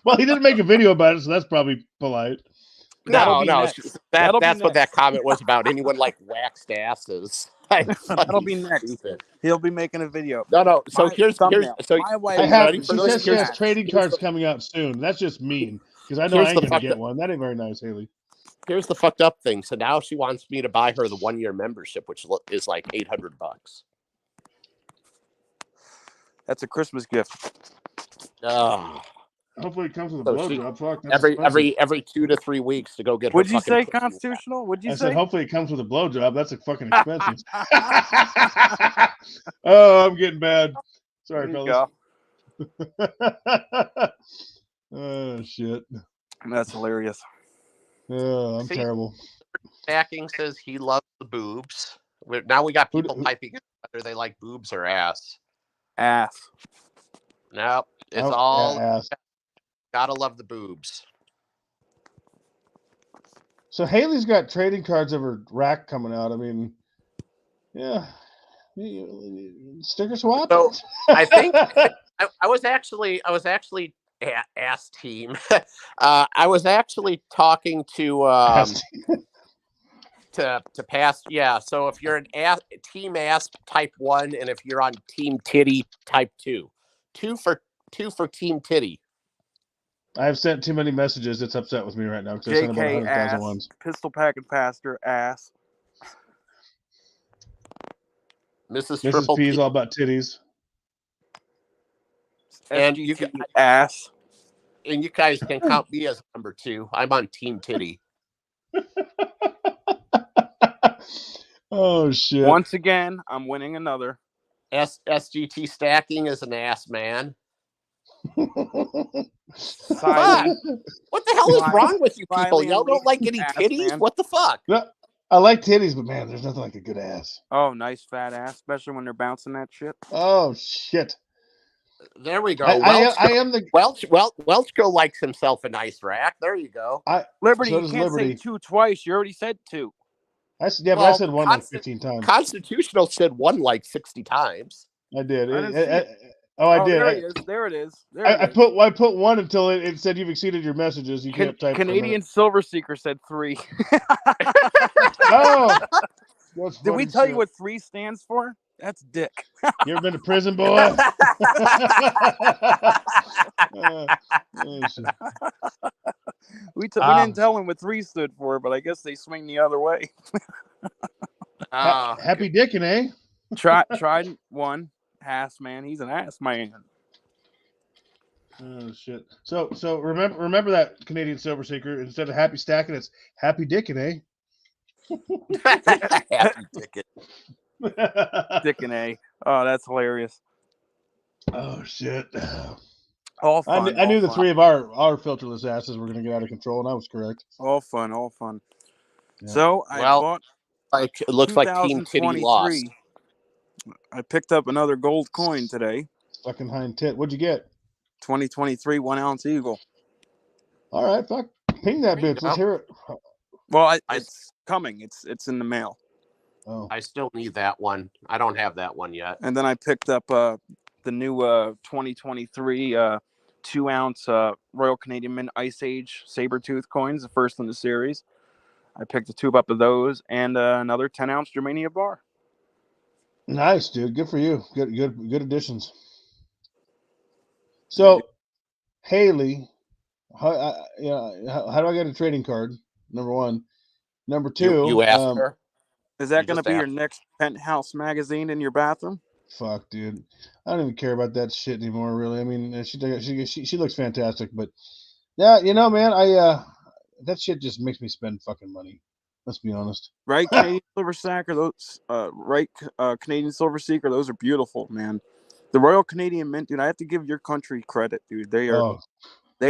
Well, he didn't make a video about it, so that's probably polite. No, that's what that comment was about. Anyone like waxed asses? That'll be next. Stupid. He'll be making a video. No. So here's so she says she has trading cards coming out soon. That's just mean because I know I ain't gonna get one. That ain't very nice, Haley. Here's the fucked up thing. So now she wants me to buy her the 1-year membership, which is like $800. That's a Christmas gift. Hopefully it comes with a blowjob. Fuck. Every 2 to 3 weeks to go get her. Would you say constitutional? Would you say? I said hopefully it comes with a blowjob. That's a fucking expensive. Oh, I'm getting bad. Sorry, fellas. Oh shit. That's hilarious. Oh, I'm terrible. Packing says he loves the boobs. Now we got people typing in whether they like boobs or ass. Ass. Nope. It's all ass. Gotta love the boobs. So Haley's got trading cards of her rack coming out. I mean, yeah, sticker swap. So I think I was actually ass team. I was actually talking to to pass. Yeah. So if you're an team ass type 1, and if you're on team titty type 2, two for team titty. I've sent too many messages. It's upset with me right now because I sent about JK 100,000 ass. ones. Pistol packing pastor ass. Mrs. Mrs. Triple P is T. all about titties. And SGT ass. And you guys can count me as number 2. I'm on team titty. Oh shit! Once again, I'm winning another. SGT stacking is an ass man. Silent. What the hell is wrong with you people? Y'all don't like any ass titties? man. What the fuck? No, I like titties, but man, there's nothing like a good ass. Oh, nice fat ass, especially when they're bouncing that shit. Oh shit! There we go. I am the Welchko likes himself a nice rack. There you go. Liberty, so you does can't Liberty. say 2 twice. You already said 2. But I said 1 like 15 times. Constitutional said 1 like 60 times. I did. I didn't see it. I did. There it is. There it is. I put 1 until it said you've exceeded your messages. You can't type. Canadian Silver Seeker said 3. Oh, did we tell you what 3 stands for? That's dick. You ever been to prison, boy? We didn't tell him what 3 stood for, but I guess they swing the other way. Happy dicking, eh? Tried 1 ass man. He's an ass man. Oh shit! So remember that Canadian Silver Seeker, instead of happy stacking, it's happy dicking, eh? Happy dicking. Dicking, eh? Oh, that's hilarious. Oh shit! All fun. I knew the 3 of our filterless asses were going to get out of control, and I was correct. All fun. Yeah. So I bought. Like it looks like Team Titty lost. I picked up another gold coin today. Fucking hind tit. What'd you get? 2023 1-ounce eagle. All right, fuck. Ping that bitch. Let's hear it. Well, it's coming. It's in the mail. Oh. I still need that one. I don't have that one yet. And then I picked up the new 2023 2-ounce Royal Canadian Mint Ice Age Sabertooth coins, the first in the series. I picked a tube up of those and another 10-ounce Germania bar. Nice, dude. Good for you. Good additions. So, Haley, how do I get a trading card? Number 1. Number 2, you asked her. Is that going to be your next penthouse magazine in your bathroom? Fuck, dude. I don't even care about that shit anymore, really. I mean, she looks fantastic, but yeah, man, that shit just makes me spend fucking money. Let's be honest. Right, Canadian Silver Seeker, those Canadian Silver Seeker, those are beautiful, man. The Royal Canadian Mint, dude, I have to give your country credit, dude. They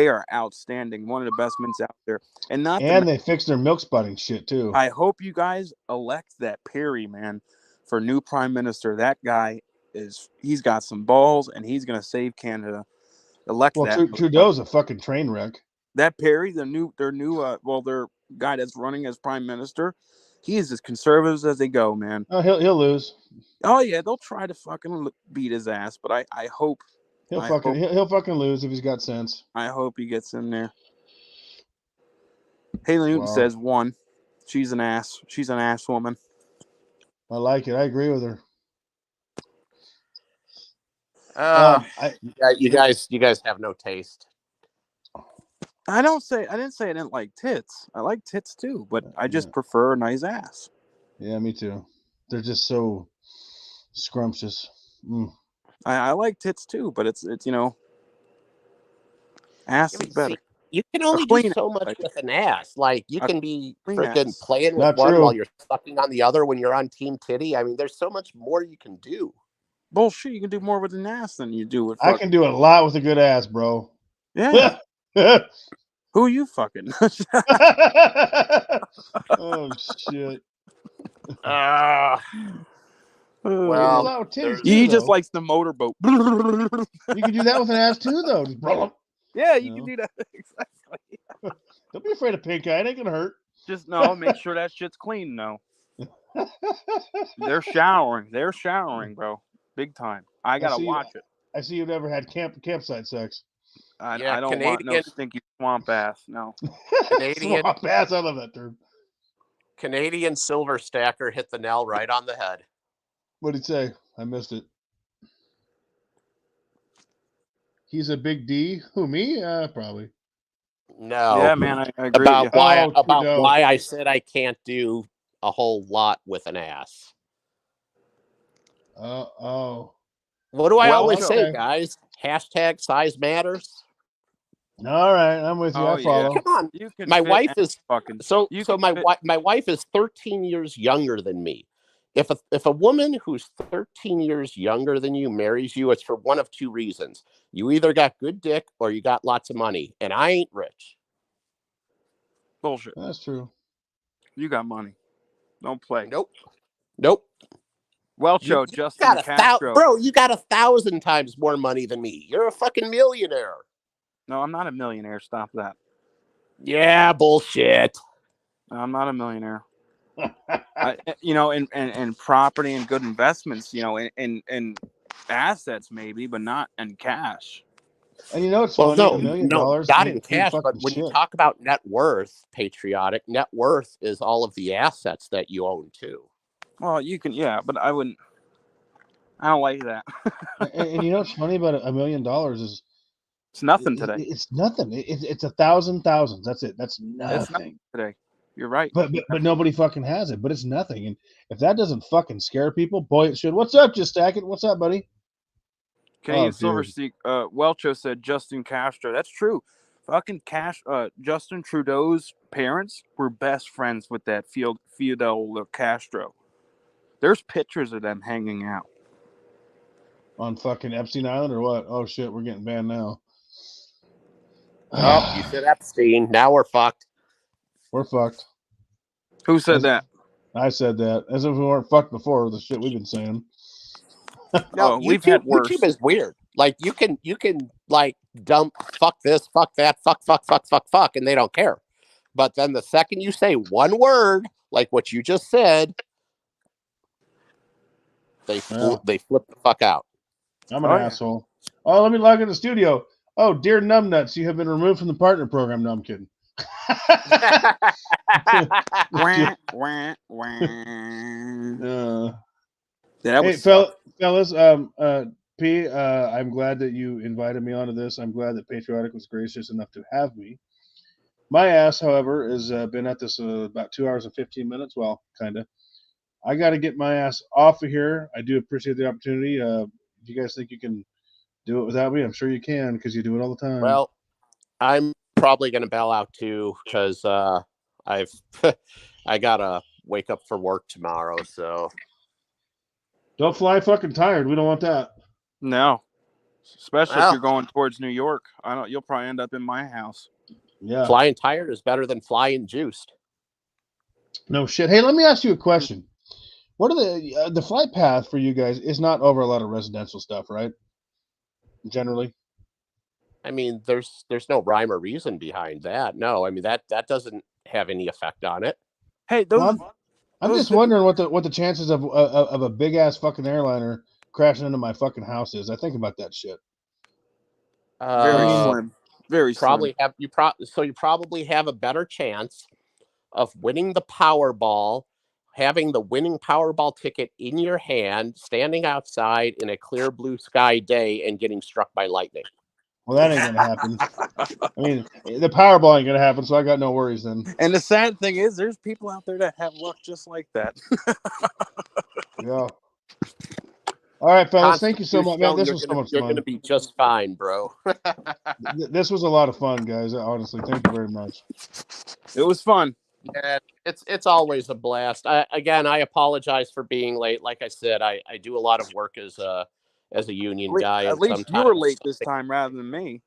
are outstanding. One of the best mints out there. And they fixed their milk spotting shit too. I hope you guys elect that Perry, man, for new prime minister. That guy he's got some balls and he's gonna save Canada. Elect that. Trudeau's a fucking train wreck. That Perry, their guy that's running as prime minister, he is as conservative as they go, man. Oh, he'll lose. Oh yeah, they'll try to fucking beat his ass, but I hope he'll fucking lose if he's got sense. I hope he gets in there. Haley Newton says 1. She's an ass. She's an ass woman. I like it. I agree with her. You guys have no taste. I didn't say I didn't like tits. I like tits too, but I just prefer a nice ass. Yeah, me too. They're just so scrumptious. I like tits too, but it's ass is better. You can only do so much with an ass. Like you can be freaking playing with Not one true. while you're sucking on the other when you're on Team Titty. I mean, there's so much more you can do. Bullshit, you can do more with an ass than you do with. I can do a lot with a good ass, bro. Yeah. Who you fucking? Oh shit. Well, he just likes the motorboat. You can do that with an ass too, though. Yeah, you can do that. Exactly. Don't be afraid of pink eye. It ain't gonna hurt. Just make sure that shit's clean, though. They're showering, bro. Big time. I gotta watch it. I see you've never had campsite sex. I don't want no stinky swamp ass. No. Canadian swamp ass. I love that term. Canadian Silver Stacker hit the nail right on the head. What did he say? I missed it. He's a big D. Who, me? Probably. No. Yeah, man, I agree with you. About Trudeau. why I said I can't do a whole lot with an ass. Oh. What do I Well, always say, okay. guys? Hashtag size matters. All right, I'm with you. Oh, I follow. yeah. Come on. You can My fit wife any is fucking. so You so can my fit- my wife is 13 years younger than me. If a woman who's 13 years younger than you marries you, it's for one of two reasons. You either got good dick or you got lots of money, and I ain't rich. bullshit. That's true. You got money. Don't play. Nope. Welcho, You Justin got Castro. bro, you got 1,000 times more money than me. You're a fucking millionaire. No, I'm not a millionaire. Stop that. Yeah, bullshit. No, I'm not a millionaire. In property and good investments, in assets maybe, but not in cash. And you know what's Well, funny? $1 million not in ain't free cash, but fucking when you shit. talk about net worth, Patriotic, net worth is all of the assets that you own too. Well, you can, yeah, but I wouldn't. I don't like that. and you know what's funny about $1 million is It's nothing today. it's nothing. It's 1,000 thousands. That's it. That's nothing. It's nothing today. You're right. But nobody fucking has it. But it's nothing. And if that doesn't fucking scare people, boy, it should. What's up, Just Stack It? What's up, buddy? Canadian dude. Silver Welcho said Justin Castro. That's true. Fucking Justin Trudeau's parents were best friends with that Fidel Castro. There's pictures of them hanging out. On fucking Epstein Island or what? Oh shit, we're getting banned now. Oh, you said Epstein. Now we're fucked. We're fucked. Who said that? I said that. As if we weren't fucked before the shit we've been saying. No, we've had worse. YouTube is weird. Like you can like dump fuck this, fuck that, fuck, and they don't care. But then the second you say one word, like what you just said, they flip the fuck out. I'm an asshole. Oh, let me log in the studio. Oh, dear numbnuts, you have been removed from the partner program. No, I'm kidding. Hey, fellas, P, I'm glad that you invited me onto this. I'm glad that Patriotic was gracious enough to have me. My ass, however, has been at this about 2 hours and 15 minutes. Well, kind of. I got to get my ass off of here. I do appreciate the opportunity. If you guys think you can do it without me, I'm sure you can because you do it all the time. Well, I'm probably going to bail out too because I gotta wake up for work tomorrow. So don't fly fucking tired. We don't want that. No, especially if you're going towards New York. You'll probably end up in my house. Yeah, flying tired is better than flying juiced. No shit. Hey, let me ask you a question. What are the flight path for you guys is not over a lot of residential stuff, right? Generally. I mean, there's no rhyme or reason behind that. No, I mean that doesn't have any effect on it. Hey, I'm just wondering what the chances of a big ass fucking airliner crashing into my fucking house is. I think about that shit. Very slim. Very probably slim. You probably have a better chance of winning the Powerball, having the winning Powerball ticket in your hand, standing outside in a clear blue sky day, and getting struck by lightning. Well, that ain't gonna happen. I mean, the Powerball ain't gonna happen, so I got no worries then. And the sad thing is, there's people out there that have luck just like that. Yeah. All right, fellas. Thank you so much, man. This was so much fun. You're gonna be just fine, bro. This was a lot of fun, guys. Honestly, thank you very much. It was fun. Yeah, it's always a blast. I apologize for being late. Like I said, I do a lot of work as a union guy. At least you were late this time rather than me.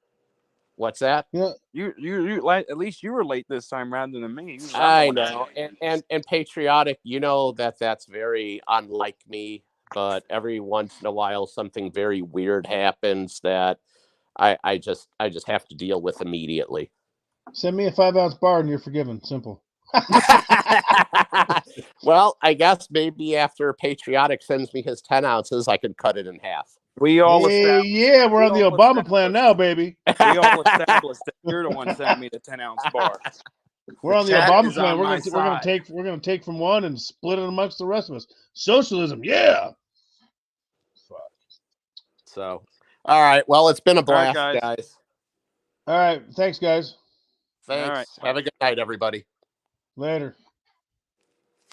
What's that? Yeah. You at least you were late this time rather than me. I know. And Patriotic, you know that's very unlike me. But every once in a while, something very weird happens that I just have to deal with immediately. Send me a 5-ounce bar and you're forgiven. Simple. Well, I guess maybe after Patriotic sends me his 10 ounces, I could cut it in half. We're on the Obama plan now, baby. We all established that you're the one sending me the 10-ounce bar. We're on the chat Obama is plan. on We're my gonna side. we're gonna take from one and split it amongst the rest of us. Socialism, yeah. Fuck. So, all right. Well, it's been a All right, blast, guys. guys. All right, thanks, guys. Thanks. All right. Have a good night, everybody. Later.